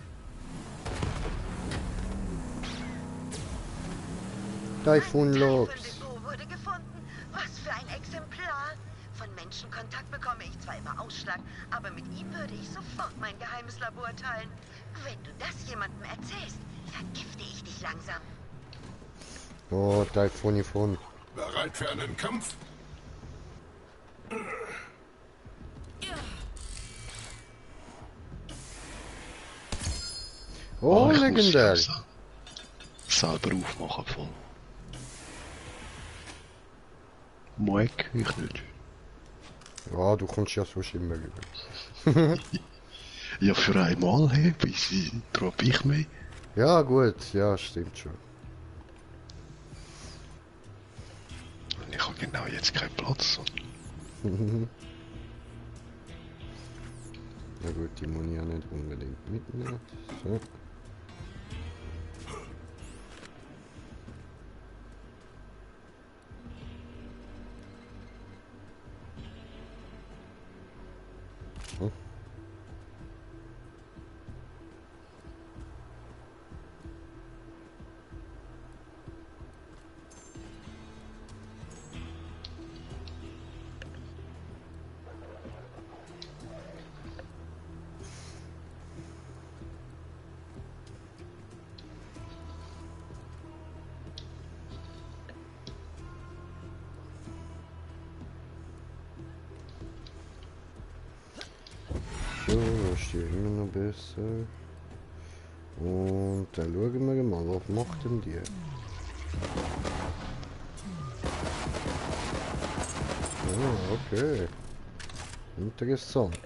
Taifun Ein Lobs. Taifun wurde gefunden. Was für ein Exemplar. Von Menschenkontakt bekomme ich zwar immer Ausschlag, aber mit ihm würde ich sofort mein geheimes Labor teilen. Wenn du das jemandem erzählst, vergifte ich dich langsam. Oh, Taifun. Bereit für einen Kampf? Oh, ich muss legendär. die selber aufmachen voll. Mike, ich nicht. Ja, du kommst ja sonst immer rüber. Ja, für einmal, hey, bis droppe ich mich. Ja, gut, ja, stimmt schon. Und ich habe genau jetzt keinen Platz. Na gut, die muss ich ja nicht unbedingt mitnehmen. So. So. So, das ist hier immer noch besser. Und dann schauen wir mal, was macht denn die? Ah, okay. Interessant.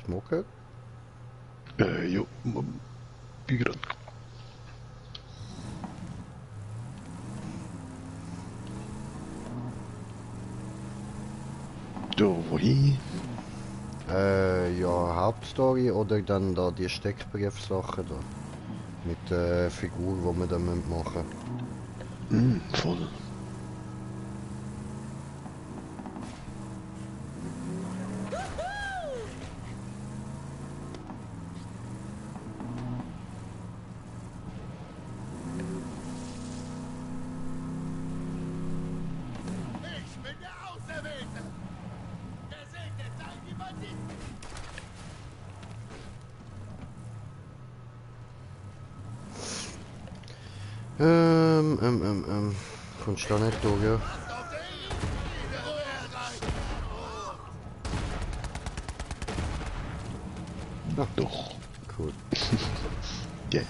Smoker? Jo, bin grad. Da, wohin? Ja, Hauptstory oder dann da die Steckbriefsachen da. Mit der Figur, die wir dann machen müssen. Voll. Ich bin der Auserwählte. Gesegnet seien die Banditen. Kommst du da nicht durch, ja? Ach doch. Cool. Yeah.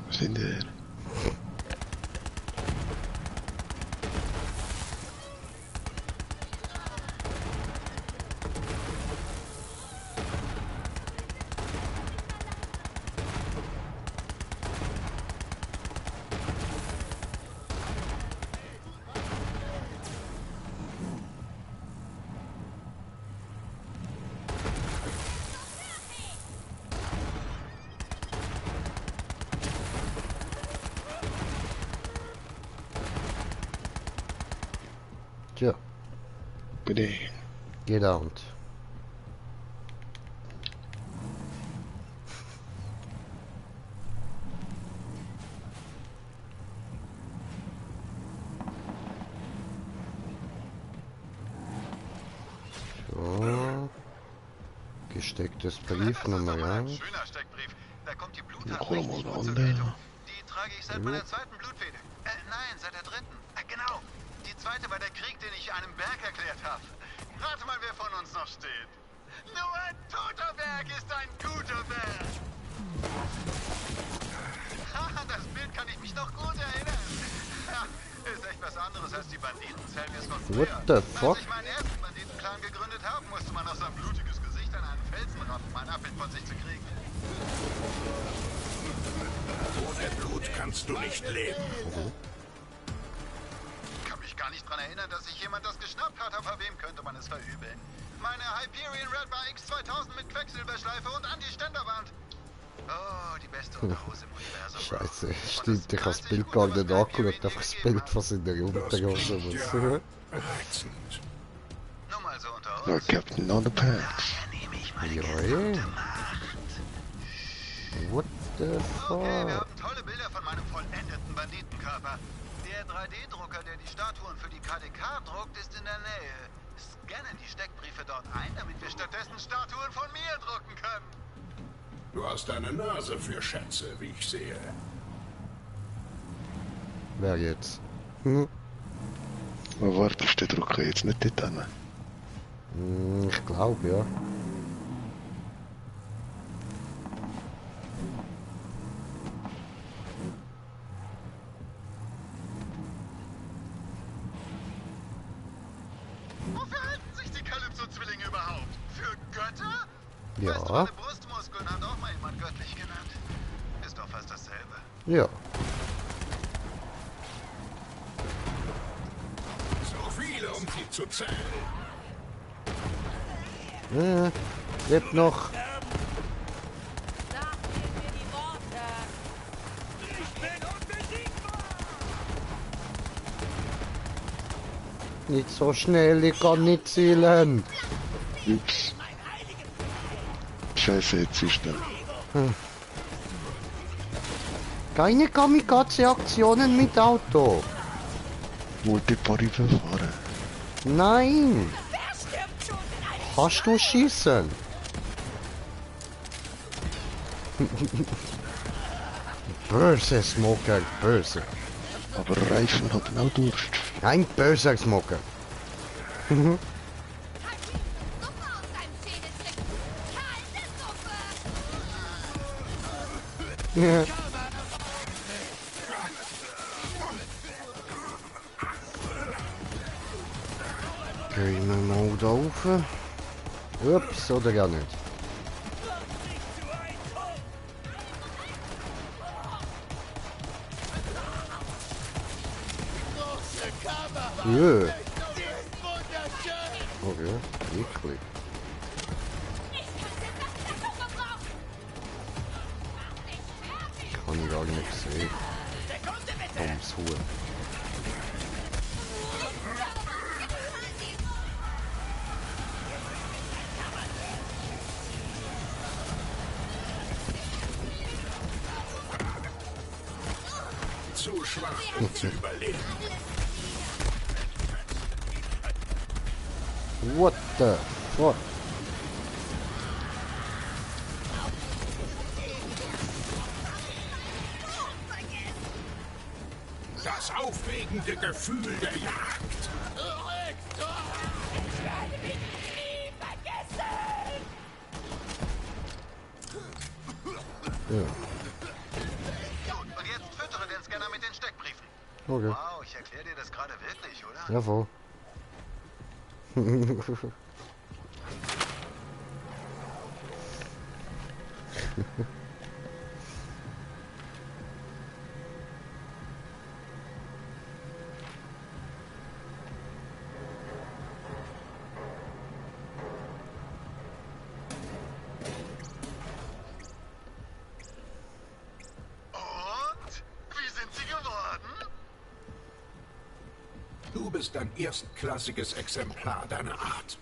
Was sind der? Tja. Bitte. Get out. So. Gestecktes Brief Nummer 1. Schöner Steckbrief. Da kommt die Bluttat Hol mal richtig da gut zur unten. Geltung. Die trage ich seit meiner zweiten Blutfede. Nein, seit der dritten. Genau. Die zweite war der Krieg, den ich einem Berg erklärt habe. Rate mal, wer von uns noch steht. Nur ein toter Berg ist ein guter Berg. Haha, das Bild kann ich mich noch gut erinnern. Ja, ist echt was anderes als die Banditen-Selfies von früher. What the fuck? Als ich meinen ersten Banditenclan gegründet habe, musste man aus sein blutiges Gesicht an einen Felsen raffen, um ein Abbild von sich zu kriegen. Ohne Blut kannst du nicht leben. Ich kann mich gar nicht dran erinnern, dass sich jemand das geschnappt hat, aber wem könnte man es verübeln? Meine Hyperion Red Bar X2000 mit Quecksilberschleife und Anti-Ständerband. Oh, die beste Unterhose im Universum. Scheiße, stimmt, ich habe das Bild gar nicht angeschaut, einfach das Bild von seiner Unterhose. Reizend. Nur mal so unter Ja, uns. Captain Underpants. Ja, what the Okay, wir fuck? haben tolle Bilder von meinem vollendeten Banditenkörper. Der 3D-Drucker, der die Statuen für die KDK druckt, ist in der Nähe. Scannen die Steckbriefe dort ein, damit wir stattdessen Statuen von mir drucken können. Du hast eine Nase für Schätze, wie ich sehe. Wer jetzt? Hm? Aber warte, ist der Drucker jetzt nicht dort hin? Ich glaube, ja. Wofür halten sich die Kalypso-Zwillinge überhaupt? Für Götter? Ja. Weißt du, meine Brustmuskeln hat auch mal jemand göttlich genannt. Ist doch fast dasselbe. Ja. So viele, um sie zu zählen. Lebt noch. Nicht so schnell, ich kann nicht zielen. Ups. Scheiße, jetzt ist er. Keine Kamikaze-Aktionen mit Auto. Wollte ein paar überfahren. Nein. Kannst du schießen? Böse Smoker, böse. Aber Reifen hatten auch Durst. Ein böser Smoker. Ja. Gehen wir mal da rauf. Ups, oder gar nicht. Ja. Oh ja, eklig. Kann ich gar nicht sehen. Ums Huhn. Zu schwach, um zu überleben. What the fuck? Das aufregende Gefühl der Jagd. Ich werde mich nie vergessen! Ja. Gut, und jetzt füttere den Scanner mit den Steckbriefen. Okay. Wow, ich erkläre dir das gerade wirklich, oder? Ja, voll. Und? Wie sind sie geworden? Du bist ein erstklassiges Exemplar deiner Art.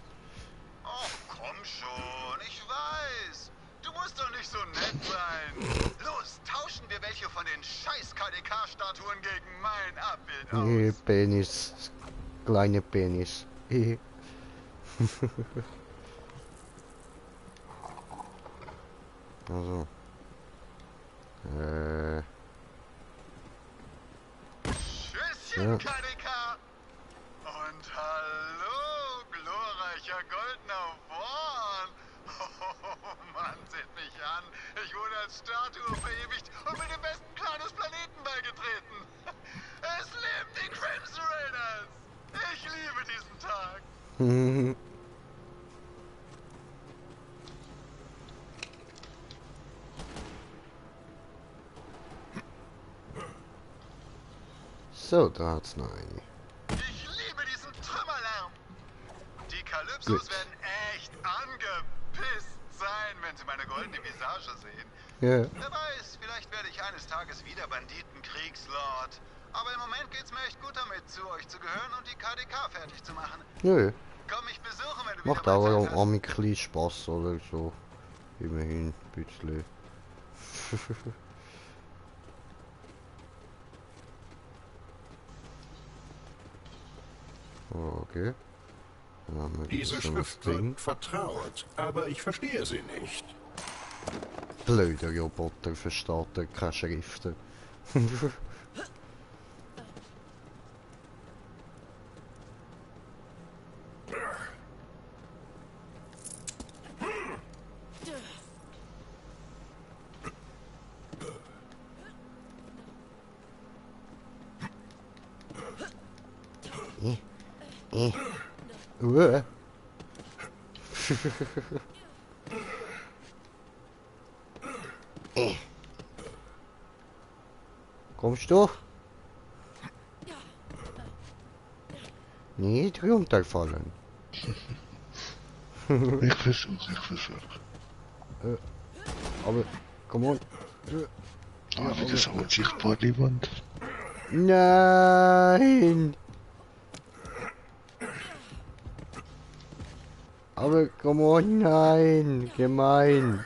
Oh, komm schon, ich weiß. Du musst doch nicht so nett sein. Los, tauschen wir welche von den scheiß KDK-Statuen gegen mein Abbild aus. Penis. Kleine Penis. Also. Tschüsschen, Ja. KDK. Und hallo, glorreicher goldener Worn. Oh Mann, seht mich an. Ich wurde als Statue verewigt und bin dem besten Clan des Planeten beigetreten. Es leben die Crimson Raiders. Ich liebe diesen Tag. So, da hat's noch eine. Ich liebe diesen Trümmerlärm. Die Kalypsos Gut. werden echt angepisst sein, wenn sie meine goldene Visage sehen. Ja. Wer weiß, vielleicht werde ich eines Tages wieder Banditen-Kriegslord. Aber im Moment geht's mir echt gut damit, zu euch zu gehören und die KDK fertig zu machen. Nö. Komm mich besuchen, wenn du Macht wieder auch mal Zeit ein bisschen Spaß oder so. Immerhin ein bisschen. Okay. Dann haben wir Diese so ein Schrift Ding. wirkt vertraut, aber ich verstehe sie nicht. Blöder Roboter versteht keine Schriften. Uah. Kommst du? Nicht runterfallen. Ich versuch. Aber, komm on. Ah, wieder so unsichtbar die Wand. Nein! Aber, komm on, nein! Gemein!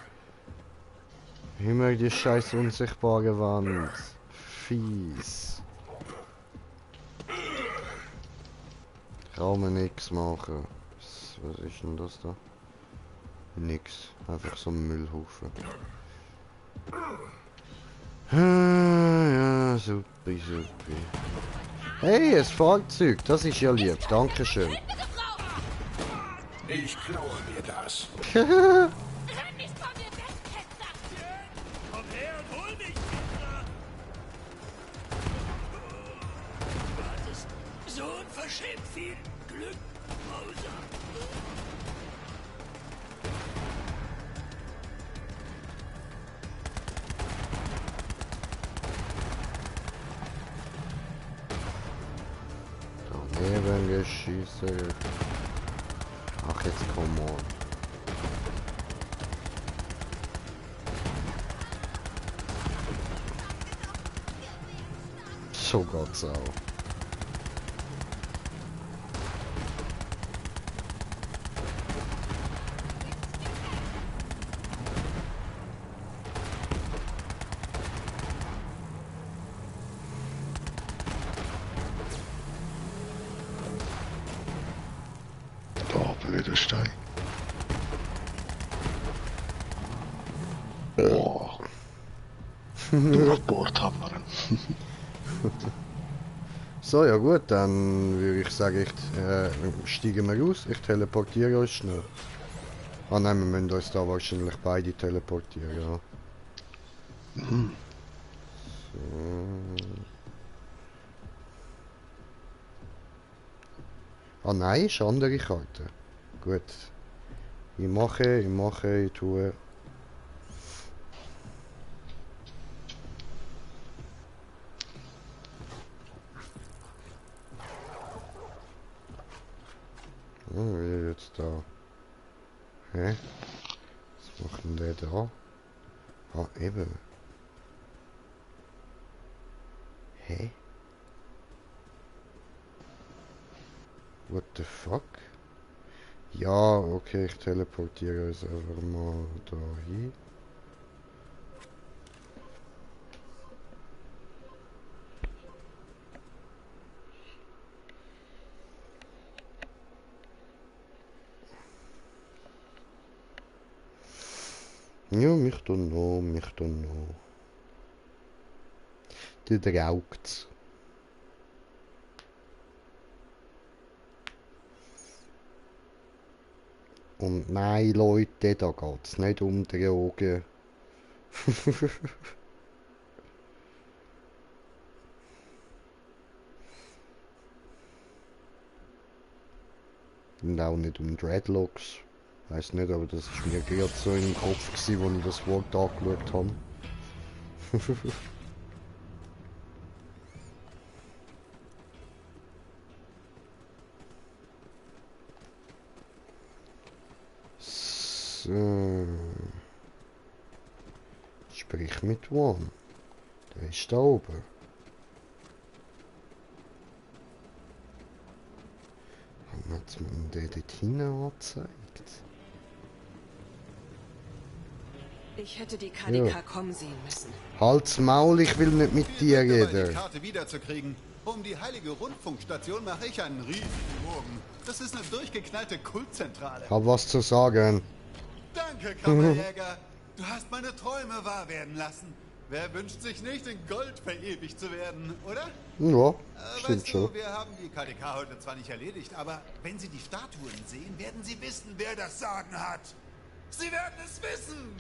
Immer die scheiß unsichtbare Wand. Fies. Kann man nix machen. Was ist denn das da? Nix. Einfach so ein Müllhaufen. Ja, supi. Hey, ein Fahrzeug. Das ist ja lieb. Dankeschön. Ich klaue mir das. Komm her und hol mich, Kinder! Du hattest so unverschämt viel Glück, Rosa. Daneben geschießen. Ach, jetzt komm on. So geht's auch. wieder Stein. Oh. Du Bordhammer. So, ja gut, dann würde ich sagen, steigen wir aus. Ich teleportiere uns schnell. Ah nein, wir müssen uns da wahrscheinlich beide teleportieren, ja. Mhm. So. Ah nein, ist eine andere Karte. Gut. Ich tue. Oh, wie jetzt da? Hä? Was macht denn der da? Ah, eben. Hä? What the fuck? Ja, okay, ich teleportiere es einfach mal da hin. Ja, mich dann noch. Der draugt's. Und nein, Leute, da geht's nicht um Drogen. Und auch nicht um Dreadlocks. Weiß nicht, aber das ist mir gerade so im Kopf gewesen, als ich das Wort angeschaut habe. So. Sprich mit One. Der ist da oben. Warum hat man den dort hinten angezeigt? Ich hätte die KDK kommen sehen müssen. Halt's Maul, ich will nicht mit dir reden. Die Karte wiederzukriegen. Um die heilige Rundfunkstation mache ich einen riesigen Bogen. Das ist eine durchgeknallte Kultzentrale. Hab was zu sagen. Danke, Kammerjäger. Du hast meine Träume wahr werden lassen. Wer wünscht sich nicht, in Gold verewigt zu werden, oder? Ja, stimmt weißt schon. du, wir haben die KDK heute zwar nicht erledigt, aber wenn Sie die Statuen sehen, werden Sie wissen, wer das Sagen hat. Sie werden es wissen.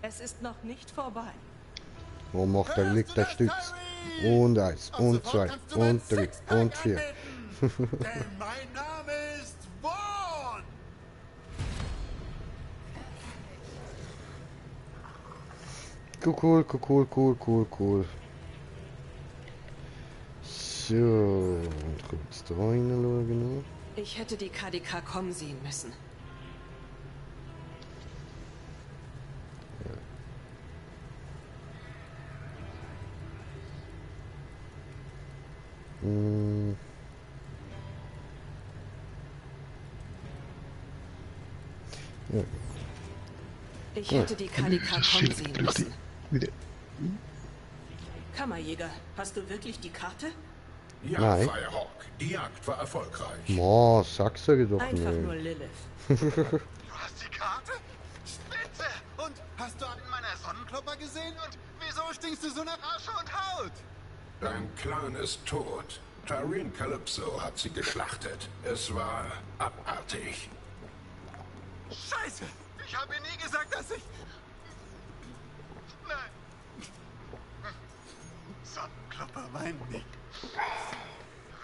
Es ist noch nicht vorbei. Wo macht der liegt der Stütz? Und 1, und 2, und 3, und 4. Denn mein Name ist Vaughn. Cool. So, und kurz da reinschauen. Ich hätte die KDK kommen sehen müssen. Ja. Ich hätte die KDK kommen sehen müssen. Kammerjäger, hast du wirklich die Karte? Ja, Nein. Firehawk, die Jagd war erfolgreich. Ma, sag's dir doch Einfach nicht. nur Lilith. Du hast die Karte? Spitze! Und hast du einen meiner Sonnenklopper gesehen? Und wieso stinkst du so nach Asche und Haut? Dein Clan ist tot. Tyreen Calypso hat sie geschlachtet. Es war abartig. Scheiße! Ich habe ihr nie gesagt, dass ich... Nein. Sonnenklopper weint nicht.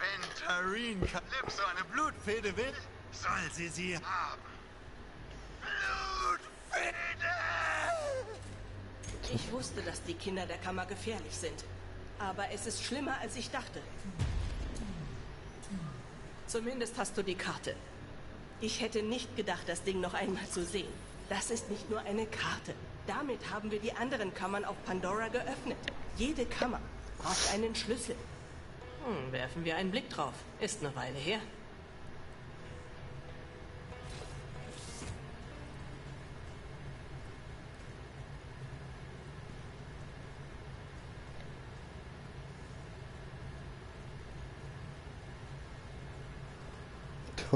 Wenn Tyreen Calypso eine Blutfehde will, soll sie haben. Blutfehde! Ich wusste, dass die Kinder der Kammer gefährlich sind. Aber es ist schlimmer, als ich dachte. Zumindest hast du die Karte. Ich hätte nicht gedacht, das Ding noch einmal zu sehen. Das ist nicht nur eine Karte. Damit haben wir die anderen Kammern auf Pandora geöffnet. Jede Kammer braucht einen Schlüssel. Werfen wir einen Blick drauf. Ist eine Weile her.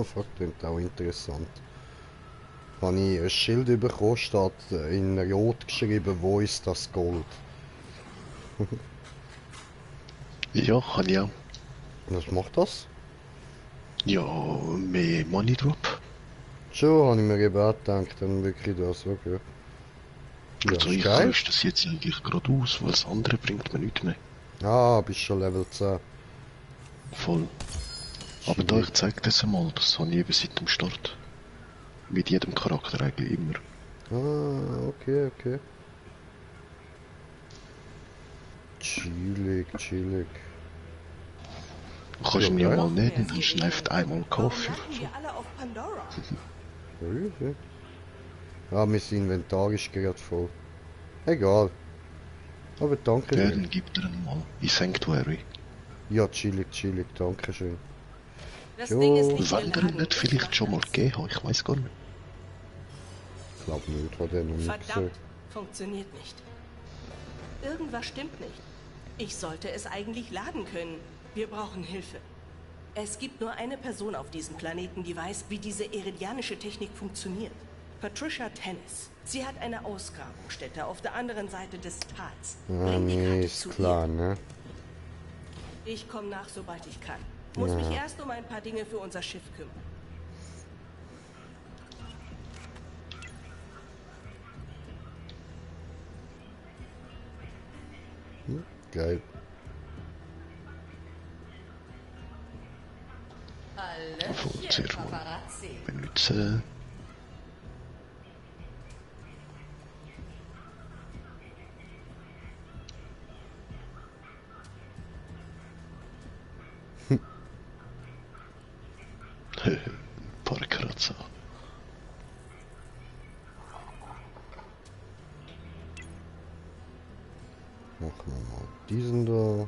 Fuck, klingt auch interessant. Habe ich ein Schild bekommen, steht in Rot geschrieben, wo ist das Gold? Ja, kann ich auch. Was macht das? Ja, mehr Money Drop. Schon, habe ich mir eben auch gedacht, dann wirklich das, okay. Ja, Also ist ich geil. lösche das jetzt eigentlich gerade aus, weil das andere bringt mir nichts mehr. Ah, bist schon Level 10. Voll. Aber da ich zeige das einmal, das habe ich eben seit dem Start. Mit jedem Charakter eigentlich immer. Ah, okay, okay. Chillig, chillig. Du kannst ihn ja mal nehmen, dann schneift einmal Kaffee. Wir alle auf Pandora. Okay. Ah, mein Inventar ist gerade voll. Egal. Aber danke Ja, schön. dann gib dir ihn mal in Sanctuary. Ja, chillig, chillig, danke schön. Das Ding ist nicht Wenn der ihn nicht vielleicht schon mal gegeben hat, ich weiß gar nicht. Ich glaube nicht, hat er noch nicht gesehen. Verdammt, funktioniert nicht. Irgendwas stimmt nicht. Ich sollte es eigentlich laden können. Wir brauchen Hilfe. Es gibt nur eine Person auf diesem Planeten, die weiß, wie diese iridianische Technik funktioniert. Patricia Tennis. Sie hat eine Ausgrabungsstätte auf der anderen Seite des Tals. Ah, nee, ist klar, ne? Ich komme nach, sobald ich kann. Muss mich erst um ein paar Dinge für unser Schiff kümmern. Geil. Zuerst mal benutzen. Paar Kratzer. Machen wir mal diesen da.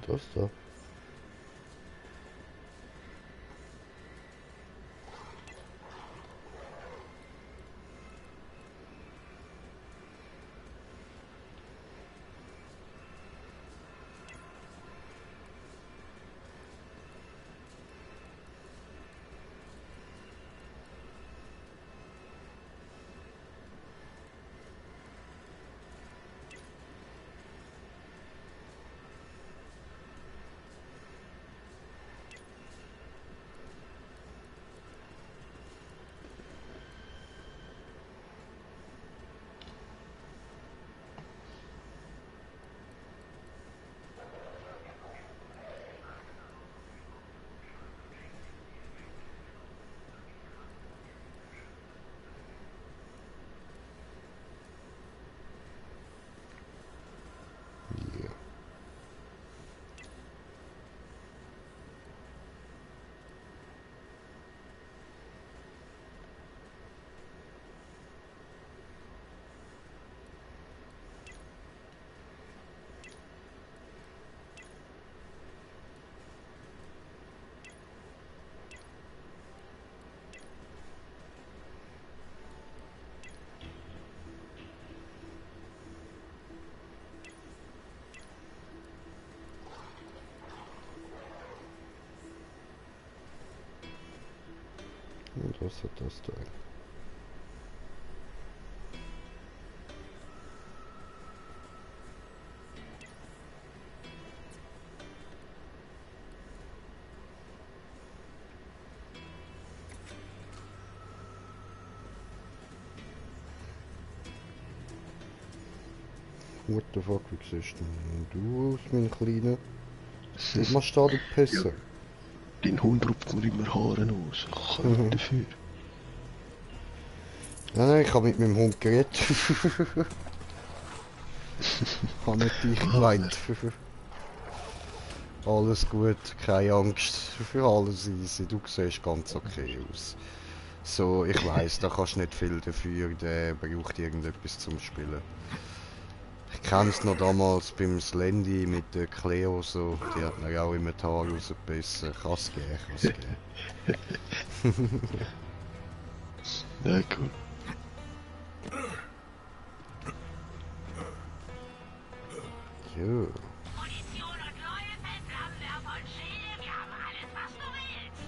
Das da. Was hat das da? What the fuck, wie siehst du aus, mein Kleiner? Was machst du da, du Pisser? Ja, dein Hund rupft mir immer Haare aus. Ich kann nicht dafür. Nein, ich habe mit meinem Hund geredet. Ich habe nicht dich gemeint. Alles gut, keine Angst. Für alles easy. Du siehst ganz okay aus. So, ich weiss, da kannst du nicht viel dafür. Der braucht irgendetwas zum Spielen. Ich kenn's noch damals beim Slendy mit der Cleo so, die hat mir auch immer die Haare rausgebissen. Kann's gehen. Ja, cool. Jo. Munition und neue Flammenwerfer und Schilde, wir haben alles, was du willst.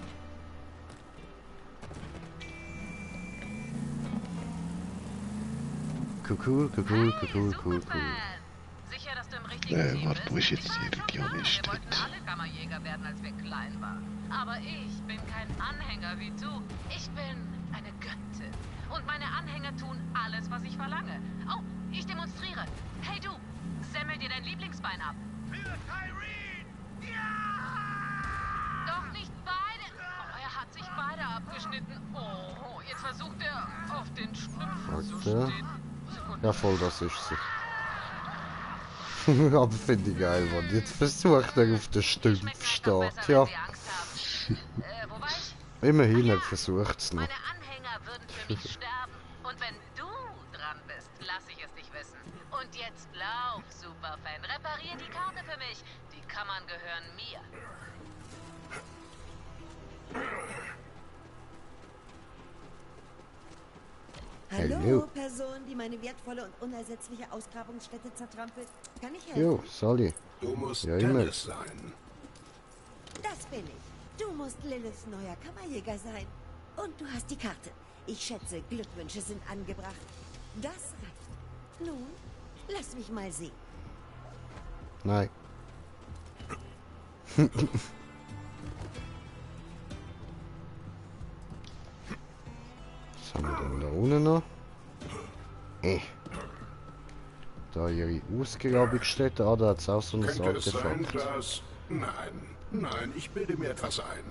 Cool. Sicher, dass du im richtigen Team Warte, wo ist bist? jetzt die Religionist? Wir wollten alle Kammerjäger werden, als wir klein waren. Aber ich bin kein Anhänger wie du. Ich bin eine Göttin. Und meine Anhänger tun alles, was ich verlange. Oh, ich demonstriere. Hey du, semmel dir dein Lieblingsbein ab. Für Tyreen! Doch nicht beide. Oh, er hat sich beide abgeschnitten. Oh, jetzt versucht er auf den Schlümpfen zu stehen. Ja, voll, das ist sie. Aber finde ich geil, Mann. Jetzt versucht er auf den Stumpf stehen. Tja. Wo war ich? Immerhin, er versucht es noch. Meine Anhänger würden für mich sterben. Und wenn du dran bist, lass ich es dich wissen. Und jetzt lauf, Superfan. Reparier die Karte für mich. Die Kammern gehören mir. Hallo, Person, die meine wertvolle und unersetzliche Ausgrabungsstätte zertrampelt. Kann ich helfen? Jo, Sally. Du musst Ja, immer. Dennis sein. Das bin ich. Du musst Liliths neuer Kammerjäger sein. Und du hast die Karte. Ich schätze, Glückwünsche sind angebracht. Das reicht. Nun, lass mich mal sehen. Nein. Was haben wir denn da unten noch? Da ihre Ausgrabungsstätte. Ah, da hat es auch so ein Könnte es sein, Artefakt. dass... Nein, ich bilde mir etwas ein.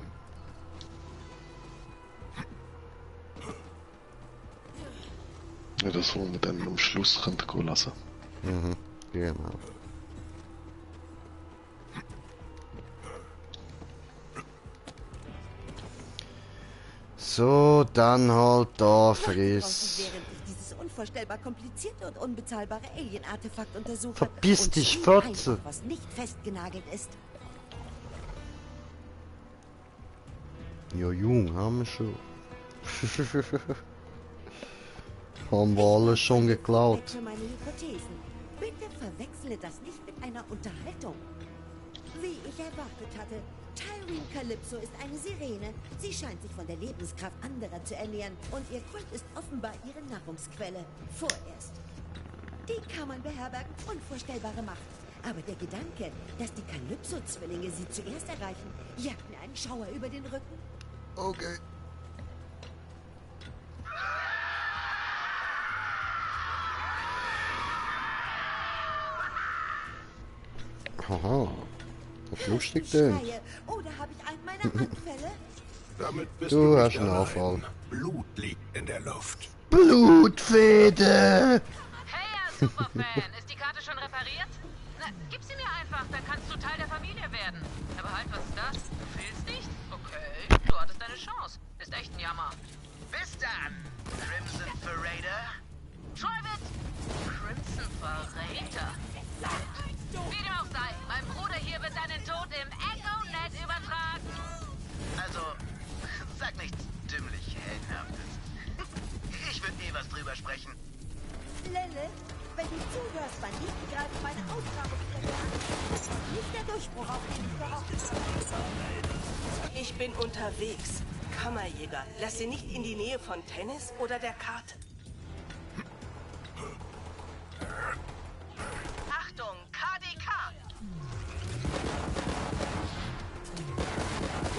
Ja, das wollen wir dann am Schluss gehen lassen. Mhm, genau. So, dann halt da friss. Während ich dieses unvorstellbar komplizierte und unbezahlbare Alien-Artefakt untersuche. Verpiss und dich, sehe Fotze! einfach, was nicht festgenagelt ist. Ja, Jung, haben wir schon. Haben wir alles schon geklaut. Für meine Hypothesen. Bitte verwechsle das nicht mit einer Unterhaltung. Wie ich erwartet hatte, Tyreen Calypso ist eine Sirene. Sie scheint sich von der Lebenskraft anderer zu ernähren und ihr Kult ist offenbar ihre Nahrungsquelle. Vorerst. Die Kammern beherbergen unvorstellbare Macht. Aber der Gedanke, dass die Calypso-Zwillinge sie zuerst erreichen, jagt mir einen Schauer über den Rücken. Okay. Haha. Das ist lustig denn. Oder habe ich einen meiner Anfälle? Damit bist Du du hast nicht einen allein. Anfall. Blut liegt in der Luft. Blutfede! Hey, Superfan, ist die Karte schon repariert? Na, gib sie mir einfach, dann kannst du Teil der Familie werden. Aber halt, was ist das? Du fehlst nicht? Okay, du hattest deine Chance. Ist echt ein Jammer. Bis dann, Crimson Verräter. Troivit! Crimson Verräter. Wie dem auch sei, mein Bruder hier wird deinen Tod im Echo-Net übertragen. Also, sag nichts dümmlich Heldenhaftes. Ich würde nie was drüber sprechen. Lilith, wenn du zuhörst, Banditen greifen meine Ausgrabungsstätte an. Das ist nicht der Durchbruch, auf den ich gehofft habe. Ich bin unterwegs. Kammerjäger, lass sie nicht in die Nähe von Tennis oder der Karte. Achtung, KDK!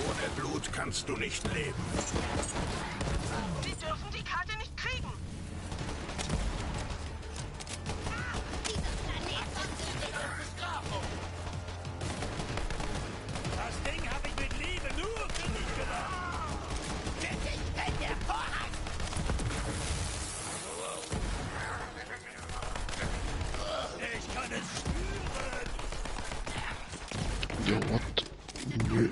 Ohne Blut kannst du nicht leben. Sie dürfen die Karte nicht kriegen. Das Ding habe ich mit Liebe nur für dich gemacht. Wenn der Vorhang! Ich kann es spüren. Ja, what? Nö.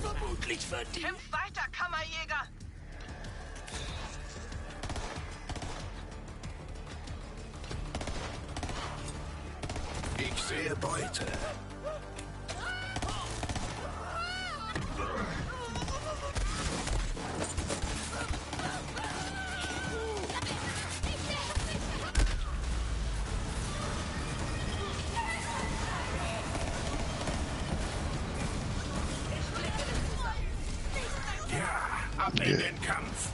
Vermutlich verdient. Kämpf weiter, Kammerjäger! Ich sehe Beute. Ja, ab in den Kampf.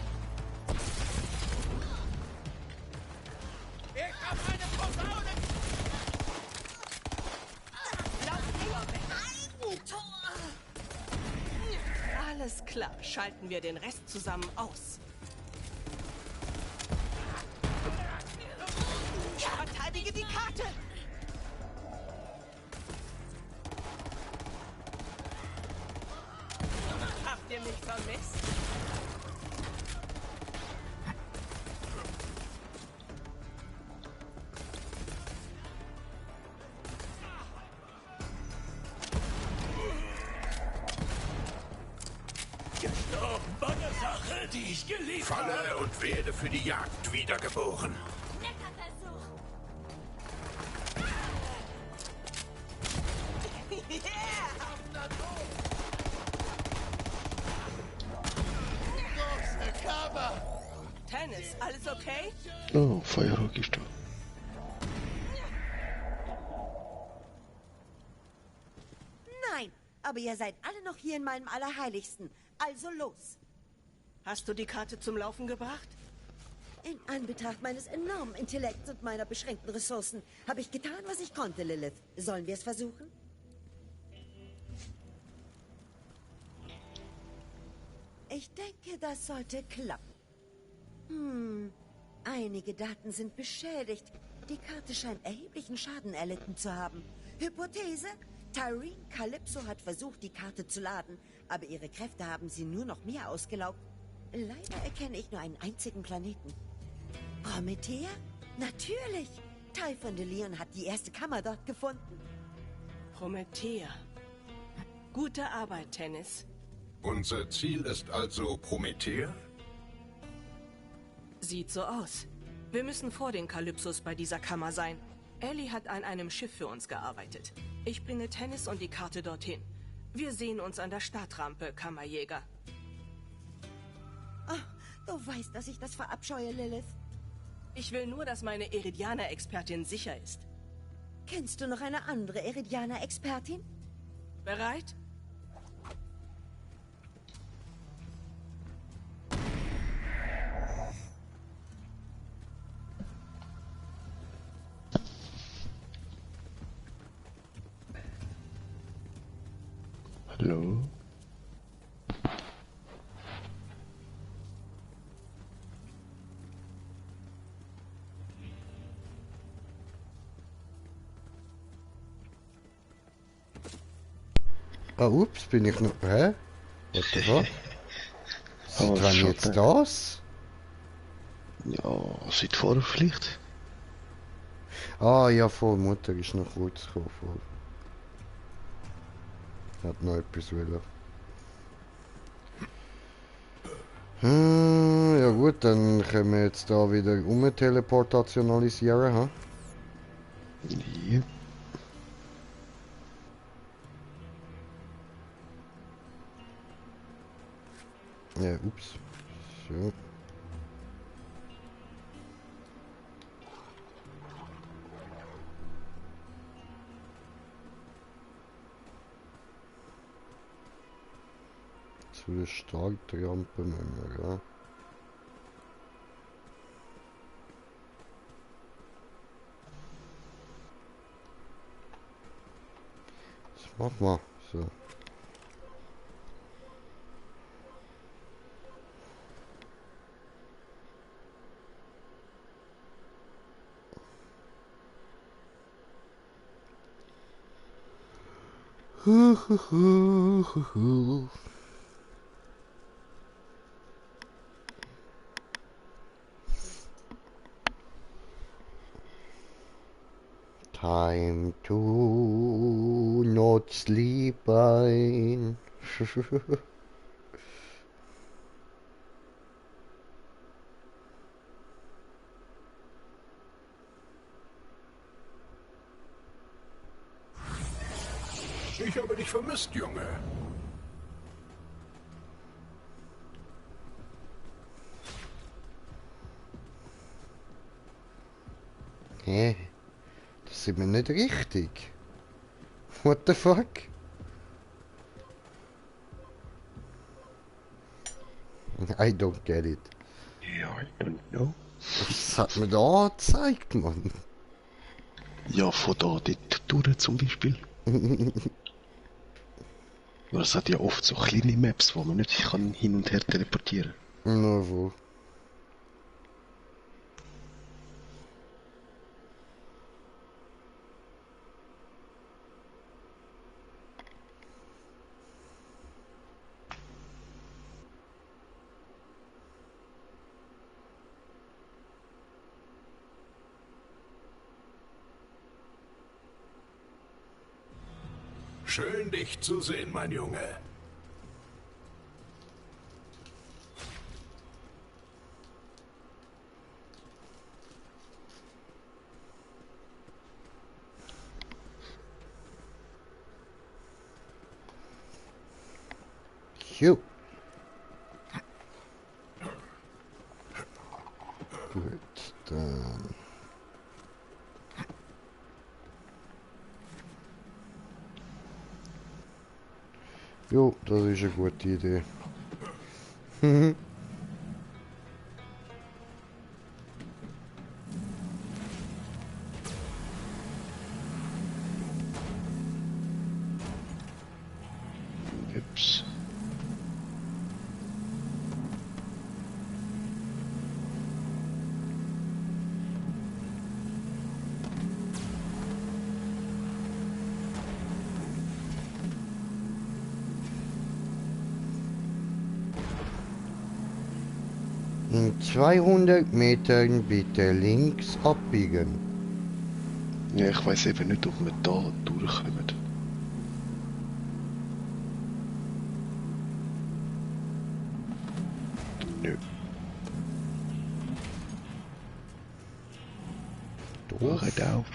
Ich hab eine Posaune! Alles klar, schalten wir den Rest zusammen aus. Verteidige die Karte! Habt ihr mich vermisst? Gestorben bei der Sache, die ich geliebt habe. Falle und werde für die Jagd wiedergeboren. Tennis, alles okay? Oh, Feuerrock ist da. Nein, aber ihr seid alle noch hier in meinem Allerheiligsten. Also los. Hast du die Karte zum Laufen gebracht? In Anbetracht meines enormen Intellekts und meiner beschränkten Ressourcen habe ich getan, was ich konnte, Lilith. Sollen wir es versuchen? Ich denke, das sollte klappen. Einige Daten sind beschädigt. Die Karte scheint erheblichen Schaden erlitten zu haben. Hypothese? Tyreen Calypso hat versucht, die Karte zu laden, aber ihre Kräfte haben sie nur noch mehr ausgelaugt. Leider erkenne ich nur einen einzigen Planeten. Promethea? Natürlich! Typhon de Leon hat die erste Kammer dort gefunden. Promethea. Gute Arbeit, Tennis. Unser Ziel ist also Promethea? Sieht so aus. Wir müssen vor den Kalypsos bei dieser Kammer sein. Ellie hat an einem Schiff für uns gearbeitet. Ich bringe Tennis und die Karte dorthin. Wir sehen uns an der Startrampe, Kammerjäger. Oh, du weißt, dass ich das verabscheue, Lilith. Ich will nur, dass meine Eridianer-Expertin sicher ist. Kennst du noch eine andere Eridianer-Expertin? Bereit? Hallo? Ah, ups, bin ich noch... Hä? What the fuck? Oh, Seit wann schade. jetzt das? Ja, seit vorher vielleicht. Ah, ja, voll, Mutter ist noch kurz gekommen, voll. Hat noch etwas wollen. Ja gut, dann können wir jetzt da wieder teleportationalisieren, ha? Ja. Ja, ups. So. zu der Startrampe müssen, ja. Das machen wir so. Time to not sleep ein. Ich habe dich vermisst, Junge. Hä? Das sind wir nicht richtig. What the fuck? I don't get it. Ja, I don't know. Was hat mir da gezeigt, Mann? Ja, von da dort durch zum Beispiel. Aber es hat ja oft so kleine Maps, wo man nicht kann hin und her teleportieren kann. Na wo? Schön, dich zu sehen, mein Junge. Gut, dann. Jo, das ist eine gute Idee. Ups. In 200 Metern bitte links abbiegen. Ja, ich weiß eben nicht, ob wir da durchkommen. Nö. Wach auf.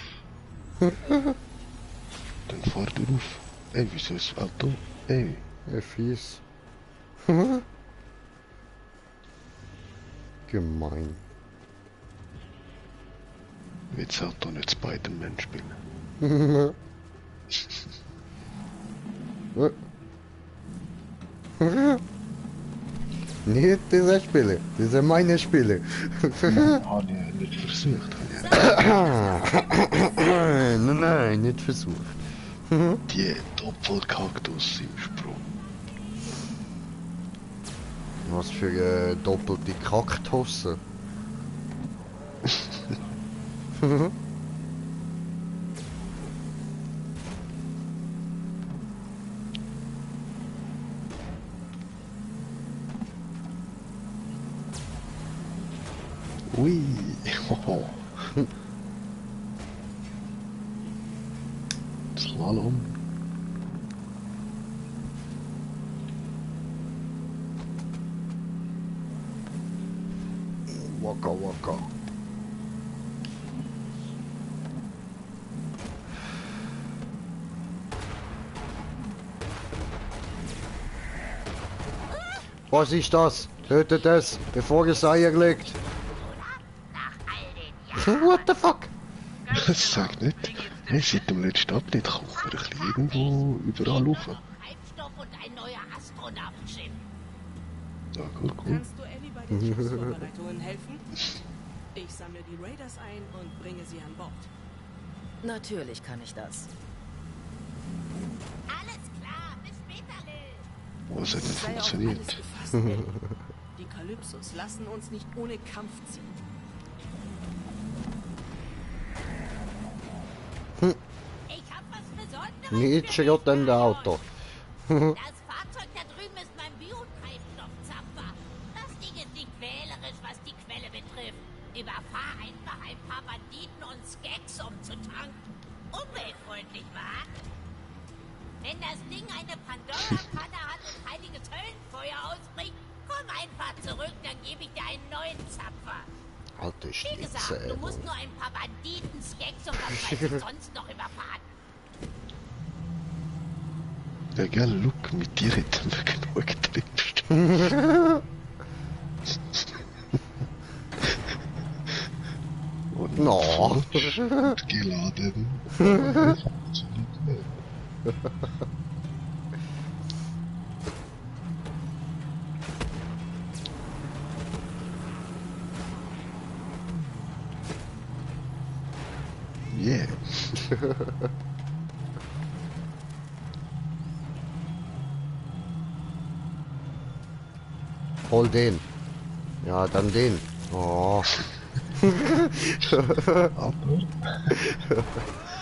Dann fahr du auf. Ey, wieso ist das Auto? Ey. Fies. Gemein. Willst du Auto nicht Spider-Man spielen? Nicht diese Spiele, das sind meine Spiele. Habe ich nicht versucht. Nein, nicht versucht. Die Doppelkaktus im Sprung. Was für doppelte Kaktusse. Ui. Oh. Slalom. Waka waka. Was ist das? Tötet es, bevor es Eier legt. What the fuck? Das sagt nicht. Hey, seit dem letzten Update kommt man ein bisschen irgendwo überall rauf. Treibstoff und ein neuer Astronautenchip. Ja, cool. Kannst du Ellie bei den Schiffsvorbereitungen helfen? Ich sammle die Raiders ein und bringe sie an Bord. Natürlich kann ich das. Alles klar, bis später, Lil. Was hat denn Sei auf alles funktioniert? gefasst, Ellie. Die Kalypsos lassen uns nicht ohne Kampf ziehen. Ich hab was Besonderes. Nietzsche hat ein Auto. Das Fahrzeug da drüben ist mein Biotreibstoffzapfer. Das Ding ist nicht wählerisch, was die Quelle betrifft. Überfahr einfach ein paar Banditen und Skeks, um zu tanken. Umweltfreundlich, wa? Wenn das Ding eine Pandora-Panne hat und heiliges Höllenfeuer ausbricht, komm einfach zurück, dann gebe ich dir einen neuen Zapfer. Alte Wie gesagt, Schnitze. du musst nur ein paar Banditen, Skeks und was weiß ich sonst noch überfahren. Ja, gell, look, mit dir hätten wir genug drin. Und No. geladen. Yeah. Hol den. Ja, dann den. Oh.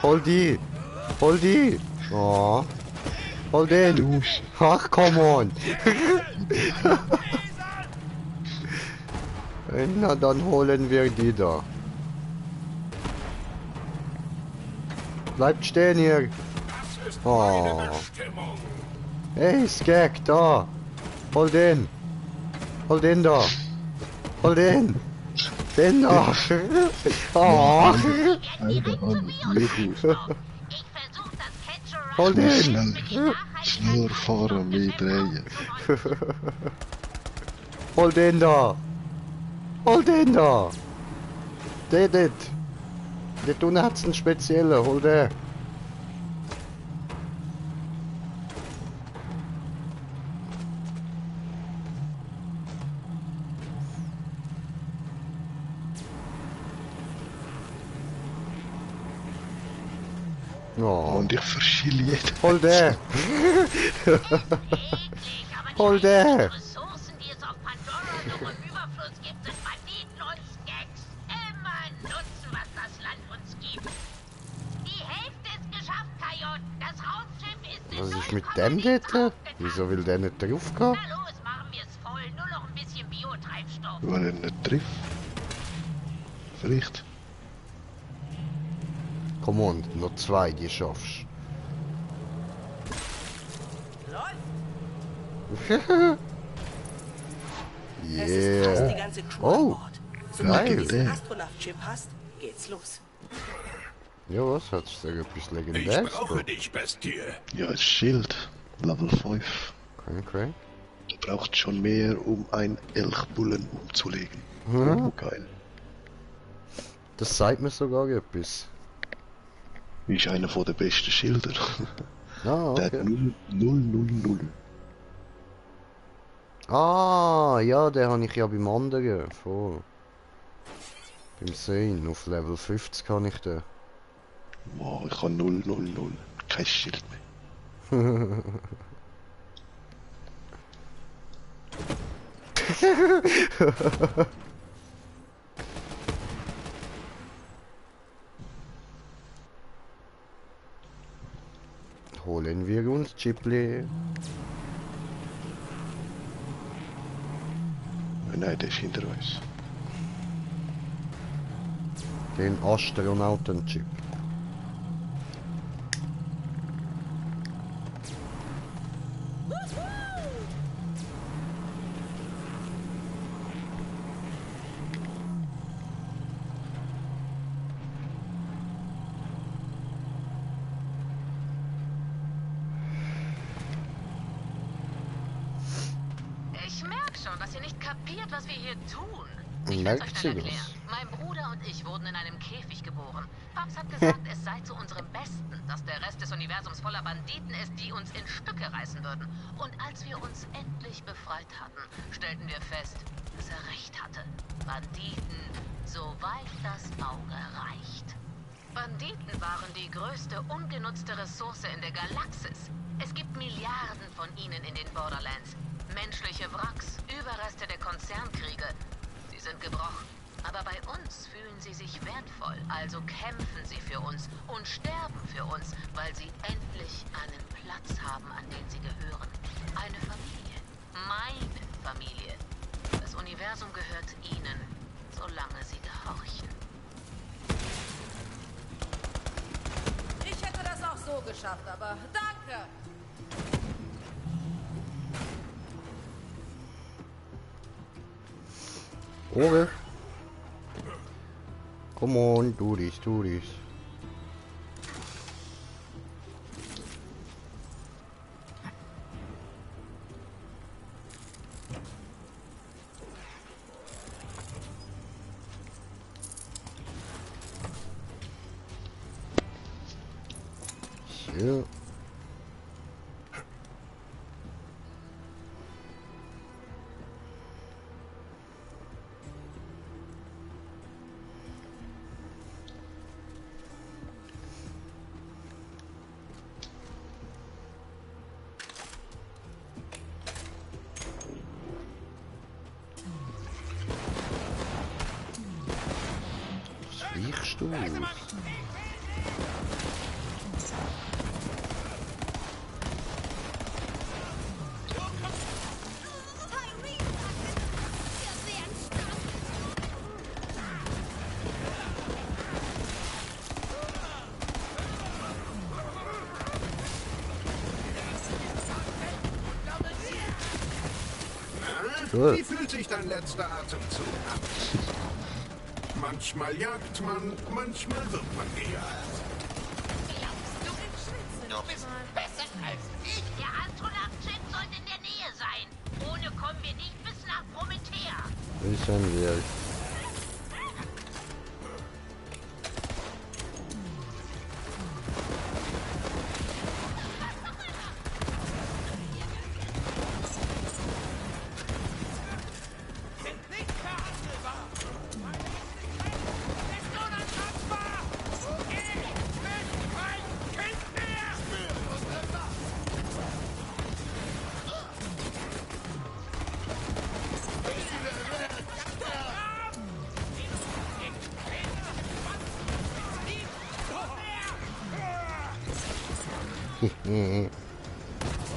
Hol die. Hol die. Oh. Hol den. Ach, come on. Na, dann holen wir die da. Bleibt stehen hier. Oh. Hey, Skek, da. Hol den. Hol den da. Hol den. Den da. Oh. Hol den. Schneller fahren, mehr drehen. Hol den da. Hol den da. Der. Der Tunnel hat's einen speziellen. Hol den. Oh. Und ich verschiele jeden. Hol den. Hol den. Ressourcen, die es auf Pandora noch im Überfluss gibt, sind Banditen und Skeks. Immer nutzen, was das Land uns gibt. Die Hälfte ist geschafft, Coyote. Das Raumschiff ist in Was ist 0, mit dem dort? Wieso will der nicht drauf gehen? Na los, machen wir es voll. Nur noch ein bisschen Biotreibstoff. Weil er nicht trifft. Vielleicht. Komm on, noch 2, die schaffst. Es ist fast die Yeah. ganze Crew Oh. an Bord. Sobald du Geil. diesen Astronaut-Chip hast, geht's los. Ja, was hat sich etwas Ich Legendäres? brauche dich, Bestie. Ja, ein Schild. Level 5. Okay. Du brauchst schon mehr, um ein Elchbullen umzulegen. Mhm. Oh, geil. Das sagt mir sogar etwas. Ist einer von den besten Schilder. Ah, Der hat okay. 000. Ah, ja, den habe ich ja beim anderen. Voll. Beim Sein, auf Level 50 kann ich den. Wow, ich habe 000. Kein Schild mehr. Holen wir uns Chipley. Nein, der ist hinter uns. Den Astronautenchip. Ich merke schon, dass ihr nicht kapiert, was wir hier tun. Ich will's euch schnell Merkt sie erklären. Mein Bruder und ich wurden in einem Käfig geboren. Paps hat gesagt, es sei zu unserem Besten, dass der Rest des Universums voller Banditen ist, die uns in Stücke reißen würden. Und als wir uns endlich befreit hatten, stellten wir fest, dass er recht hatte. Banditen, soweit das Auge reicht. Banditen waren die größte ungenutzte Ressource in der Galaxis. Es gibt Milliarden von ihnen in den Borderlands. Menschliche Wracks, Überreste der Konzernkriege. Sie sind gebrochen. Aber bei uns fühlen sie sich wertvoll, also kämpfen sie für uns und sterben für uns, weil sie endlich einen Platz haben, an den sie gehören. Eine Familie. Meine Familie. Das Universum gehört ihnen, solange sie gehorchen. Ich hätte das auch so geschafft, aber danke. Okay. Come on, do this, do this. So. Riechst du? Wie fühlt sich dein letzter Atemzug an? Manchmal jagt man, manchmal wird man gejagt. Du bist besser als ich. Der Astronaut-Chip sollte in der Nähe sein. Ohne kommen wir nicht bis nach Promethea. Wissen wir.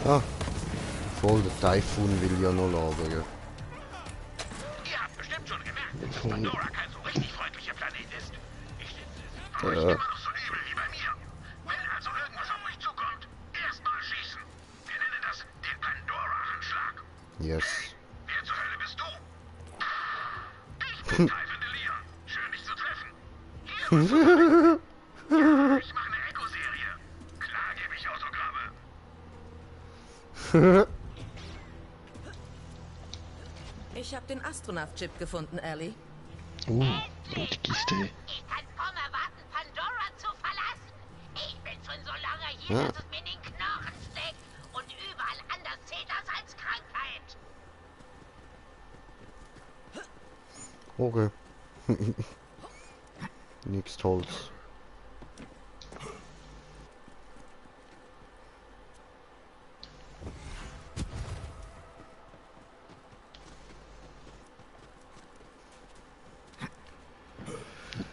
Ah, voll der Taifun will ja noch lagern. Ihr habt bestimmt schon gemerkt, dass Pandora kein so richtig freundlicher Planet ist. Ich sitze euch immer noch so übel wie bei mir. Wenn also irgendwas auf euch zukommt, erstmal schießen. Wir nennen das den Pandora-Anschlag. Yes. Wer zur Hölle bist du? Ich bin Typhon de Leon. Schön, dich zu treffen. Hier, ja, ich mache eine Echo-Serie. Klar gebe ich Autogramme. Ich habe den Astronaut-Chip gefunden, Ellie. Rote Kiste. Ich kann kaum erwarten, Pandora zu verlassen. Ich bin schon so lange hier, Ja. dass es mir in den Knochen steckt. Und überall anders zählt das als Krankheit. Okay. Nix Tolles.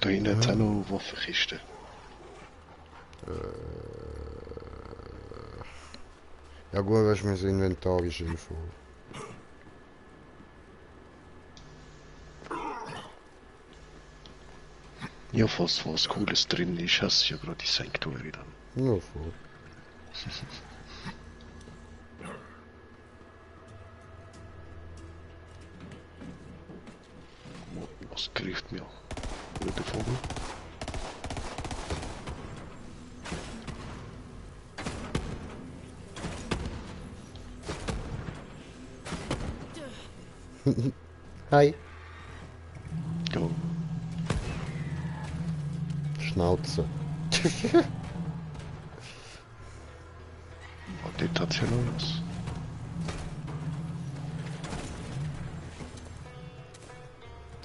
Da hinten hat es auch noch Waffenkisten. Ja gut, weißt du, mein Inventar ist voll. Ja, fast was Cooles drin ist, hast du ja gerade die Sanctuary dann. Ja, voll. Was greift mir? Oder der Vogel? Hi. Go. Schnauze. Und dort hat's ja noch was.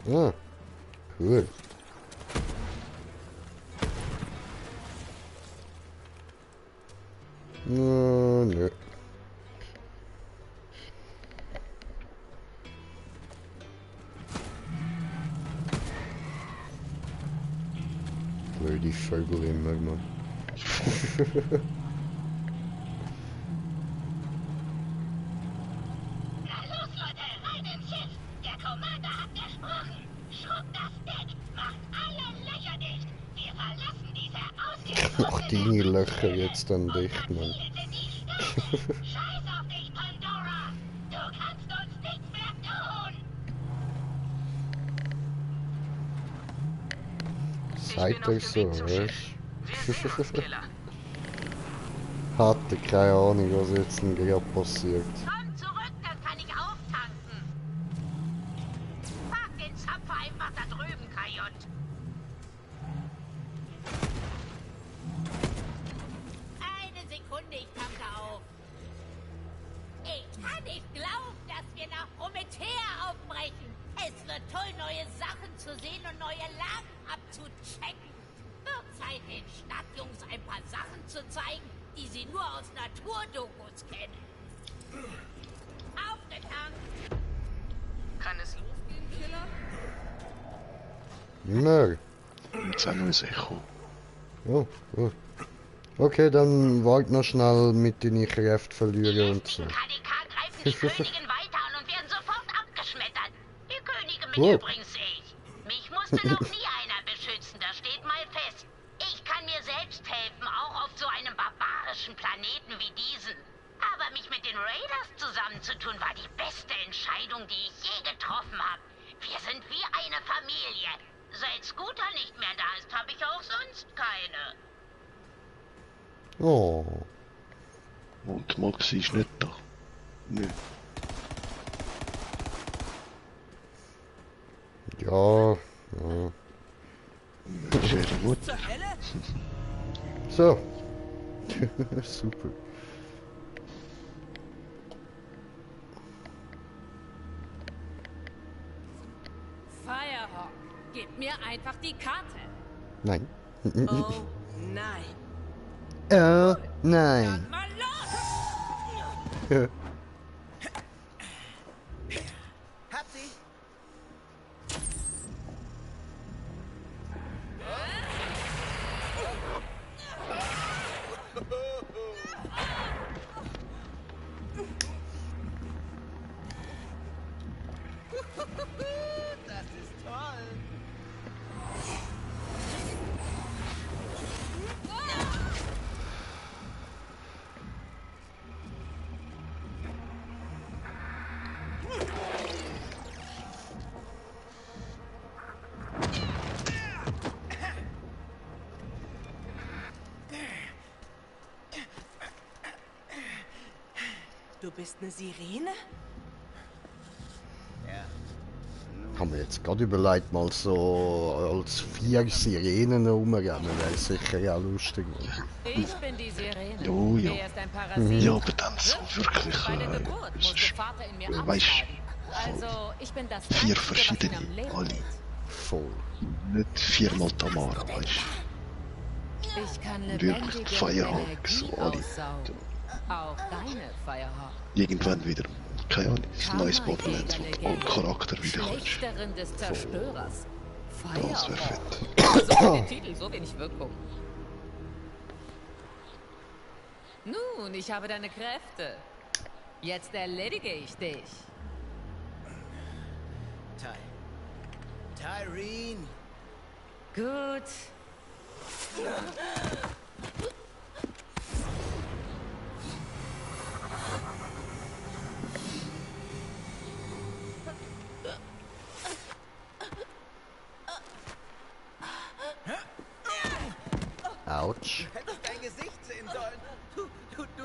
Ah, cool. Nö. Blöde Vögel immer, Mann. Na los, Leute, rein ins Schiff! Der Commander hat gesprochen! Schrubbt das Deck! Macht alle Löcher dicht! Wir verlassen diese Mach deine Löcher jetzt dann dicht, Mann. Scheiß auf dich, Pandora! Du kannst uns nichts mehr tun! Seid euch so, weißt? Hatte keine Ahnung, was jetzt denn gerade passiert. Komm zurück, dann kann ich auftanken! Pack den Zapfer einfach da drüben, Kajot! Eine Sekunde, ich tanke auf! Ich kann nicht glauben, dass wir nach Promethea aufbrechen! Es wird toll, neue Sachen zu sehen und neue Lagen abzuchecken! Wird Zeit, den Stadtjungs ein paar Sachen zu zeigen, die sie nur aus Naturdokus kennen. Aufgetankt! Kann es losgehen, Killer? Nö. Jetzt auch noch ein Echo. Oh, oh. Okay, dann wollt noch schnell mit deinen Kräften verlieren und so. KDK greifen die Königin weiter an und werden sofort abgeschmettert. Die Königin bin Oh. übrigens ich. Mich musste noch nie einer beschützen, das steht mal fest. Ich kann mir selbst helfen, auch auf so einem barbarischen Planeten wie diesen. Aber mich mit den Raiders zusammenzutun, war die beste Entscheidung, die ich je getroffen habe. Wir sind wie eine Familie. Seit Scooter nicht mehr da ist, habe ich auch sonst keine. Oh. Und Max ist nicht da. Nö. Ja, ja. Sehr gut. So. Super. Firehawk, gib mir einfach die Karte. Nein. Oh nein. Oh, nein. Mal los! Hab sie! Das ist toll! Du bist eine Sirene? Haben wir jetzt gerade überlegt, mal so als 4 Sirenen rumrennen, wäre sicher ja lustig. Ich bin die Sirene. Oh ja. Wer ist ein Parasit? Ja, aber dann so wirklich, Bei der Geburt muss der Vater in mir weißt, abtreiben. Also, ich bin das 4 Einzige, was verschiedene, ihn am Leben alle. hält. Voll. Nicht 4-mal Tamara, weißt Ich kann Und lebendige wirklich Firehawk, Energie so alle. aussaugen. Auch deine Firehawk. Irgendwann wieder, keine Ahnung, ein neues Borderlands, wo Kammerjägerlegende. alle Charakter wiederkommst. Schlechterin des Zerstörers. Das wäre fett. So viele Titel, so wenig Wirkung. Nun, ich habe deine Kräfte. Jetzt erledige ich dich. Tyreen! Gut. Autsch. Du hättest dein Gesicht sehen sollen. Du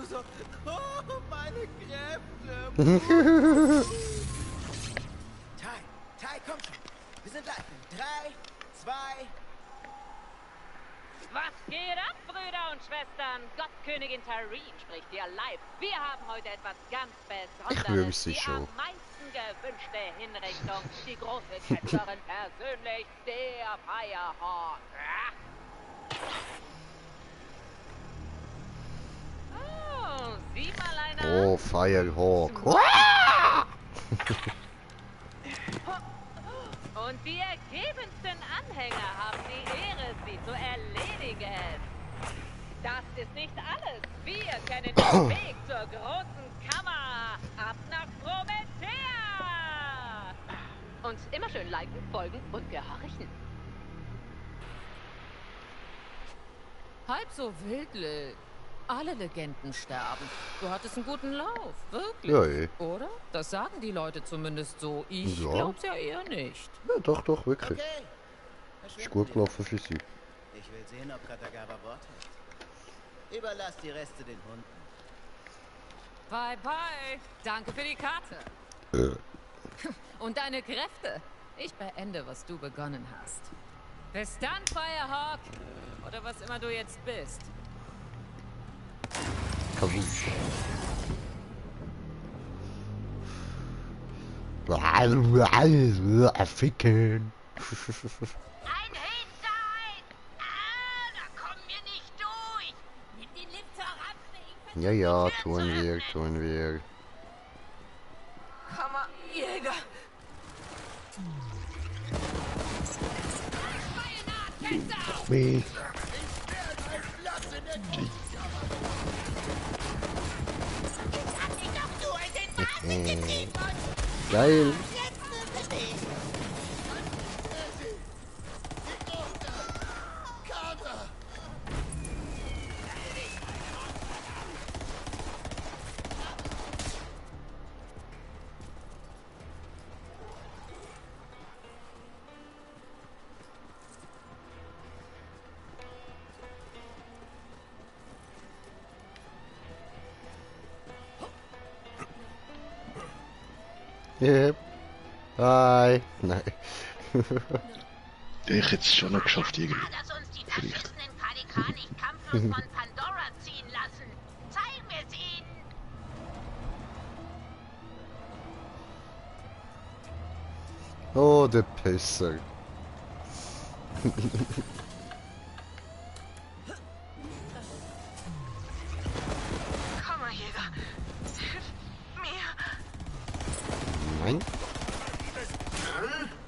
so... Oh, meine Kräfte. Ty, komm schon. Wir sind live. 3, 2... Was geht ab, Brüder und Schwestern? Gottkönigin Tyreen spricht hier live. Wir haben heute etwas ganz Ich Besonderes. wünsche Die schon. am meisten gewünschte Hinrichtung. Die große Ketzerin persönlich, der Firehawk. Oh, sieh mal einer. Oh, Firehawk. Und die ergebensten Anhänger haben die Ehre, sie zu erledigen. Das ist nicht alles. Wir kennen den Weg zur großen Kammer. Ab nach Promethea. Und immer schön liken, folgen und gehorchen. Halb so wild, Lil. Alle Legenden sterben. Du hattest einen guten Lauf, wirklich. Ja, ey. Oder? Das sagen die Leute zumindest so. Ich Ja. glaub's ja eher nicht. Ja, doch, doch, wirklich. Okay. Ist gut gelaufen für sie. Ich will sehen, ob Katagawa Wort hält. Überlass die Reste den Hunden. Bye, bye. Danke für die Karte. Und deine Kräfte. Ich beende, was du begonnen hast. Bis dann, Firehawk. Oder was immer du jetzt bist. Kavusch. Ficken. Ein Hinterhalt! Ah, da kommen wir nicht durch! Nimm den Lift zur Rampe, Ja, ja, tun wir, tun wir. Kammerjäger. Mich. Geil. Yep. Bye. Nein. Ich hätte es schon noch geschafft, irgendwie. dass uns die Vielleicht. verschissenen Kalikan nicht kampflos von Pandora ziehen lassen. Zeigen wir es ihnen! Oh, der Pisser. Kammerjäger, hilf mir. Nein.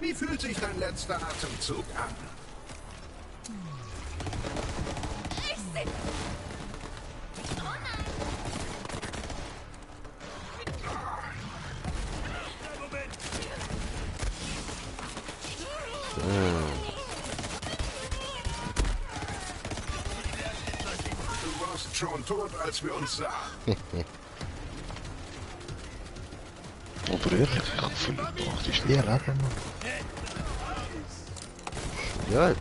Wie fühlt sich dein letzter Atemzug an? Du warst schon tot, als wir uns sahen. Aber ehrlich, ich habe voll praktisch nie Leben noch. Ja.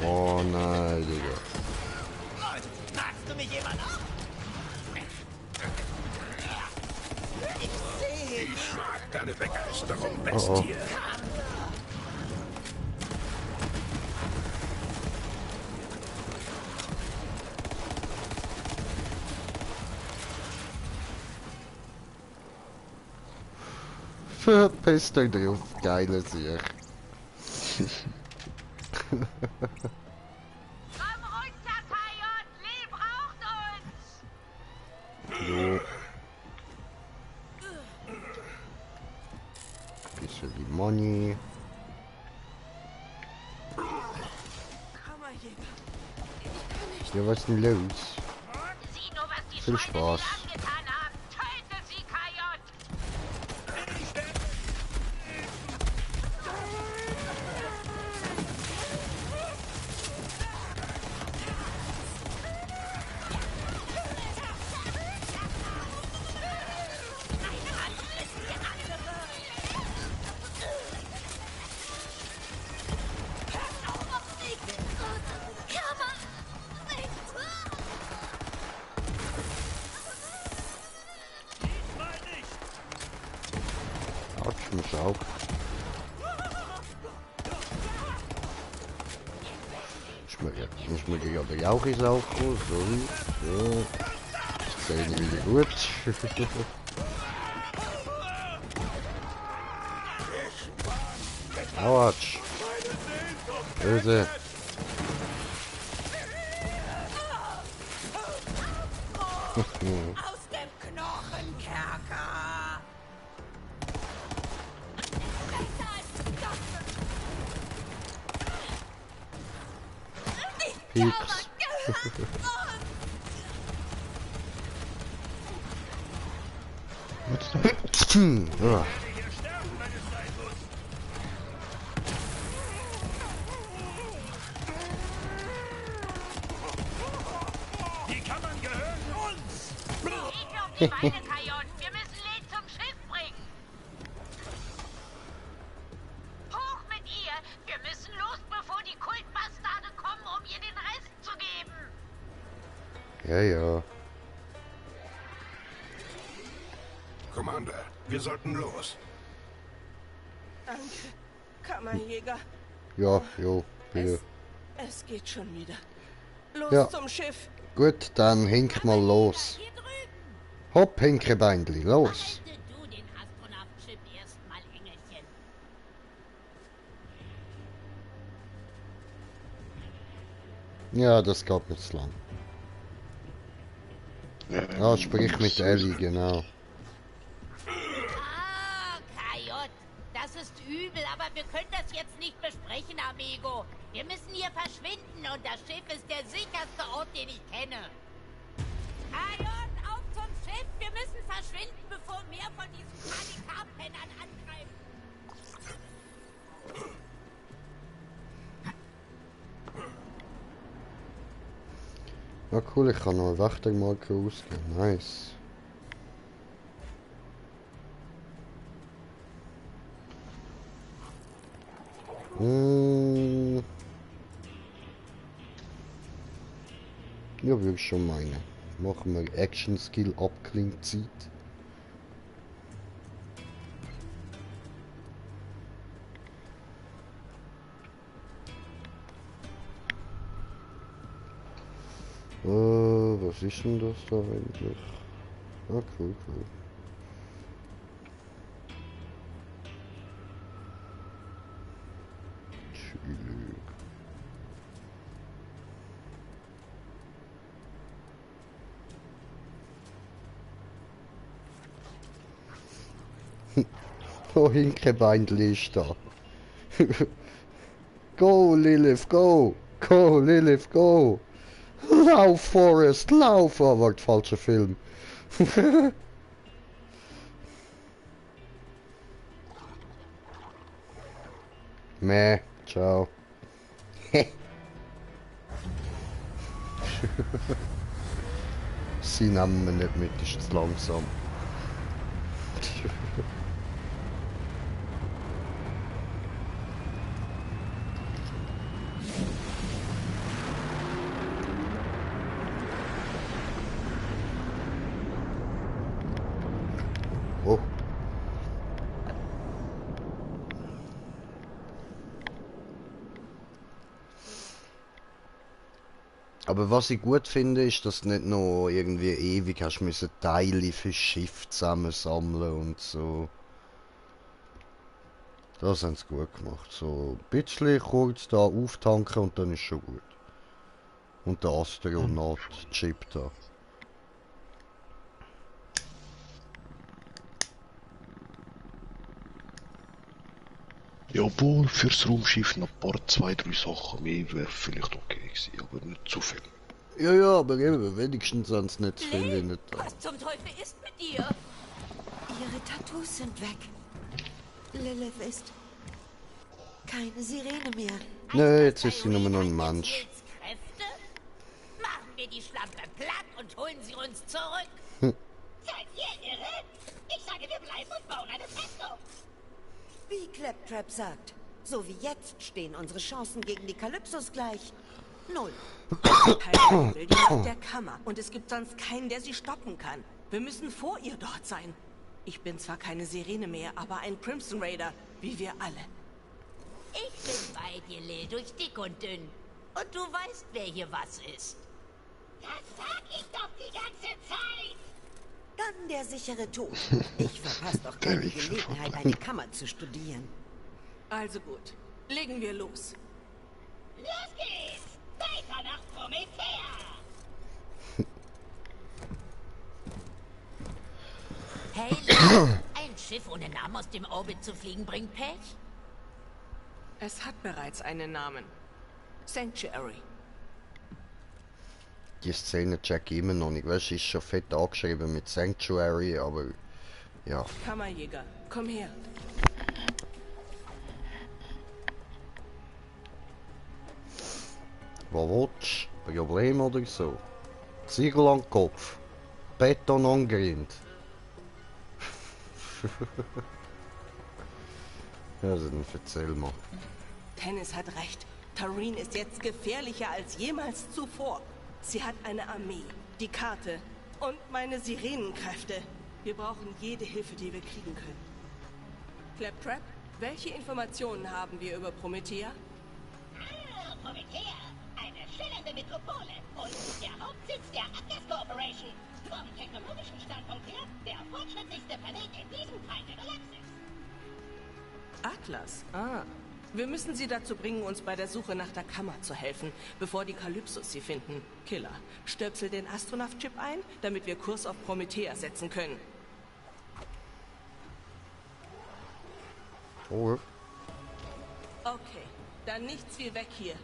Oh nein, Digga. Magst du mich jemand ab? Ich mag deine Begeisterung, Oh, Bestie. Verpisst euch drauf, geile Sieg. Komm runter, Kajot! Lee braucht uns! Jo. Bisschen die Money. Kammerjäger. Ja, was ist denn los? Sieh nur, was die Viel Schweine Spaß. dir angetan haben! Töte sie, Kajot! Ciao. Ist mir gerade der Jauch ins Auge gekommen, sorry. So. Jetzt sehe ich wieder gut. Autsch. Böse. Aus dem Knochenkerker! Pieps. Ja. Die Kammern gehören uns! Geht auf die Beine, Kajon! Wir müssen Lee zum Schiff bringen! Hoch mit ihr! Wir müssen los, bevor die Kultbastarde kommen, um ihr den Rest zu geben! Ja, ja. Commander, wir sollten los. Danke, Kammerjäger. Ja, jo, bitte. Es geht schon wieder. Los Ja. zum Schiff. Gut, dann hink mal los. Hopp, Hinkebeinli, los. Behalte du den Astronautenchip erstmal, Engelchen. Ja, das geht mir zu lang. Ah, sprich mit Ellie, genau. Ah, Kajot, das ist übel, aber wir können das jetzt nicht besprechen, Amigo. Wir müssen hier verschwinden und das Schiff ist der sicherste Ort, den ich kenne. Kajot, auf zum Schiff! Wir müssen verschwinden, bevor mehr von diesen Panikarpennern angreifen. Ja cool, ich kann noch eine Wächtermarke ausgeben. Nice. Ja, würde ich schon meinen. Machen wir Action Skill Abklingzeit. Was ist denn das da eigentlich? Ah, cool, cool. Chillig. Oh, Hinkebeindli ist da. Go, Lilith, go! Go, Lilith, go! Lauf, Forrest, lauf! Oh, warte, falscher Film. Meh, ciao. Sie nehmen wir nicht mit, ist zu langsam. Oh. Aber was ich gut finde, ist, dass du nicht noch irgendwie ewig hast müssen Teile für Schiff zusammensammeln und so. Das haben sie gut gemacht. So ein bisschen kurz da auftanken und dann ist schon gut. Und der Astronaut-Chip da. Jawohl, fürs Raumschiff noch ein paar, 2, 3 Sachen mehr wäre vielleicht okay gewesen, aber nicht zu viel. Ja, ja, aber eben, wenigstens haben sie nicht zu viel nicht da. Was zum Teufel ist mit dir? Ihre Tattoos sind weg. Lilith ist keine Sirene mehr. Nö, jetzt ist sie nur noch ein Mensch. Kräfte? Machen wir die Schlampe platt und holen sie uns zurück. Seid ihr irre? Ich sage, wir bleiben und bauen eine Festung. Wie Claptrap sagt, so wie jetzt stehen unsere Chancen gegen die Kalypsos gleich. 0. Tyron will die Macht der Kammer und es gibt sonst keinen, der sie stoppen kann. Wir müssen vor ihr dort sein. Ich bin zwar keine Sirene mehr, aber ein Crimson Raider, wie wir alle. Ich bin bei dir, Lil, durch dick und dünn. Und du weißt, wer hier was ist. Das sag ich doch die ganze Zeit! Dann der sichere Tod. Ich verpasse doch keine Gelegenheit, eine Kammer zu studieren. Also gut, legen wir los. Los geht's! Weiter nach Promethea! Hey, Lil, ein Schiff ohne Namen aus dem Orbit zu fliegen bringt Pech? Es hat bereits einen Namen. Sanctuary. Die Szene check ich immer noch nicht. Weißt du, ist schon fett angeschrieben mit Sanctuary, aber ja. Kammerjäger, komm her. Was willst du? Problem oder so? Ziegel am Kopf. Beton an Grind. Also dann erzähl mal. Tennis hat recht. Tareen ist jetzt gefährlicher als jemals zuvor. Sie hat eine Armee, die Karte und meine Sirenenkräfte. Wir brauchen jede Hilfe, die wir kriegen können. Claptrap, welche Informationen haben wir über Promethea? Ah, Promethea, eine schillernde Metropole und der Hauptsitz der Atlas Corporation. Vom technologischen Standpunkt her der fortschrittlichste Planet in diesem Teil der Galaxis. Atlas? Ah. Wir müssen sie dazu bringen, uns bei der Suche nach der Kammer zu helfen, bevor die Kalypsos sie finden. Killer, stöpsel den Astronaut-Chip ein, damit wir Kurs auf Promethea setzen können. Oh. Okay, dann nichts wie weg hier.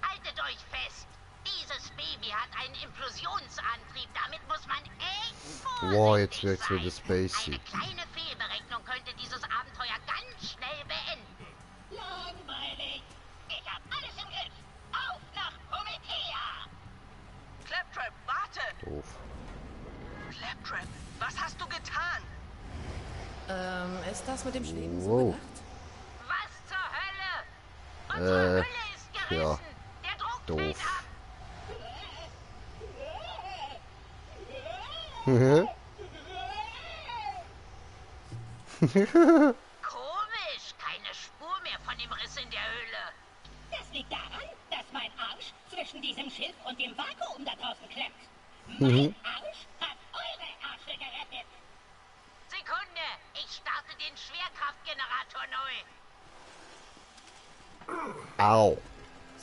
Haltet euch fest! Dieses Baby hat einen Implosionsantrieb. Damit muss man echt vorsichtig Wow, jetzt wird's sein. wieder spacey. Eine kleine Fehlberechnung könnte dieses Abenteuer ganz schnell beenden. Langweilig! Ich hab alles im Griff! Auf nach Promethea! Claptrap, warte! Doof. Claptrap, was hast du getan? Ist das mit dem Schweben so Wow. gedacht? Was zur Hölle? Unsere Hülle ist gerissen! Ja. Der Druck Doof. fällt ab! Komisch, keine Spur mehr von dem Riss in der Hülle. Das liegt daran, dass mein Arsch zwischen diesem Schiff und dem Vakuum da draußen klemmt. Mhm. Mein Arsch hat eure Arsche gerettet. Sekunde, ich starte den Schwerkraftgenerator neu. Au.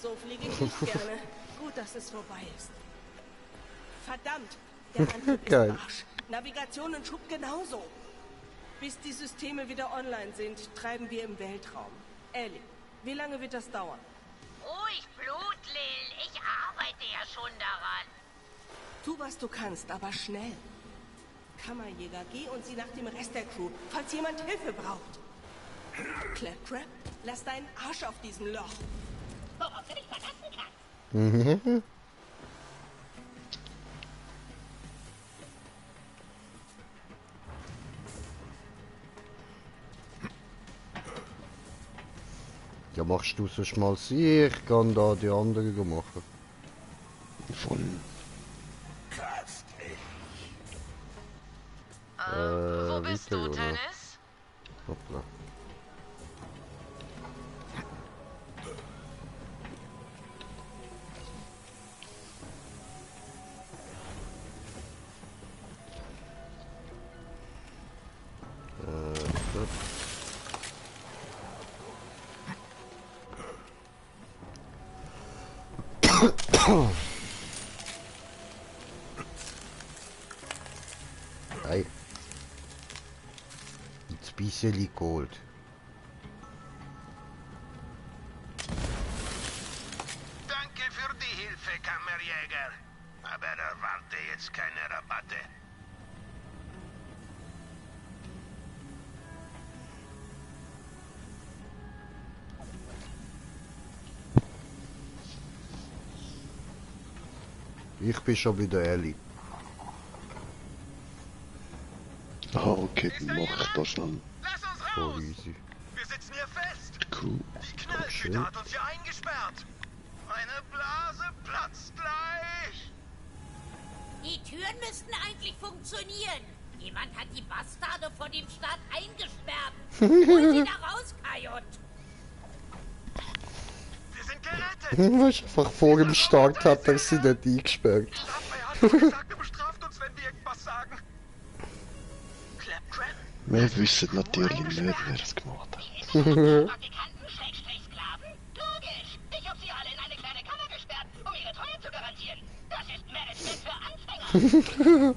So fliege ich nicht gerne. Gut, dass es vorbei ist. Verdammt, der Antrieb Geil. ist Arsch. Navigation und Schub genauso. Bis die Systeme wieder online sind, treiben wir im Weltraum. Ellie, wie lange wird das dauern? Ruhig Blut, Lil. Ich arbeite ja schon daran. Tu, was du kannst, aber schnell. Kammerjäger, geh und sieh nach dem Rest der Crew, falls jemand Hilfe braucht. Claptrap, lass deinen Arsch auf diesem Loch. Worauf du dich verlassen kannst. Mhm. Ja, machst du sonst mal sie, ich kann da die anderen machen. Voll. Wo bist weiter, du, oder? Tennis? Hoppla. Gut. Hey. Jetzt bisschen Gold. Danke für die Hilfe, Kammerjäger. Aber erwarte jetzt keine Rabatte. Ich bin schon bei der Ellie. Ah, okay, dann mach ich das schnell. Lass uns Voll raus! easy. Wir sitzen hier fest! Cool. Die Knalltüte hat uns hier eingesperrt! Meine Blase platzt gleich! Die Türen müssten eigentlich funktionieren. Jemand hat die Bastarde vor dem Start eingesperrt. Hol sie da raus, Kajot. Wir sind gerettet. Was einfach vor dem Start hat er sie nicht eingesperrt. Er hat gesagt, er bestraft uns, wenn wir irgendwas sagen. Claptrap? Wir wissen natürlich nicht, wer es gemacht hat. Praktikanten/Sklaven? Logisch. Ich habe sie alle in eine kleine Kammer gesperrt, um ihre Treue zu garantieren. Das ist Management für Anfänger.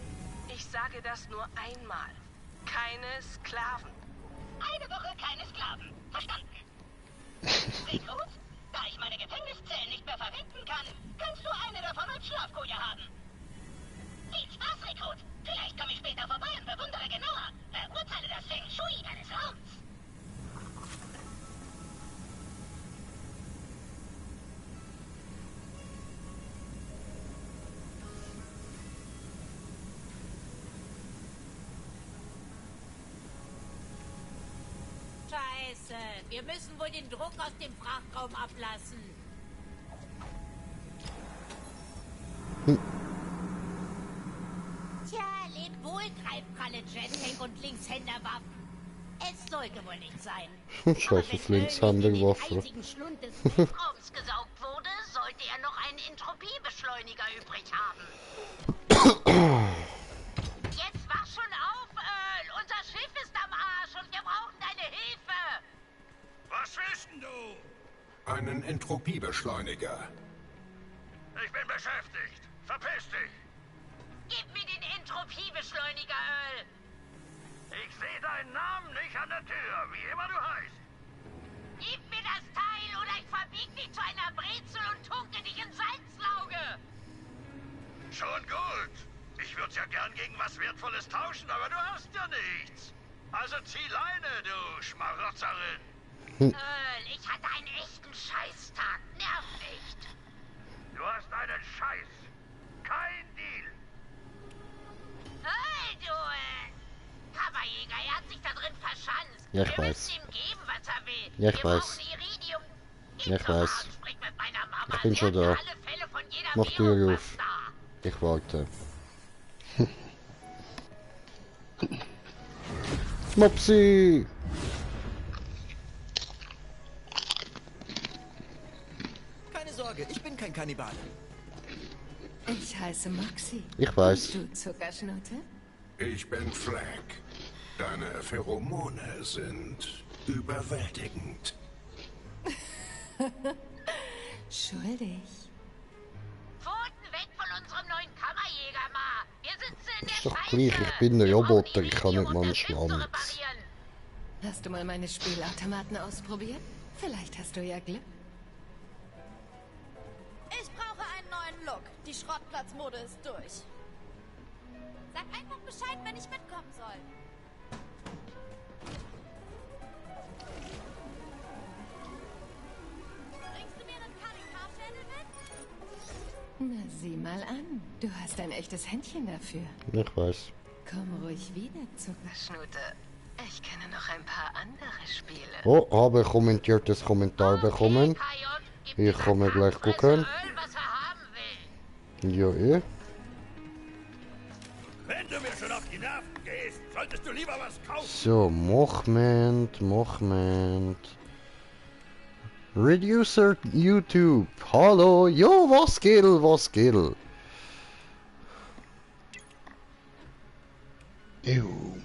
Ich sage das nur einmal. Keine Sklaven. Eine Woche keine Sklaven. Verstanden? Rekrut, da ich meine Gefängniszellen nicht mehr verwenden kann, kannst du eine davon als Schlafkoje haben. Viel Spaß, Rekrut. Vielleicht komme ich später vorbei und bewundere genauer. Beurteile das Feng Shui deines Raums. Scheiße, wir müssen wohl den Druck aus dem Frachtraum ablassen. Tja, lebt wohl, Greifkralle, Jetpack und Linkshänderwaffen. Es sollte wohl nicht sein. Scheiße, Linkshänderwaffe. einzigen Schlund des Luftraums gesaugt wurde, sollte er noch einen Entropiebeschleuniger übrig haben. Jetzt wach schon auf, Earl! Unser Schiff ist am Arsch und wir brauchen deine Hilfe! Was willst denn du? Einen Entropiebeschleuniger. Ich bin beschäftigt. Verpiss dich! Gib mir den Entropiebeschleuniger, Earl! Ich sehe deinen Namen nicht an der Tür, wie immer du heißt. Gib mir das Teil oder ich verbieg dich zu einer Brezel und tunke dich ins Salzlauge! Schon gut. Ich würde ja gern gegen was Wertvolles tauschen, aber du hast ja nichts. Also zieh Leine, du Schmarotzerin. Earl, ich hatte einen echten Scheißtag. Nerv nicht. Du hast einen Scheiß. Kein Deal. Earl, du, Kammerjäger, er hat sich da drin verschanzt. Ja, ich Wir weiß. müssen ihm geben, was er will. Ja, ich Wir weiß. brauchen Iridium. Ja, ich weiß. Sprich mit meiner Mama. Ich bin schon Sie hat da. für alle Fälle von jeder Mach die Tür auf. da. Ich warte. Mopsi! Keine Sorge, ich bin kein Kannibal. Ich heiße Moxie. Ich weiß. Und du, Zuckerschnutte? Ich bin Flag. Deine Pheromone sind überwältigend. Schuldig. Pfoten weg von unserem neuen Kammerjäger, Ma. Wir sitzen in Ist der doch Scheiße. gleich, ich bin ein Roboter, ich kann nicht mal einen Schwanz. Hast du mal meine Spielautomaten ausprobiert? Vielleicht hast du ja Glück. Ich brauche einen neuen Look. Die Schrottplatzmode ist durch. Sag einfach Bescheid, wenn ich mitkommen soll. Bringst du mir einen Karikarschädel mit? Na, sieh mal an. Du hast ein echtes Händchen dafür. Ich weiß. Komm ruhig wieder, Zuckerschnute. Ich kenne noch ein paar andere Spiele. Oh, habe kommentiertes Kommentar bekommen. Ich komme gleich gucken. Ja, eh. Wenn du mir schon auf die Nerven gehst, solltest du lieber was kaufen. So, Moment. Reducer YouTube. Hallo, jo, was geht? Ew.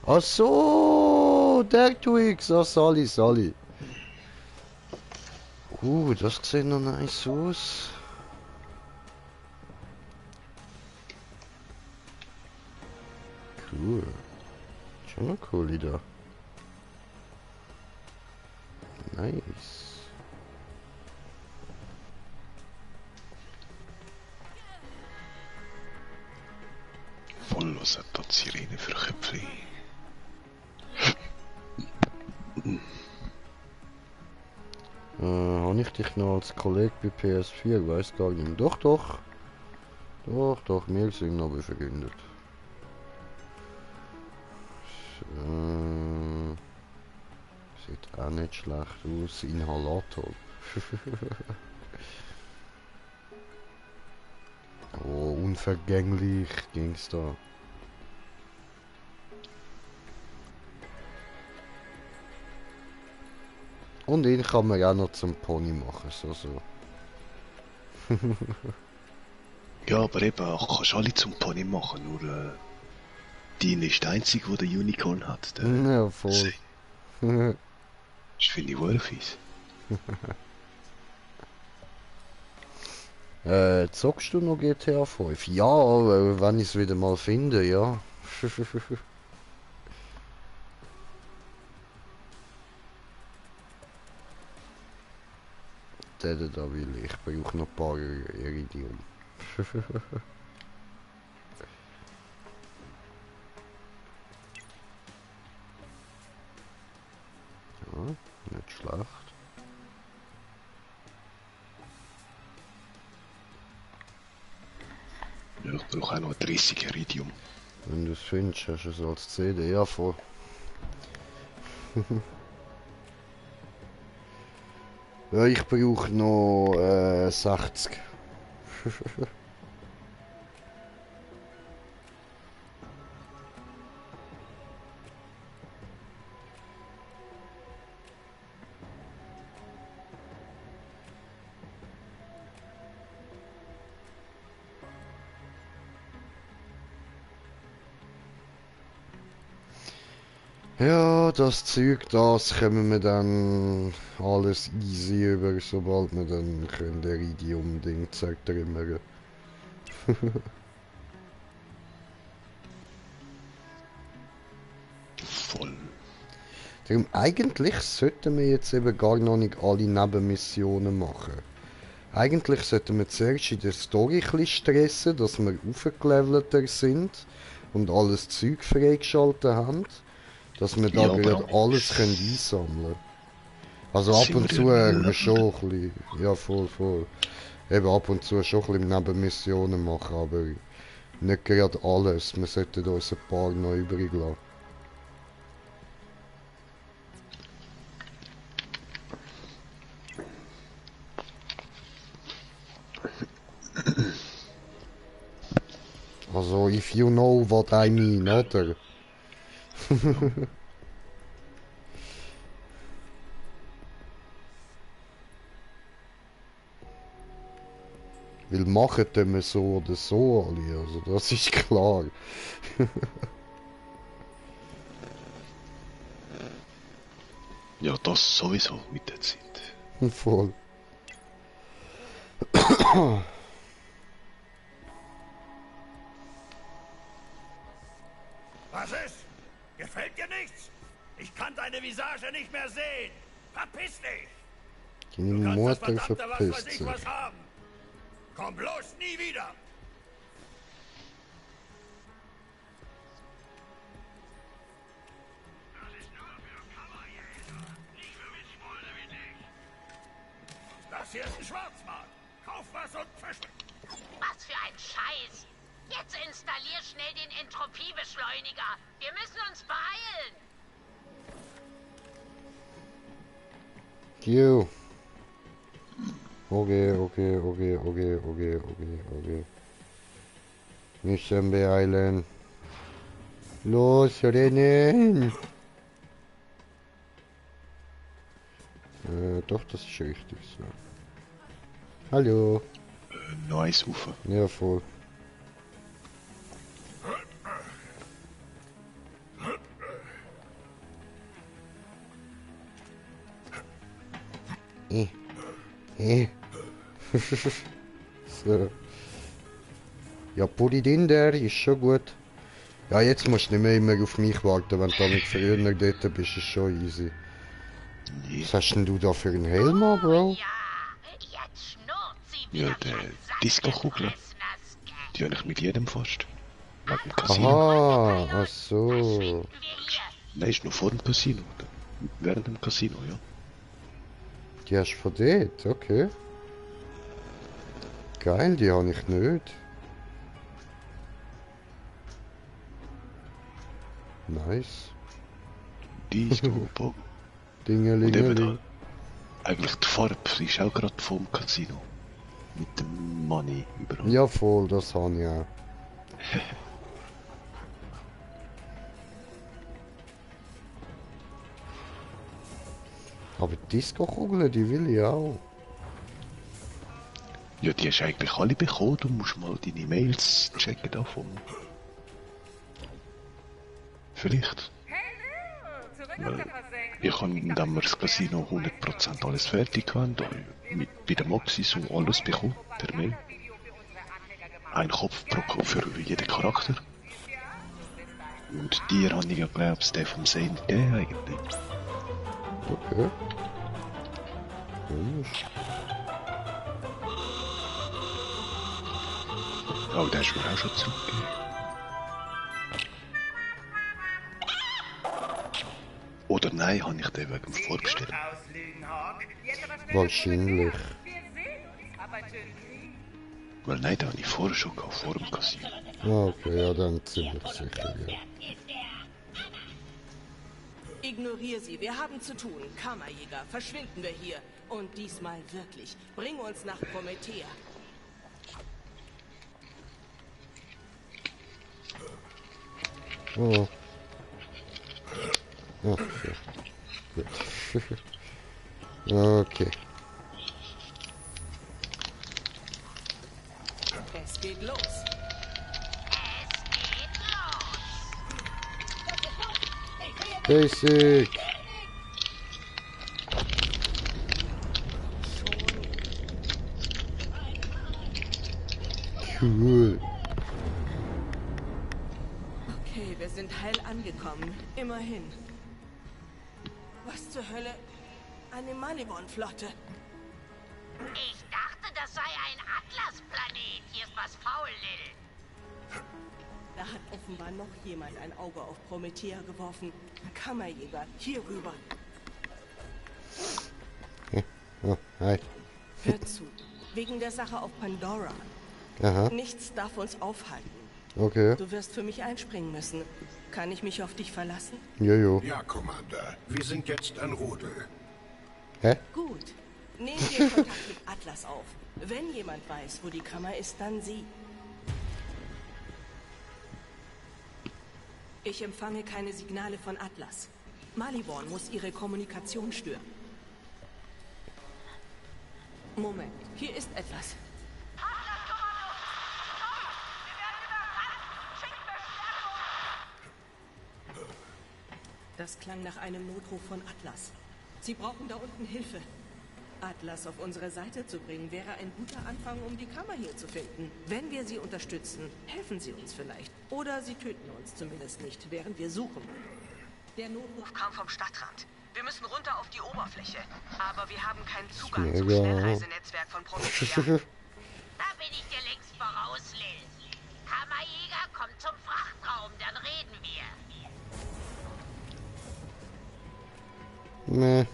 Ach so, der Twix, Sally. Das sieht noch nice aus. Cool. Schon noch cool wieder. Nice. Voll, was hat dort Sirene für Köpfe? Habe ich dich noch als Kollege bei PS4? Weiß gar nicht. Doch, wir sind noch befreundet. Sieht auch nicht schlecht aus. Inhalator. Oh, unvergänglich ging's da. Und ihn kann man auch noch zum Pony machen, so. Ja, aber eben, auch kannst alle zum Pony machen, nur Dean ist der Einzige, der den Unicorn hat. Der Ja, voll. Das finde ich wohl fies. Zockst du noch GTA 5? Ja, wenn ich es wieder mal finde, ja. Den da will ich. Ich brauche noch ein paar Iridium. Ja, nicht schlecht. Ja, ich brauche auch noch 30 Iridium. Wenn du es findest, hast du es als CD ja voll. Ja, ich brauche noch 60. Ja, das Zeug, das können wir dann alles easy über, sobald wir dann können der Iridium-Ding zertrümmern. Voll. Darum, eigentlich sollten wir jetzt eben gar noch nicht alle Nebenmissionen machen. Eigentlich sollten wir zuerst in der Story ein bisschen stressen, dass wir aufgelevelter sind und alles Zeug freigeschaltet haben. Dass wir da Ja, gerade aber alles können einsammeln können. Also ab sind und wir zu denn schon ein bisschen. Ja, voll. Eben ab und zu schon ein bisschen Nebenmissionen machen, aber nicht gerade alles. Wir sollten uns ein paar noch übrig lassen. Also, if you know what I mean, oder? Weil machen tun wir so oder so alle, also das ist klar. Ja, das sowieso mit der Zeit. Voll. Was ist? Gefällt dir nichts? Ich kann deine Visage nicht mehr sehen. Verpiss dich! Die Du kannst Mutter das verdammte was verpisst weiß ich sich. was haben. Komm bloß nie wieder! Das hier ist ein Schwarzmarkt. Kauf was und verschwind. Was für ein Scheiß! Jetzt installier schnell den Entropiebeschleuniger. Wir müssen uns beeilen. Jo. Okay. Müssen beeilen. Los, rennen! Doch, das ist richtig so. Hallo. Noch eins rauf. Ja, voll. So. Ja, put it in there, ist schon gut. Ja, jetzt musst du nicht mehr immer auf mich warten, wenn du damit früher dort bist, ist schon easy. Was hast denn du da für einen Helm an, Bro? Ja, der Disco-Kugel. Die habe ich mit jedem fast. Wegen dem Casino. Aha, ach so. Nein, ist noch vor dem Casino. Während dem Casino, ja. Die hast du von dort, okay. Geil, die habe ich nicht. Nice. Die ist oben. Dingelingeling. Eigentlich die Farbe ist auch gerade vom Casino. Mit dem Money überall. Ja, voll, das habe ich auch. Aber die Disco-Kugeln, die will ich auch. Ja, die hast du eigentlich alle bekommen. Du musst mal deine Mails checken davon. Vielleicht. Weil ich habe, indem wir das Casino 100% alles fertig haben, bei der Moxie so alles bekommen, per Mail. Ein Kopf für jeden Charakter. Und dir habe ich ja, glaubst du, den vom Sale gegeben eigentlich. Okay. Komisch. Oh, der ist mir auch schon zurückgegeben. Oder nein, habe ich den wegen dem vorbestellt. Wahrscheinlich. Weil nein, den habe ich vorher schon gehabt, vor dem Casino. Okay, ja, dann ziemlich sicher, ja. Ignoriere sie, wir haben zu tun. Kammerjäger, verschwinden wir hier. Und diesmal wirklich. Bring uns nach Promethea. Oh. Okay. Gut. Okay. Es geht los. Basic. Cool. Okay, wir sind heil angekommen. Immerhin. Was zur Hölle? Eine Malibon-Flotte. Ich dachte, das sei ein Atlas-Planet. Hier ist was faul, Lil. Da hat offenbar noch jemand ein Auge auf Promethea geworfen. Kammerjäger, hier rüber. Oh, hi. Hör zu. Wegen der Sache auf Pandora. Aha. Nichts darf uns aufhalten. Okay. Du wirst für mich einspringen müssen. Kann ich mich auf dich verlassen? Jojo. Ja, Commander. Wir sind jetzt ein Rudel. Hä? Gut. Nehmen wir Kontakt mit Atlas auf. Wenn jemand weiß, wo die Kammer ist, dann sie. Ich empfange keine Signale von Atlas. Maliborn muss ihre Kommunikation stören. Moment, hier ist etwas. Das klang nach einem Notruf von Atlas. Sie brauchen da unten Hilfe. Atlas auf unsere Seite zu bringen, wäre ein guter Anfang, um die Kammer hier zu finden. Wenn wir sie unterstützen, helfen sie uns vielleicht. Oder sie töten uns zumindest nicht, während wir suchen. Der Notruf kam vom Stadtrand. Wir müssen runter auf die Oberfläche. Aber wir haben keinen Zugang zum Schnellreisenetzwerk von Promethea. Da bin ich dir längst voraus, Lil. Kammerjäger, komm zum Frachtraum, dann reden wir. Nee.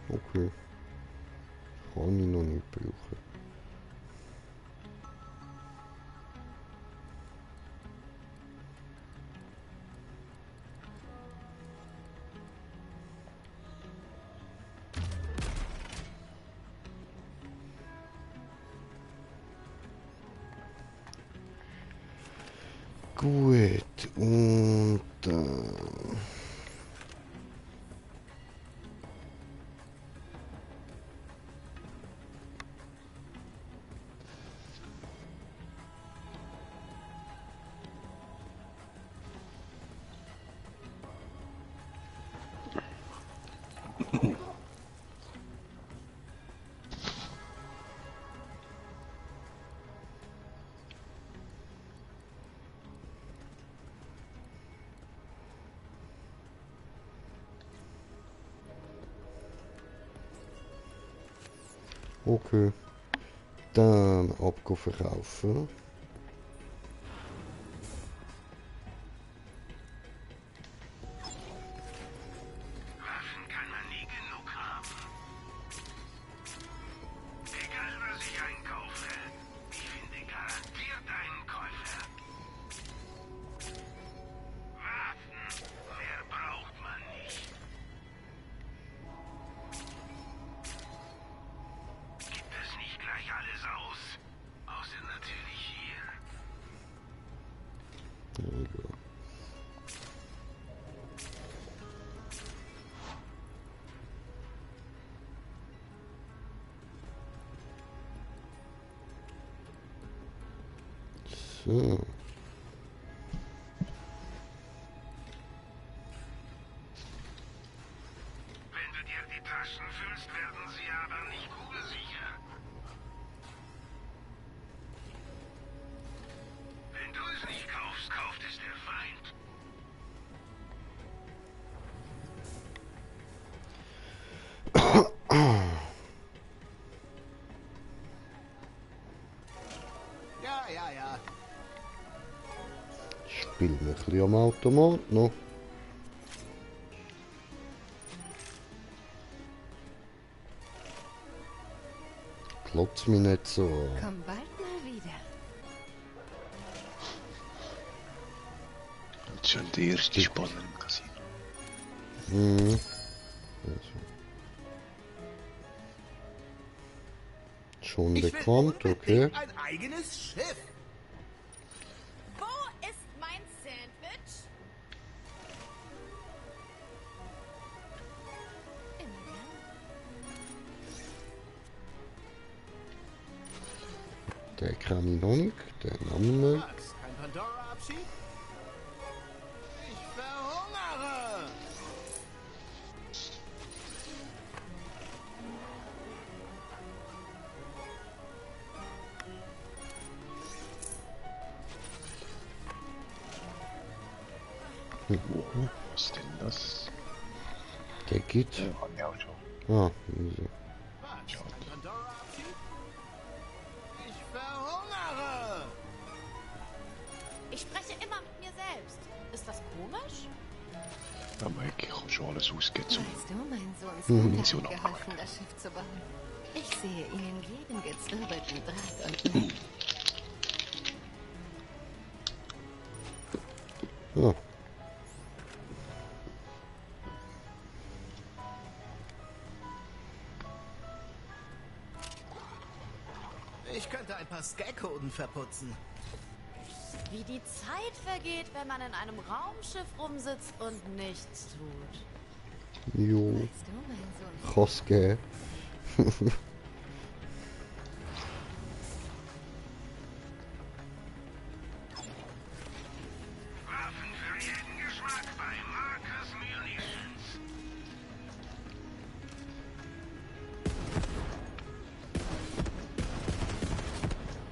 Okay. Kann ich noch nicht brauchen. Gut, und okay. Dann verkaufen. Waffen kann man nie genug haben. Egal was ich einkaufe, ich finde garantiert einen Käufer. Waffen. So. Wenn du dir die Taschen füllst, werden sie aber nicht kugelsicher. Wenn du es nicht kaufst, kauft es der Feind. Ja. Spielen wir ein bisschen am Automat noch. Klotz mich nicht so an. Komm bald mal wieder. Das ist schon der erste Spanner im Casino. Mhm. Schon bekannt, okay. Ein eigenes Schiff. Wo ist mein Sandwich? Der kann ich noch nicht, den haben wir. Was? Kein Pandora-Abschied? Ich verhungere! Was ist denn das? Der geht. Ja, haben wir auch schon. Ah, wieso? Was? Kein Pandora-Abschied? Ich verhungere! Ich spreche immer mit mir selbst. Ist das komisch? Aber ich kann schon alles ausgeben. Weißt du, mein Sohn Munition Scott hat geholfen, das Schiff zu bauen. Ich sehe ihn in jedem gezwirbelten Draht und Netz. Ja. Ich könnte ein paar Skag-Hoden verputzen. Wie die Zeit vergeht, wenn man in einem Raumschiff rumsitzt und nichts tut. Jo. Weißt du, mein Sohn Krass, gell? Waffen für jeden Geschmack bei Marcus Munitions.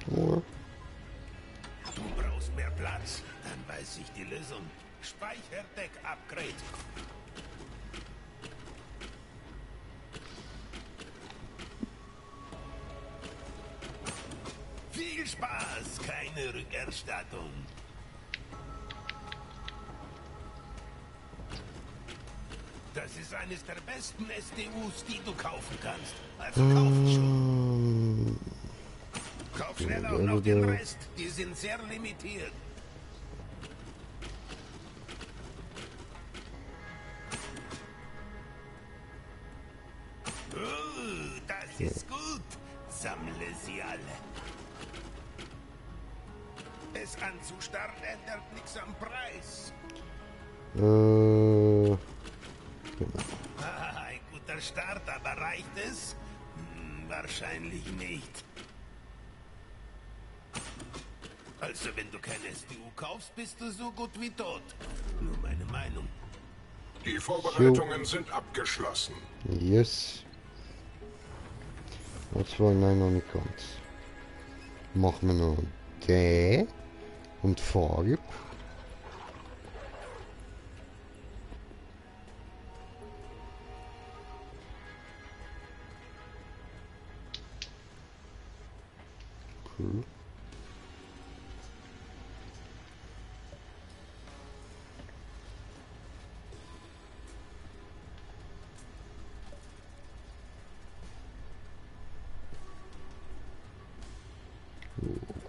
Ja. Du brauchst mehr Platz, dann weiß ich die Lösung. Speicherdeck-Upgrade. Viel Spaß, keine Rückerstattung. Das ist eines der besten SDUs, die du kaufen kannst. Also kauf schon. Kauf schnell auch noch den Rest. Die sind sehr limitiert. Das ist gut. Sammle sie alle. Es anzustarren ändert nichts am Preis. Ein guter Start, aber reicht es? Wahrscheinlich nicht. Also, wenn du kein SDU kaufst, bist du so gut wie tot. Nur meine Meinung. Die Vorbereitungen sind abgeschlossen. Yes. Was war nein noch nicht ganz. Machen wir noch den und Farbe. Cool.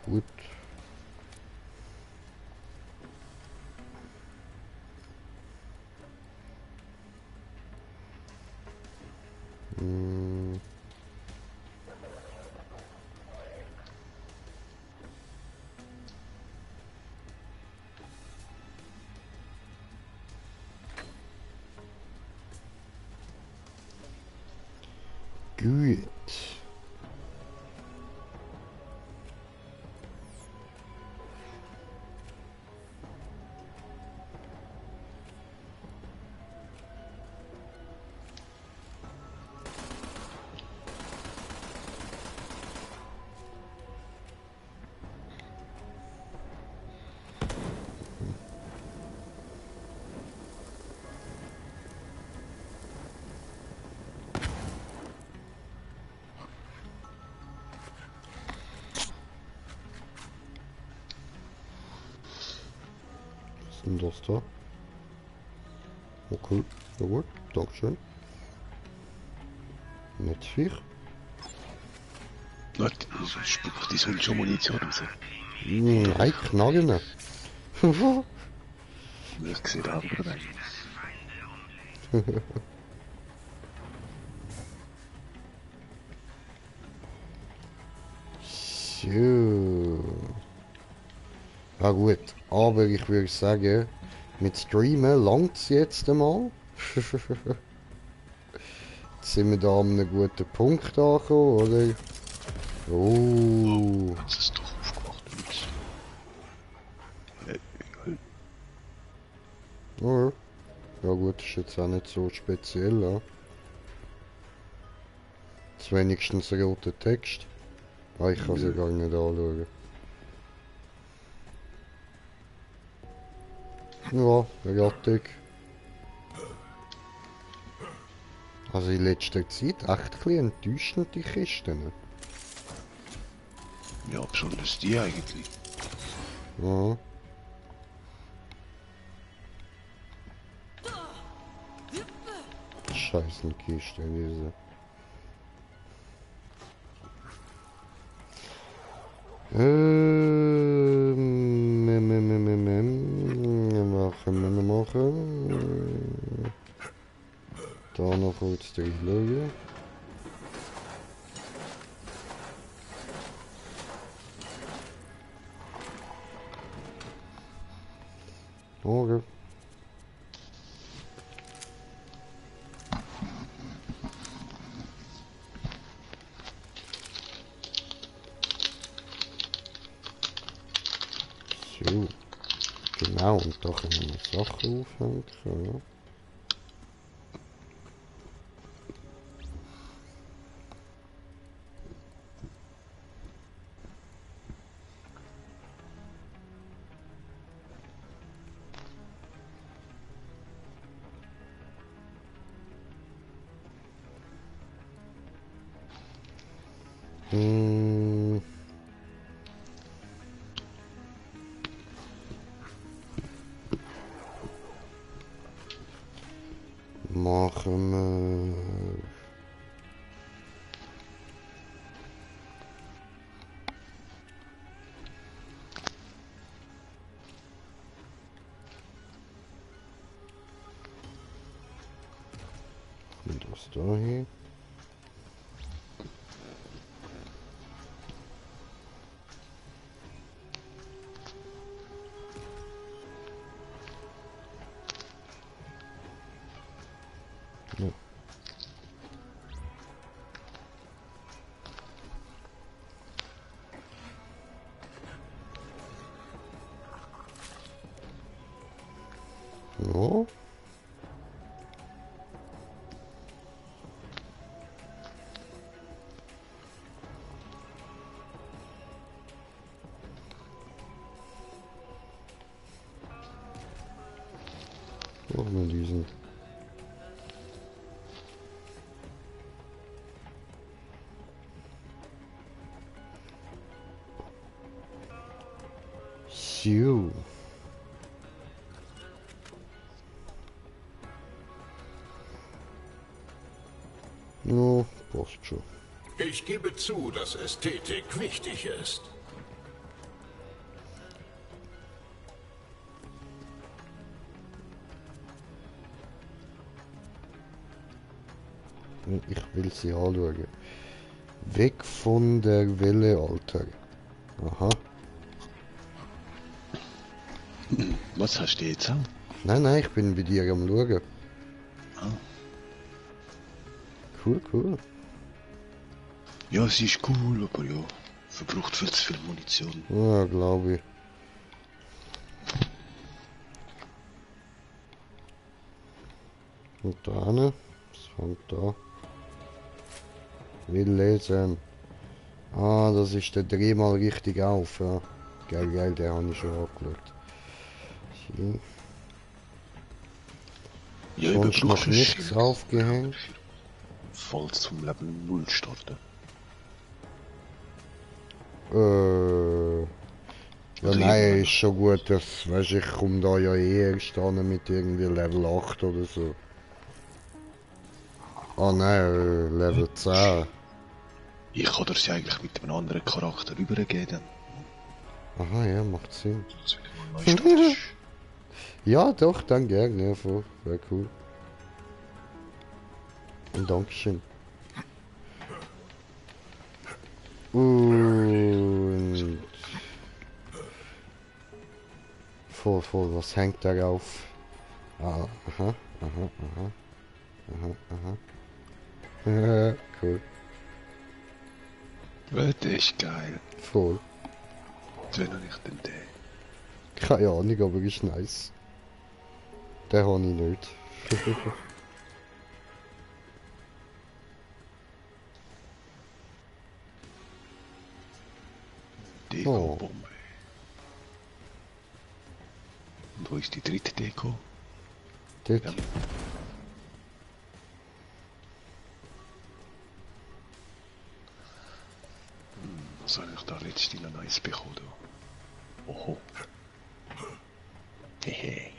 Gut. Gut. Und das da? Okay, ja gut, dankeschön. Nicht viel. Spuckt die Sonne schon Munition raus? Nein, Knarren. Ich sehe da aber rein. So. Ja gut, aber ich würde sagen, mit Streamen langt es jetzt einmal. Jetzt sind wir da an einem guten Punkt angekommen, oder? Oh. Jetzt ist doch aufgemacht. Ja. Ja gut, ist jetzt auch nicht so speziell, ja. Jetzt wenigstens ein roter Text. Ah, ich kann sie gar nicht anschauen. Ja, rattig. Also in letzter Zeit echt ein bisschen enttäuschend, die Kisten. Ja, besonders die eigentlich. Ja. Scheißen Kiste, diese. Machen. Da noch kurz durchschauen. Okay. So. Genau, und da können wir Sachen aufhängen. Ja. Machen wir... Und das da hier. Ja. Ja. Machen wir diesen. So. Ja, passt schon. Ich gebe zu, dass Ästhetik wichtig ist. Ich will sie anschauen. Weg von der Welle, Alter. Aha. Was hast du jetzt auch? Nein, nein, ich bin bei dir am Schauen. Ah. Cool, cool. Ja, sie ist cool, aber ja, verbraucht viel zu viel Munition. Ja, glaube ich. Und da eine. Was fängt da? Will lesen. Ah, das ist der Dreh mal richtig auf, ja. Geil, geil, der habe ich schon angeschaut. So. Ja, sonst noch nichts aufgehängt. Voll zum Level 0 starten. Ja, nein, ist schon gut, dass, weißt, ich komme da ja eh erst an mit irgendwie Level 8 oder so. Ah nein, Level 10. Ich kann das ja eigentlich mit einem anderen Charakter übergeben. Aha, ja, macht Sinn. Ja, doch, dann gerne, ja, voll. Wäre cool. Und Dankeschön. Und... Voll, was hängt darauf? Ah, aha. Cool. Das ist geil. Voll. Das wäre noch nicht denn der. Keine Ahnung, aber ist nice. Den habe ich nicht. Deko-Bombe. Und wo ist die dritte Deko? Dort. Ja. Was habe ich da letztens noch Neues bekommen? Oho. Hehehe.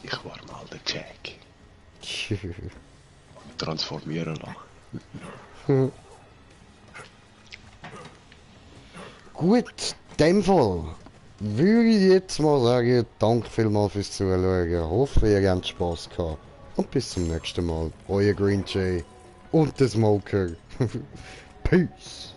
Ich war mal der Jack. Transformieren lassen. Gut, in dem Fall würde ich jetzt mal sagen, danke vielmals fürs Zuschauen. Hoffe, ihr habt Spaß gehabt. Und bis zum nächsten Mal. Euer Green Jay und der Smoker. Peace.